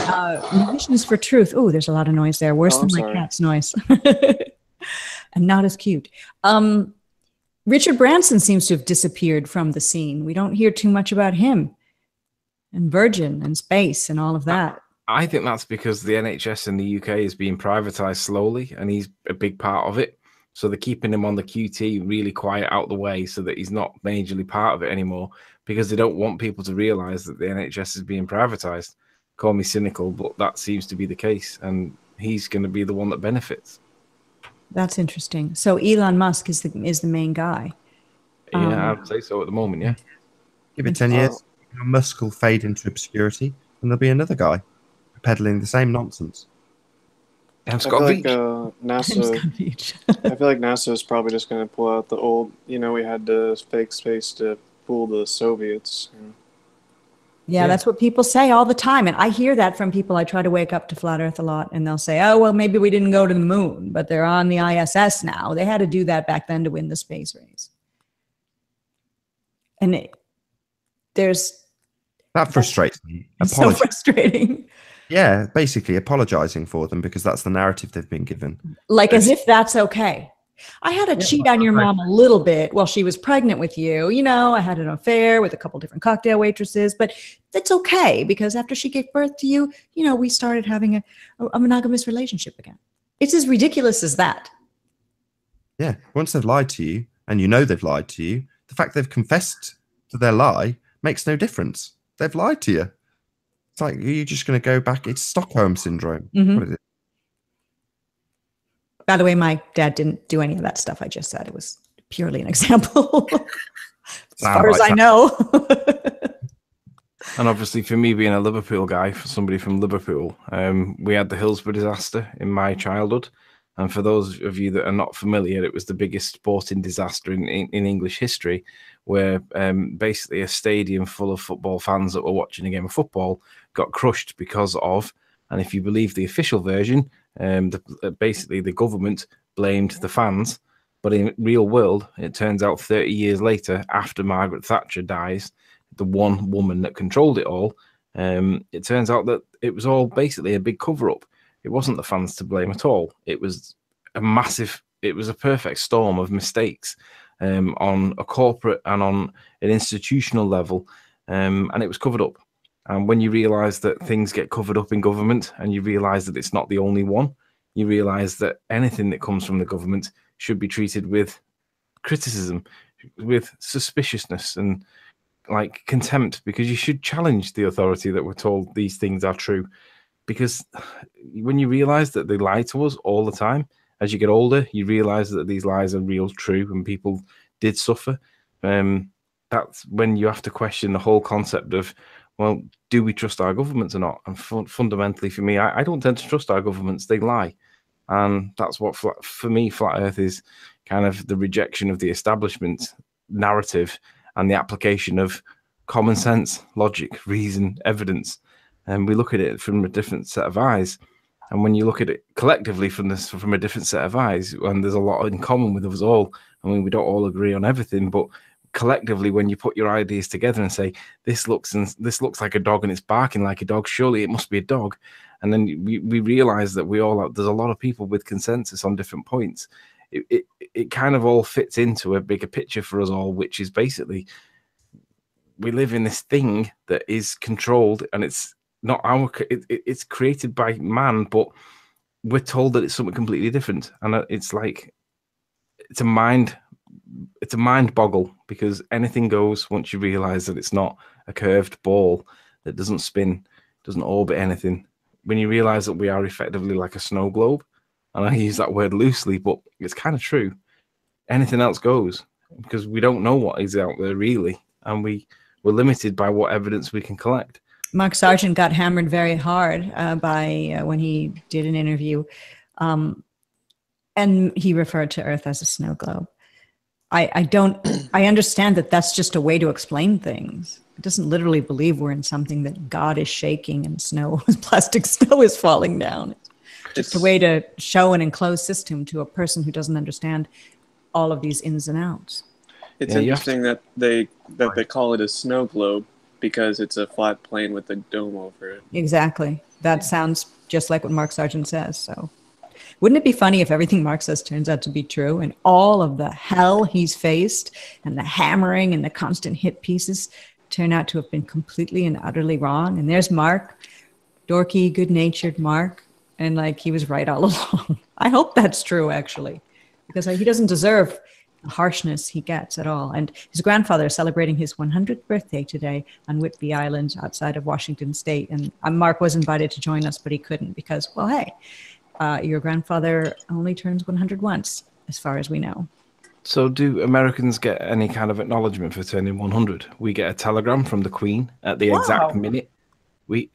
Musicians for Truth? Oh, there's a lot of noise there. Worse than my cat's noise. And not as cute. Richard Branson seems to have disappeared from the scene. We don't hear too much about him and Virgin and space and all of that. I think that's because the NHS in the UK is being privatized slowly, and he's a big part of it. So they're keeping him on the QT really quiet out the way so that he's not majorly part of it anymore, because they don't want people to realize that the NHS is being privatized. Call me cynical, but that seems to be the case, and he's going to be the one that benefits. That's interesting. So Elon Musk is the main guy. Yeah, I would say so at the moment, yeah. Give it 10 years, Musk will fade into obscurity, and there'll be another guy peddling the same nonsense. I feel like NASA. I feel like NASA is probably just going to pull out the old. We had to fake space to fool the Soviets. Yeah, that's what people say all the time. And I hear that from people. I try to wake up to Flat Earth a lot, and they'll say, oh, well, maybe we didn't go to the moon, but they're on the ISS now. They had to do that back then to win the space race. And that frustrates me. It's so frustrating. Yeah, basically apologizing for them because that's the narrative they've been given. Like as if that's okay. I had to cheat on your mom a little bit while she was pregnant with you. I had an affair with a couple different cocktail waitresses, but that's okay because after she gave birth to you, we started having a monogamous relationship again. It's as ridiculous as that. Yeah. Once they've lied to you and they've lied to you, the fact they've confessed to their lie makes no difference. They've lied to you. It's like, you're just going to go back. It's Stockholm syndrome. Mm-hmm. What is it? By the way, my dad didn't do any of that stuff I just said. It was purely an example. As far as I know. And obviously for me being a Liverpool guy, for somebody from Liverpool, we had the Hillsborough disaster in my childhood. And for those of you that are not familiar, it was the biggest sporting disaster in English history, where basically a stadium full of football fans that were watching a game of football got crushed because of, and if you believe the official version, basically the government blamed the fans. But in real world, it turns out 30 years later, after Margaret Thatcher dies, the one woman that controlled it all, it turns out that it was all basically a big cover-up. It wasn't the fans to blame at all. It was a perfect storm of mistakes on a corporate and on an institutional level, and it was covered up. And when you realize that things get covered up in government and you realize that it's not the only one, you realize that anything that comes from the government should be treated with criticism, with suspiciousness and like contempt, because you should challenge the authority that we're told these things are true. Because when you realize that they lie to us all the time, as you get older, you realize that these lies are real, true, and people did suffer. That's when you have to question the whole concept of, well, do we trust our governments or not? And fundamentally, for me, I don't tend to trust our governments. They lie. And that's what, for me, Flat Earth is kind of the rejection of the establishment narrative and the application of common sense, logic, reason, evidence. And we look at it from a different set of eyes. And when you look at it collectively from a different set of eyes, and there's a lot in common with us all. I mean, we don't all agree on everything, but collectively, when you put your ideas together and say, this looks like a dog and it's barking like a dog, surely it must be a dog. And then we realize that there's a lot of people with consensus on different points. It kind of all fits into a bigger picture for us all, which is basically we live in this thing that is controlled, and it's not it's created by man, but we're told that it's something completely different. And it's like, it's a mind boggle, because anything goes once you realize that it's not a curved ball that doesn't spin, doesn't orbit anything. When you realize that we are effectively like a snow globe, and I use that word loosely, but it's kind of true. Anything else goes, because we don't know what is out there really, and we're limited by what evidence we can collect. Mark Sargent got hammered very hard when he did an interview, and he referred to Earth as a snow globe. I understand that that's just a way to explain things. It doesn't literally believe we're in something that God is shaking and plastic snow is falling down. It's just a way to show an enclosed system to a person who doesn't understand all of these ins and outs. It's interesting that they call it a snow globe, because it's a flat plane with a dome over it. Exactly. That sounds just like what Mark Sargent says. So wouldn't it be funny if everything Mark says turns out to be true, and all of the hell he's faced and the hammering and the constant hit pieces turn out to have been completely and utterly wrong? And there's Mark, dorky, good-natured Mark, and like he was right all along. I hope that's true, actually, because he doesn't deserve the harshness he gets at all. And his grandfather is celebrating his 100th birthday today on Whidbey Island outside of Washington State. And Mark was invited to join us, but he couldn't because, well, hey, your grandfather only turns 100 once, as far as we know. So do Americans get any kind of acknowledgement for turning 100? We get a telegram from the Queen at the exact minute.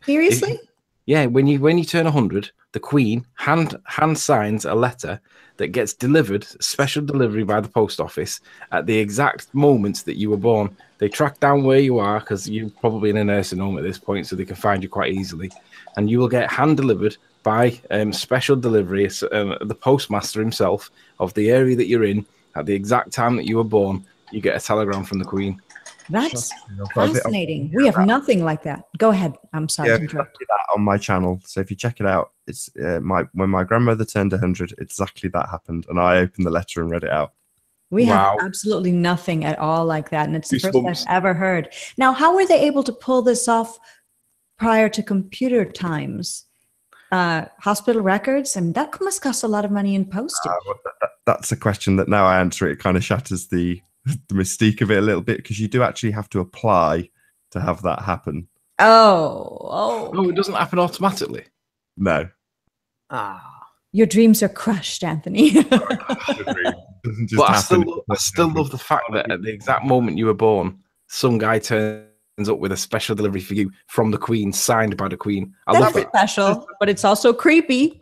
Seriously? When you turn 100, the Queen hand signs a letter that gets delivered, special delivery by the post office, at the exact moment that you were born. They track down where you are, because you're probably in a nursing home at this point, so they can find you quite easily. And you will get hand delivered by special delivery, the postmaster himself of the area that you're in, at the exact time that you were born. You get a telegram from the Queen. That's fascinating. We have nothing like that. Go ahead. I'm sorry to interrupt. That on my channel. So if you check it out, it's when my grandmother turned 100, exactly that happened, and I opened the letter and read it out. We have absolutely nothing at all like that, and it's the first I've ever heard. Now, how were they able to pull this off prior to computer times? Hospital records, and that must cost a lot of money in postage. That's a question that now I answer it kind of shatters the mystique of it a little bit, because you do actually have to apply to have that happen. Oh, no, it doesn't happen automatically. No. Your dreams are crushed, Anthony. But I still love the fact that at the exact moment you were born, some guy turns up with a special delivery for you from the Queen, signed by the Queen. I love it. Special, but it's also creepy.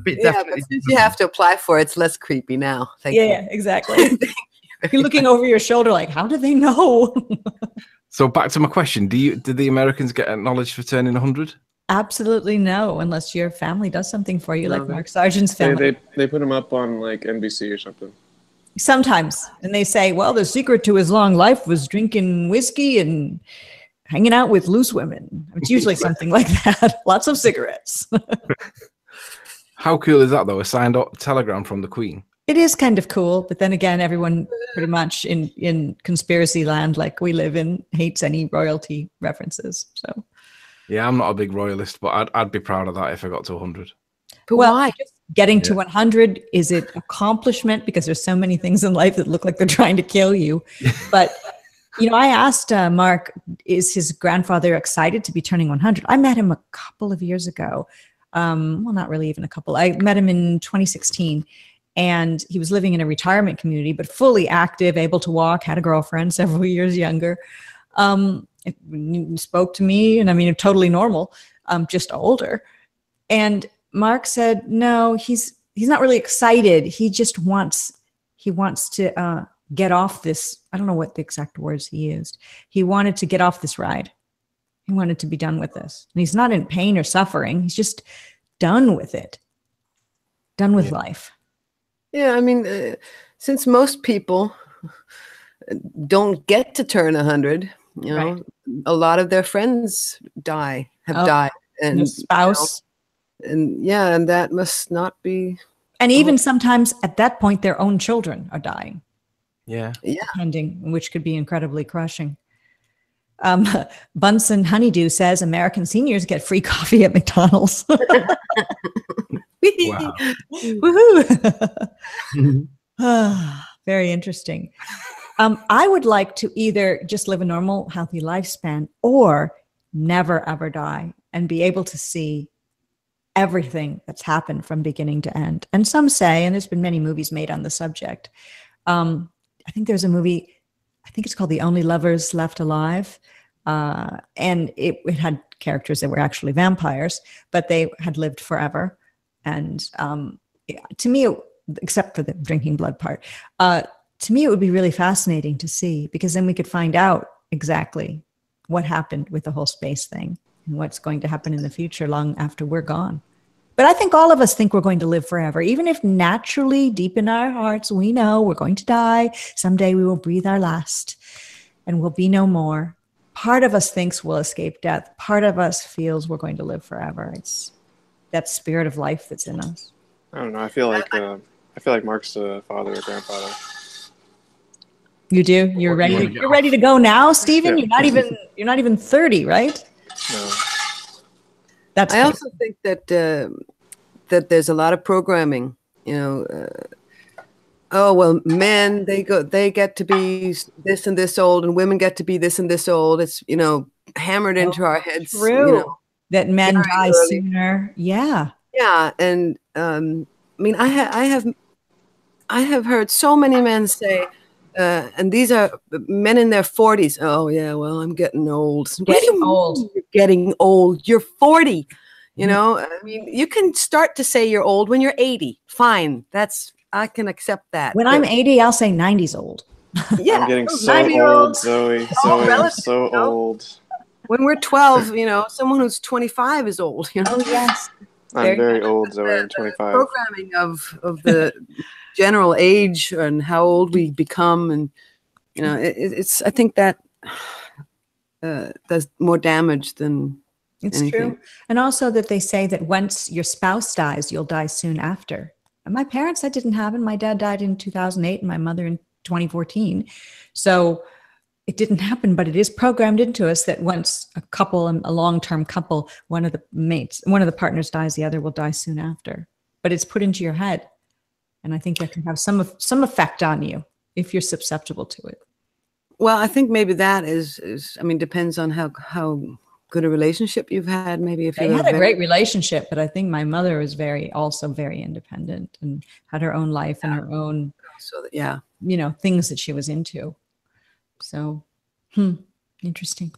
Yeah, but since you have to apply for it, it's less creepy now. Thank you. Yeah, exactly. You're looking over your shoulder like, how do they know? So back to my question. Did the Americans get acknowledged for turning 100? Absolutely no, unless your family does something for you, like Mark Sargent's family. They put him up on like NBC or something. Sometimes. And they say, well, the secret to his long life was drinking whiskey and hanging out with loose women. It's usually something like that. Lots of cigarettes. How cool is that, though? A signed telegram from the Queen. It is kind of cool, but then again, everyone pretty much in conspiracy land, like we live in, hates any royalty references. So, yeah, I'm not a big royalist, but I'd be proud of that if I got to 100. But why? Getting to 100 is an accomplishment, because there's so many things in life that look like they're trying to kill you. But I asked Mark, is his grandfather excited to be turning 100? I met him a couple of years ago. Well, not really even a couple. I met him in 2016, and he was living in a retirement community, but fully active, able to walk, had a girlfriend several years younger. It spoke to me, and I mean, totally normal, just older. And Mark said, no, he's not really excited. He just wants to get off this. I don't know what the exact words he used. He wanted to get off this ride. He wanted to be done with this. And he's not in pain or suffering. He's just done with it. Done with life. Yeah, I mean, since most people don't get to turn 100, you know, Right. a lot of their friends have died. And a spouse. and yeah, and that must not be. And even sometimes at that point, their own children are dying. Yeah. Depending, which could be incredibly crushing. Bunsen Honeydew says American seniors get free coffee at McDonald's. Wow. Woohoo! Very interesting. I would like to either just live a normal, healthy lifespan or never, ever die and be able to see everything that's happened from beginning to end. And some say, and there's been many movies made on the subject. I think there's a movie, I think it's called The Only Lovers Left Alive. And it had characters that were actually vampires, but they had lived forever. And to me, except for the drinking blood part, to me, it would be really fascinating to see, because then we could find out exactly what happened with the whole space thing and what's going to happen in the future long after we're gone. But I think all of us think we're going to live forever, even if naturally deep in our hearts, we know we're going to die. Someday we will breathe our last and we'll be no more. Part of us thinks we'll escape death. Part of us feels we're going to live forever. It's that spirit of life that's in us. I don't know. I feel like Mark's father or grandfather. You do? You're ready. wanna get You're ready to go now, Stephen? Yeah. You're not even 30, right? No. That's I crazy. also think that that there's a lot of programming. You know, oh well, men they get to be this and this old, and women get to be this and this old. It's hammered into our heads. True. That men very die early. sooner. Yeah. Yeah, and I mean, I have heard so many men say, and these are men in their 40s. Oh yeah, well, I'm getting old. Getting old. You're getting old. You're 40. You know, I mean, you can start to say you're old when you're 80. Fine, I can accept that. When I'm 80, I'll say 90's old. yeah, I'm getting those so 90-year-olds, old, Zoe. all Zoe, I'm relative, so old. When we're 12, someone who's 25 is old. Oh, yes. I'm very old, Zoe. I'm The 25. programming of the general age and how old we become, and it's I think that does more damage than It's anything. true. And also that they say that once your spouse dies, you'll die soon after. And my parents, that didn't happen. My dad died in 2008 and my mother in 2014. So it didn't happen, but it is programmed into us that once a couple, a long-term couple, one of the partners dies, the other will die soon after. But it's put into your head. And I think that can have some effect on you if you're susceptible to it. Well, I think maybe that is I mean, depends on how good a relationship you've had. Maybe if They you had a great relationship, but I think my mother was also very independent and had her own life and her own, things that she was into. So, interesting.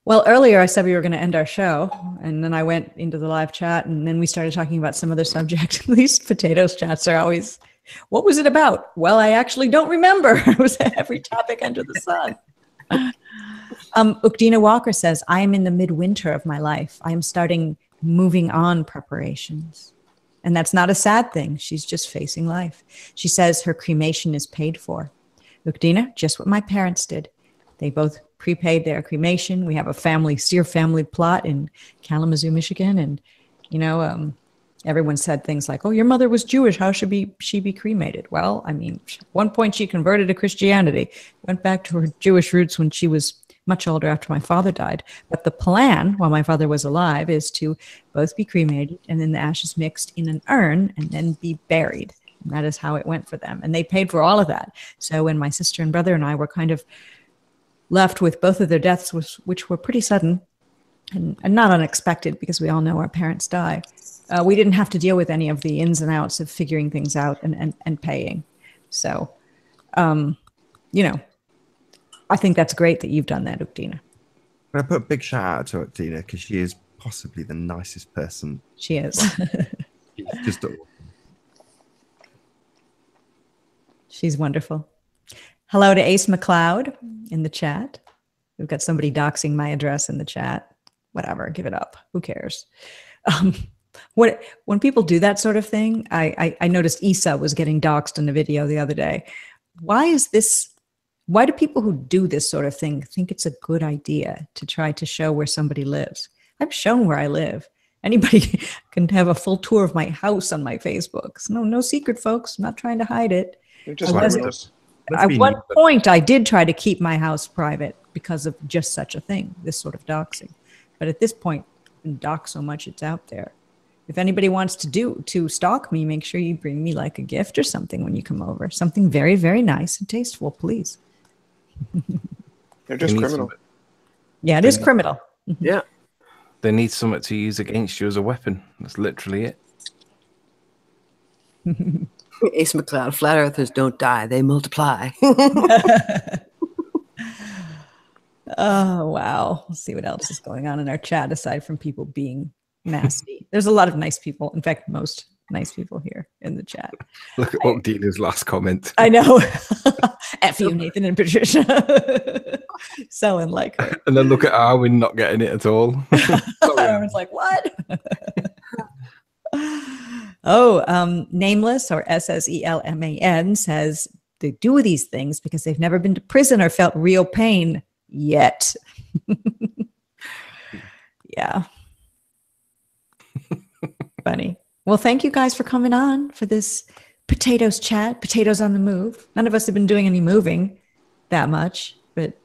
Well, earlier I said we were going to end our show, and then I went into the live chat, and then we started talking about some other subject. These potatoes chats are always, what was it about? Well, I actually don't remember. It was every topic under the sun. Ukdina Walker says, I am in the midwinter of my life. I am starting moving on preparations. And that's not a sad thing. She's just facing life. She says her cremation is paid for. Ukdina, just what my parents did. They both prepaid their cremation. We have a Sear family plot in Kalamazoo, Michigan. And, everyone said things like, oh, your mother was Jewish. How should she be cremated? Well, I mean, at one point she converted to Christianity, went back to her Jewish roots when she was much older after my father died. But the plan while my father was alive is to both be cremated and then the ashes mixed in an urn and then be buried. And that is how it went for them. And they paid for all of that. So when my sister and brother and I were kind of left with both of their deaths, which were pretty sudden and not unexpected because we all know our parents die, we didn't have to deal with any of the ins and outs of figuring things out and paying. So, I think that's great that you've done that, Ukdina. I put a big shout out to Ukdina because she is possibly the nicest person. She is. She's just awesome. She's wonderful. Hello to Ace McLeod in the chat. We've got somebody doxing my address in the chat. Whatever, give it up. Who cares? When people do that sort of thing, I noticed Issa was getting doxed in a video the other day. Why do people who do this sort of thing think it's a good idea to try to show where somebody lives? I've shown where I live. Anybody can have a full tour of my house on my Facebook. No secret, folks. I'm not trying to hide it. You're just criminals. At one point, I did try to keep my house private because of just such a thing, this sort of doxing. But at this point, you can dox so much it's out there. If anybody wants to stalk me, make sure you bring me like a gift or something when you come over. Something very, very nice and tasteful, please. They're just criminal. Yeah, it is criminal. Yeah. They need something to use against you as a weapon. That's literally it. Ace McLeod, flat earthers don't die, they multiply. Oh, wow. Let's see what else is going on in our chat aside from people being nasty. There's a lot of nice people. In fact, most nice people here in the chat. Look at Dina's last comment. I know. F you, Nathan and Patricia. So unlike her. And then look at Arwin not getting it at all. Arwin's like, what? Nameless or SSELMAN says they do these things because they've never been to prison or felt real pain yet. Yeah. Funny. Well, thank you guys for coming on for this potatoes chat, potatoes on the move. None of us have been doing any moving that much, but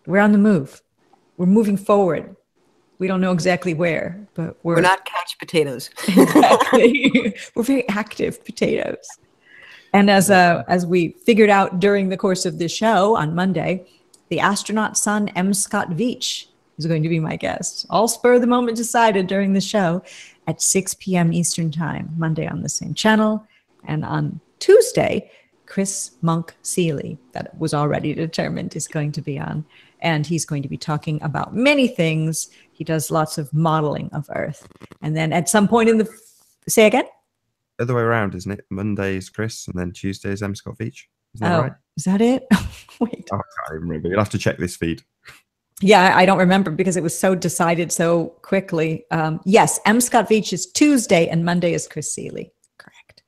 we're on the move. We're moving forward. We don't know exactly where, but we're not couch potatoes. Exactly. We're very active potatoes. And as we figured out during the course of this show on Monday, the astronaut son M. Scott Veatch is going to be my guest. All spur of the moment decided during the show at 6 p.m. Eastern Time, Monday on the same channel. And on Tuesday, Chris Monk Seeley, that was already determined, is going to be on. And he's going to be talking about many things. He does lots of modeling of Earth. And then at some point in the... Say again? Other way around, isn't it? Monday is Chris, and then Tuesday is M. Scott Veatch. Isn't that right? Is that it? Wait. I can't even remember. You'll have to check this feed. Yeah, I don't remember because it was so decided so quickly. Yes, M. Scott Veatch is Tuesday, and Monday is Chris Seeley. Correct.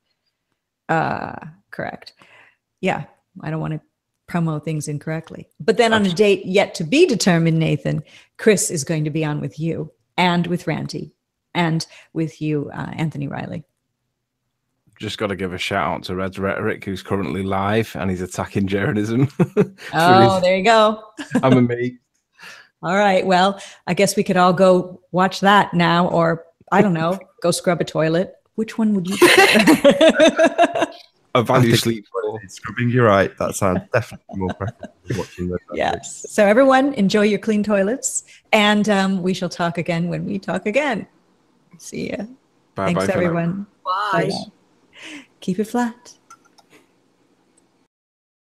Correct. Yeah, I don't want to promo things incorrectly. But then on a date yet to be determined, Nathan, Chris is going to be on with you and with Ranty and with you, Anthony Riley. Just got to give a shout out to Red's Rhetoric, who's currently live and he's attacking Jaredism. There you go. I'm amazed. All right. Well, I guess we could all go watch that now, or I don't know, go scrub a toilet. Which one would you prefer? I value sleep. Scrubbing, you're right. That sounds definitely more preferable than watching the Yes. So everyone, enjoy your clean toilets, and we shall talk again when we talk again. See ya. Bye. Thanks, everyone. Bye. Bye. Keep it flat.